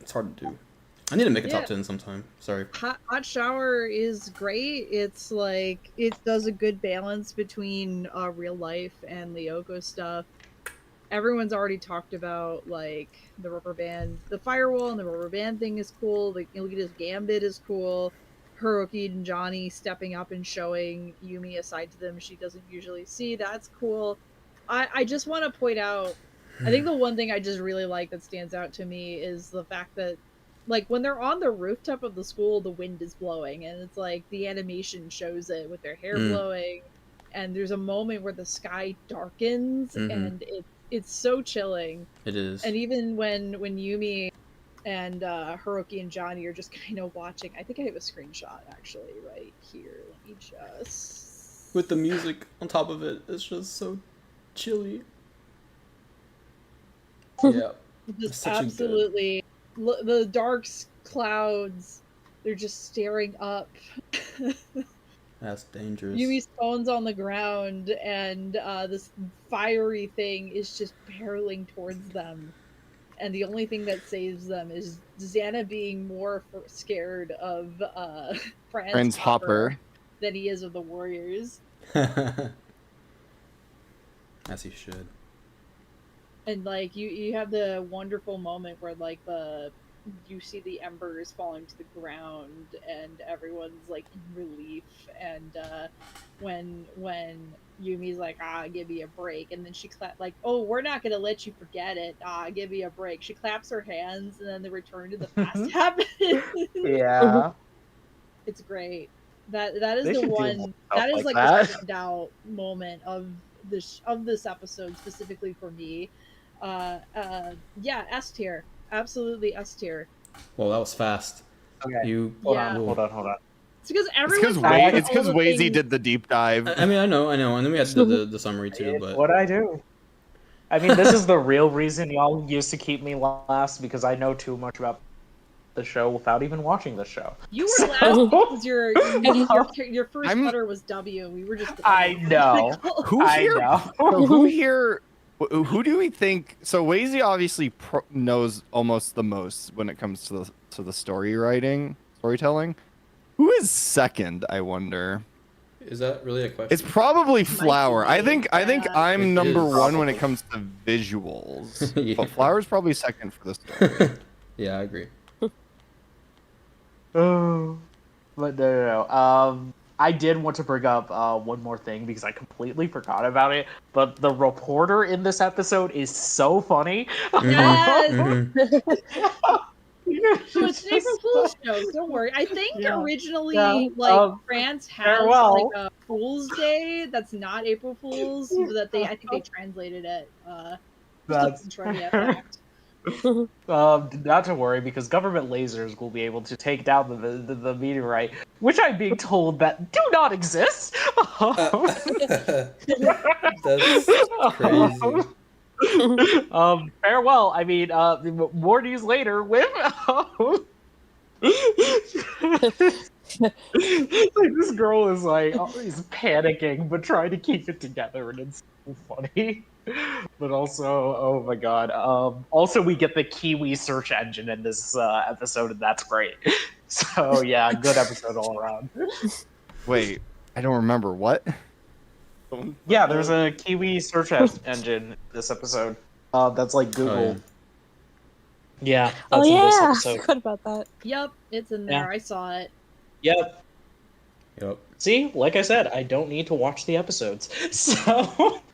It's hard to do. I need to make a top 10 sometime. Sorry. Hot Shower is great. It's like it does a good balance between real life and Lyoko stuff. Everyone's already talked about like the rubber band, the firewall, and the rubber band thing is cool. Like Elita's Gambit is cool. Hiroki and Johnny stepping up and showing Yumi a side to them she doesn't usually see. That's cool. I just want to point out. I think the one thing I just really like that stands out to me is the fact that, like, when they're on the rooftop of the school, the wind is blowing, and it's like the animation shows it with their hair blowing, and there's a moment where the sky darkens, and it's so chilling. It is. And even when Yumi and Hiroki and Johnny are just kind of watching, I think I have a screenshot actually right here. Let me just. With the music on top of it, it's just so chilly. Yeah. Just absolutely. The dark clouds, they're just staring up. That's dangerous. Yumi's phone's on the ground, and this fiery thing is just barreling towards them. And the only thing that saves them is Xana being more scared of Franz Hopper than he is of the Warriors. As he should. And like you have the wonderful moment where like you see the embers falling to the ground and everyone's like in relief, and when Yumi's like, give me a break, and then she like, oh, we're not gonna let you forget it, give me a break, she claps her hands, and then the return to the past happens. Yeah. It's great. That is the one that is like the standout moment of this episode specifically for me. Yeah, S tier. Absolutely S tier. Well, that was fast. Okay. You Hold Yeah. on, hold on, hold on. It's because It's everyone's because Wazy did the deep dive. I mean, I know, and then we had the summary too, It's but what I do. I mean, this is the real reason y'all used to keep me last, because I know too much about the show without even watching the show. You were last because your first letter was W. We were just. I know. Who here? Who do we think? So Wazy obviously knows almost the most when it comes to the storytelling. Who is second? I wonder. is that really a question? It's probably Flower. I think I'm It number is. one when it comes to visuals, Yeah. but Flower's probably second for the story. Yeah, I agree. Oh, but no. I did want to bring up one more thing because I completely forgot about it. But the reporter in this episode is so funny. Yes. So it's an April Fool's joke. Don't worry. I think originally, France has like a Fool's Day that's not April Fool's, but that I think they translated it. Just to try to fact. Not to worry, because government lasers will be able to take down the meteorite, which I'm being told that do not exist. That's crazy. Farewell. I mean, more news later with. This girl is is panicking but trying to keep it together, and it's so funny. But also, oh my god. Also, we get the Kiwi search engine in this episode, and that's great. So yeah, good episode all around. Wait, I don't remember what. Yeah, there's a Kiwi search engine this episode. That's like Google. Yeah. That's in this I episode. forgot about that. Yep, it's in there. I saw it. Yep. Yep. See, like I said, I don't need to watch the episodes. So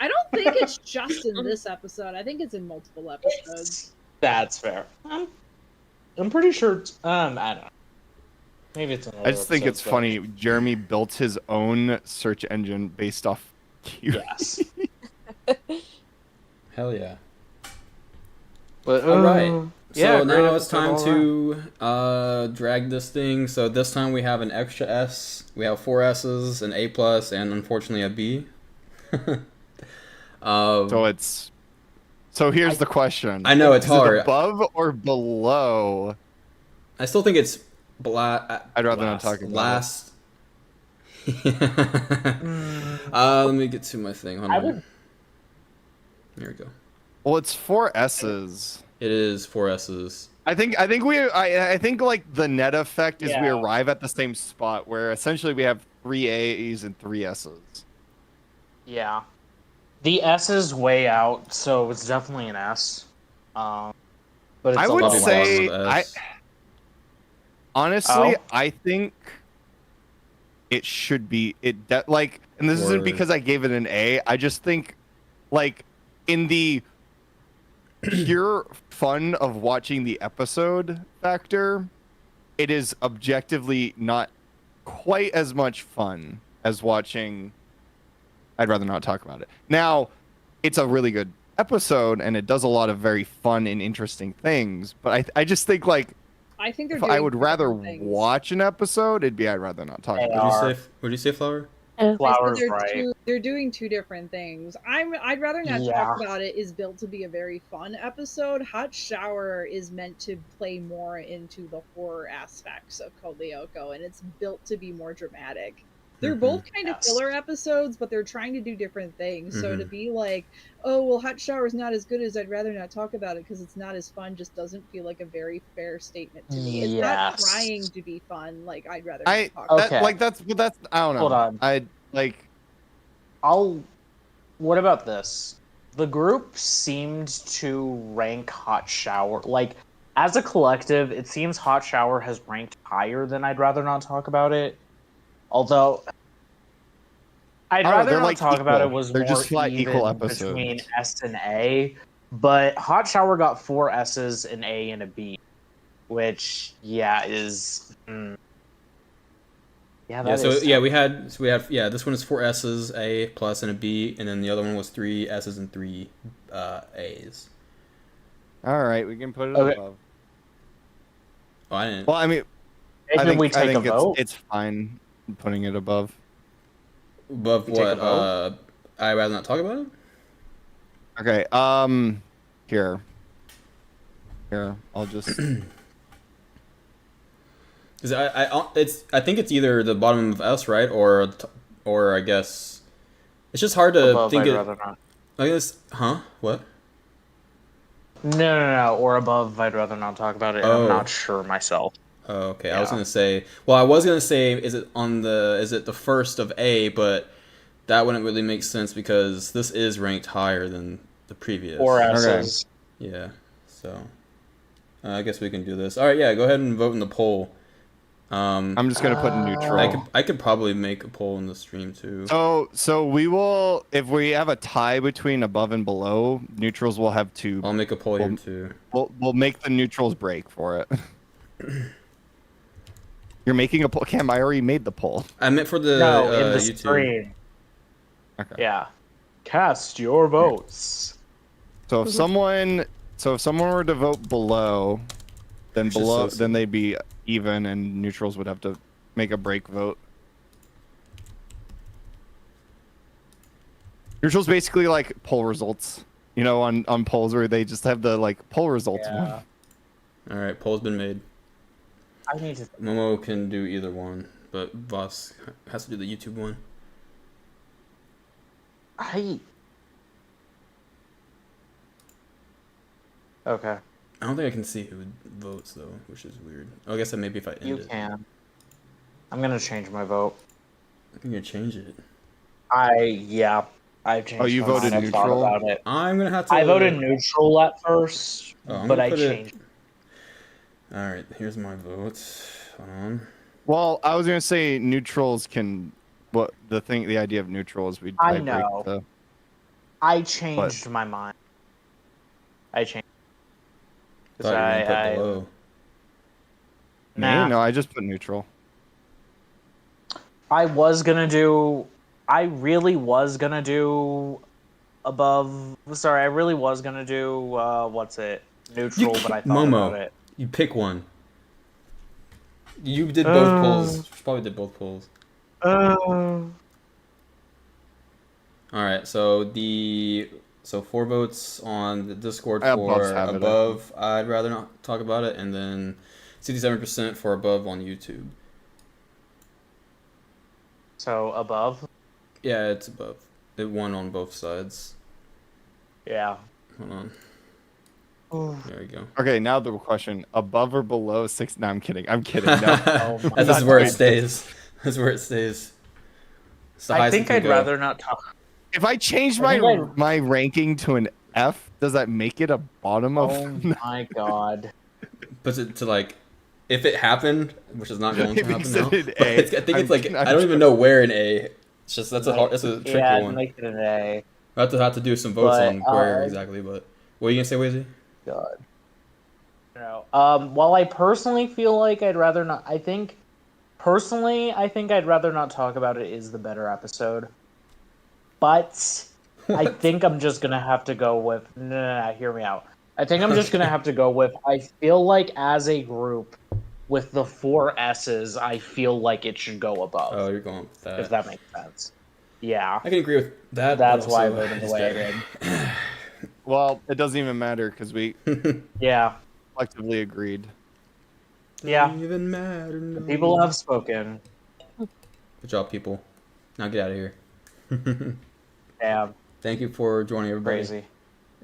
I don't think it's just in this episode. I think it's in multiple episodes. That's fair. I'm pretty sure. I don't know. Maybe it's another. I just think it's funny. Jeremy built his own search engine based off Q. Yes. Hell yeah. But all right. yeah, So now it's time to drag this thing. So this time we have an extra S. We have 4 S's, an A+, and unfortunately a B. So here's the question. I know it's hard. It above or below? I still think it's I'd rather not talk about last. Let me get to my thing. Hold on. Here we go. Well, it's 4 S's. It is 4 S's. I think like the net effect is we arrive at the same spot where essentially we have 3 A's and 3 S's. Yeah. The S is way out, so it's definitely an S. But it's I would say honestly, I think it should be and this isn't because I gave it an A. I just think like in the pure fun of watching the episode factor, it is objectively not quite as much fun as watching. I'd rather not talk about it. Now, it's a really good episode and it does a lot of very fun and interesting things, but I just think like I think if I would rather watch an episode, it'd be I'd rather not talk about it. Would you say Flower? Flower's right. They're doing 2 different things. I'd rather not talk about it. Is built to be a very fun episode. Hot Shower is meant to play more into the horror aspects of Code Lyoko, and it's built to be more dramatic. They're both kind of filler episodes, but they're trying to do different things. So to be like, oh, well, Hot Shower is not as good as I'd rather not talk about it because it's not as fun, just doesn't feel like a very fair statement to me. It's not trying to be fun. Like, I'd rather not talk about it. That's I don't know. Hold on. What about this? The group seemed to rank Hot Shower, like, as a collective, it seems Hot Shower has ranked higher than I'd rather not talk about it. Although, I'd rather not talk about it was they're more just flat even equal episodes between S and A, but Hot Shower got 4 S's, an A, and a B, which is. We had this one is 4 S's, A+, and a B, and then the other one was 3 S's and 3 A's. All right, we can put it above. Oh, I didn't. Well, I mean, Maybe we take a vote. It's fine putting it above. Above what? I'd rather not talk about it. Okay. Here. I'll just. Because I think it's either the bottom of us, right, or I guess it's just hard to Above, think I'd it. rather not. I guess, huh? What? No. Or above, I'd rather not talk about it. Oh. I'm not sure myself. Oh, okay. Yeah. I was gonna say. Well, I was gonna say, is it the first of A? But that wouldn't really make sense because this is ranked higher than the previous. Or S's. Yeah. So, I guess we can do this. All right. Yeah. Go ahead and vote in the poll. I'm just gonna put neutral. I could probably make a poll in the stream too. So we will, if we have a tie between above and below, neutrals will have two. I'll make a poll here too. We'll make the neutrals break for it. You're making a poll, Cam. I already made the poll. I meant for the in the YouTube. screen. Okay. Yeah. Cast your votes. So if someone were to vote below, then then they'd be even, and neutrals would have to make a break vote. Neutrals basically like poll results, on polls where they just have the poll results one. All right, poll's been made. I need to. Momo can do either one, but Voss has to do the YouTube one. Okay. I don't think I can see who votes though, which is weird. Oh, I guess that maybe if I end You it. can. I'm gonna change my vote. I'm gonna change it. I've changed. Oh, you voted mind. neutral? I've thought about it. I'm gonna have to. I voted neutral at first, but I changed. All right, here's my votes. Hold on. Well, I was gonna say neutrals can. The idea of neutral is we. I know. I changed my mind. I changed. Thought you were gonna put below. No, I just put neutral. I really was gonna do above. Sorry, I really was gonna do neutral, but I thought about it. You pick one. You did both polls. You probably did both polls. All right, so 4 votes on the Discord for above. I'd rather not talk about it, and then 67% for above on YouTube. So above? Yeah, it's above. It won on both sides. Yeah. Hold on. There we go. Okay, now the question: above or below 6? No, I'm kidding. I'm kidding. No. This is where it stays. That's where it stays. I think I'd rather not talk. If I change my ranking to an F, does that make it a bottom of? Oh my god! Puts it to if it happened, which is not going to happen now. I think it's I don't even know where in A. It's just that's a tricky one. Yeah, make it an A. I have to do some votes on where exactly, but what are you gonna say, Wazy? God. While I personally feel like I'd rather not, I think I'd rather not talk about it is the better episode. But I think I'm just gonna have to go with no, hear me out. I think I'm just gonna have to go with I feel like as a group with the 4 S's, I feel like it should go above. Oh, you're going with that. If that makes sense. Yeah. I can agree with that. That's why I voted the way I did. Well, it doesn't even matter because we collectively agreed. Yeah. Doesn't even matter. No. People have spoken. Good job, people. Now get out of here. Yeah. Thank you for joining, everybody. Crazy.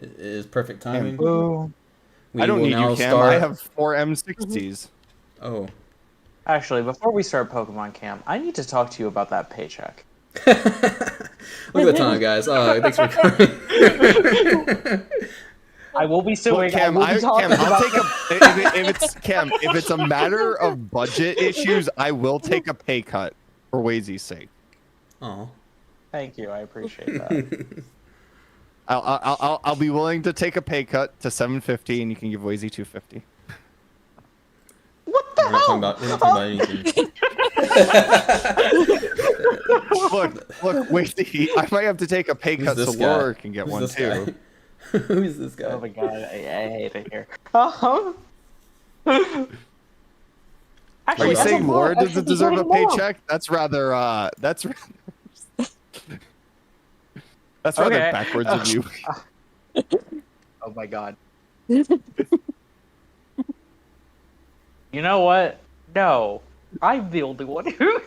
It is perfect timing. I don't need you, Cam. I have 4 M60s. Oh. Actually, before we start Pokemon Camp, I need to talk to you about that paycheck. Look at the time, guys. Thanks for coming. I will be suing. Cam, I'll take if it's a matter of budget issues, I will take a pay cut for Wazy's sake. Oh. Thank you. I appreciate that. I'll be willing to take a pay cut to $750, and you can give Wazy $250. What the hell? We're not talking about anything. Look, Wazy, I might have to take a pay cut so Laura can get one too. Who's this guy? Oh my god, I hate it here. Are you saying Laura doesn't deserve a paycheck? That's rather that's rather backwards of you. Oh my god. You know what? No, I'm the only one who.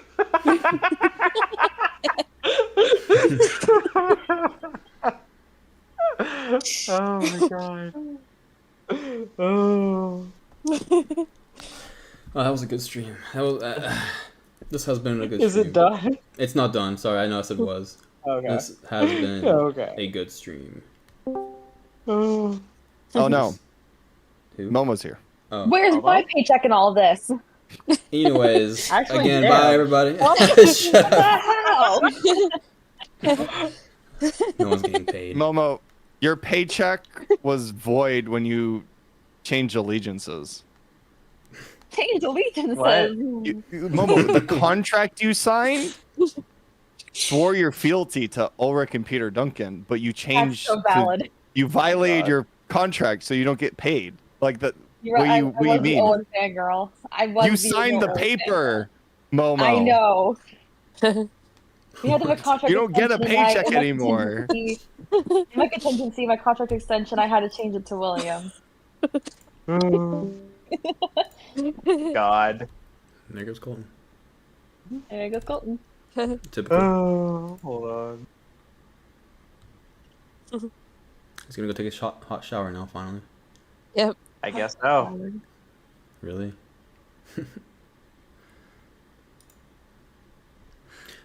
Oh my god. Oh. Oh, that was a good stream. That was, this has been a good Is stream. it done? It's not done. Sorry, I know I said was. Okay. This has been a good stream. Oh. Oh no. Who? Momo's here. Oh. Where's my paycheck in all this? Anyways, Actually, again, yeah. bye everybody. Shut up. No one's getting paid. Momo, your paycheck was void when you changed allegiances. Change allegiances. Momo, the contract you signed swore your fealty to Ulrich and Peter Duncan, but you changed. That's so valid. You violated your contract, so you don't get paid. Like that. You're What right. do I you was mean? the Owen fangirl. I was. You the signed the Owen paper, fangirl. Momo. I know. We had to have a contract. You don't get a extension, and paycheck in my anymore. contingency- In my contingency, my contract extension, I had to change it to William. God. There goes Colton. There goes Colton. Typical. Oh, hold on. He's gonna go take a hot shower now, finally. Yep. I guess so. Really? Alright,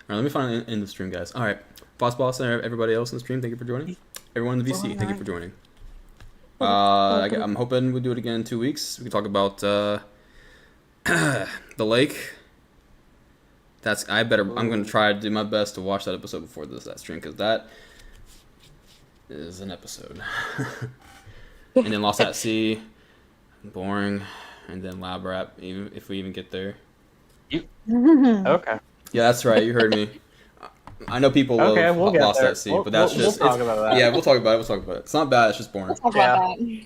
let me find in the stream, guys. Alright. Boss and everybody else in the stream, thank you for joining. Everyone in the VC, thank you for joining. I'm hoping we'll do it again in 2 weeks. We can talk about the lake. I'm gonna try to do my best to watch that episode before that stream, because that is an episode. And then Lost at Sea, boring, and then Lab Rap, even if we even get there. Okay. Yeah, that's right. You heard me. I know people love we'll Lost there. at Sea, We'll but that's talk about that. Yeah, we'll talk about it. We'll talk about it. It's not bad. It's just boring. Let's talk about that.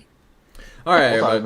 All right, everybody.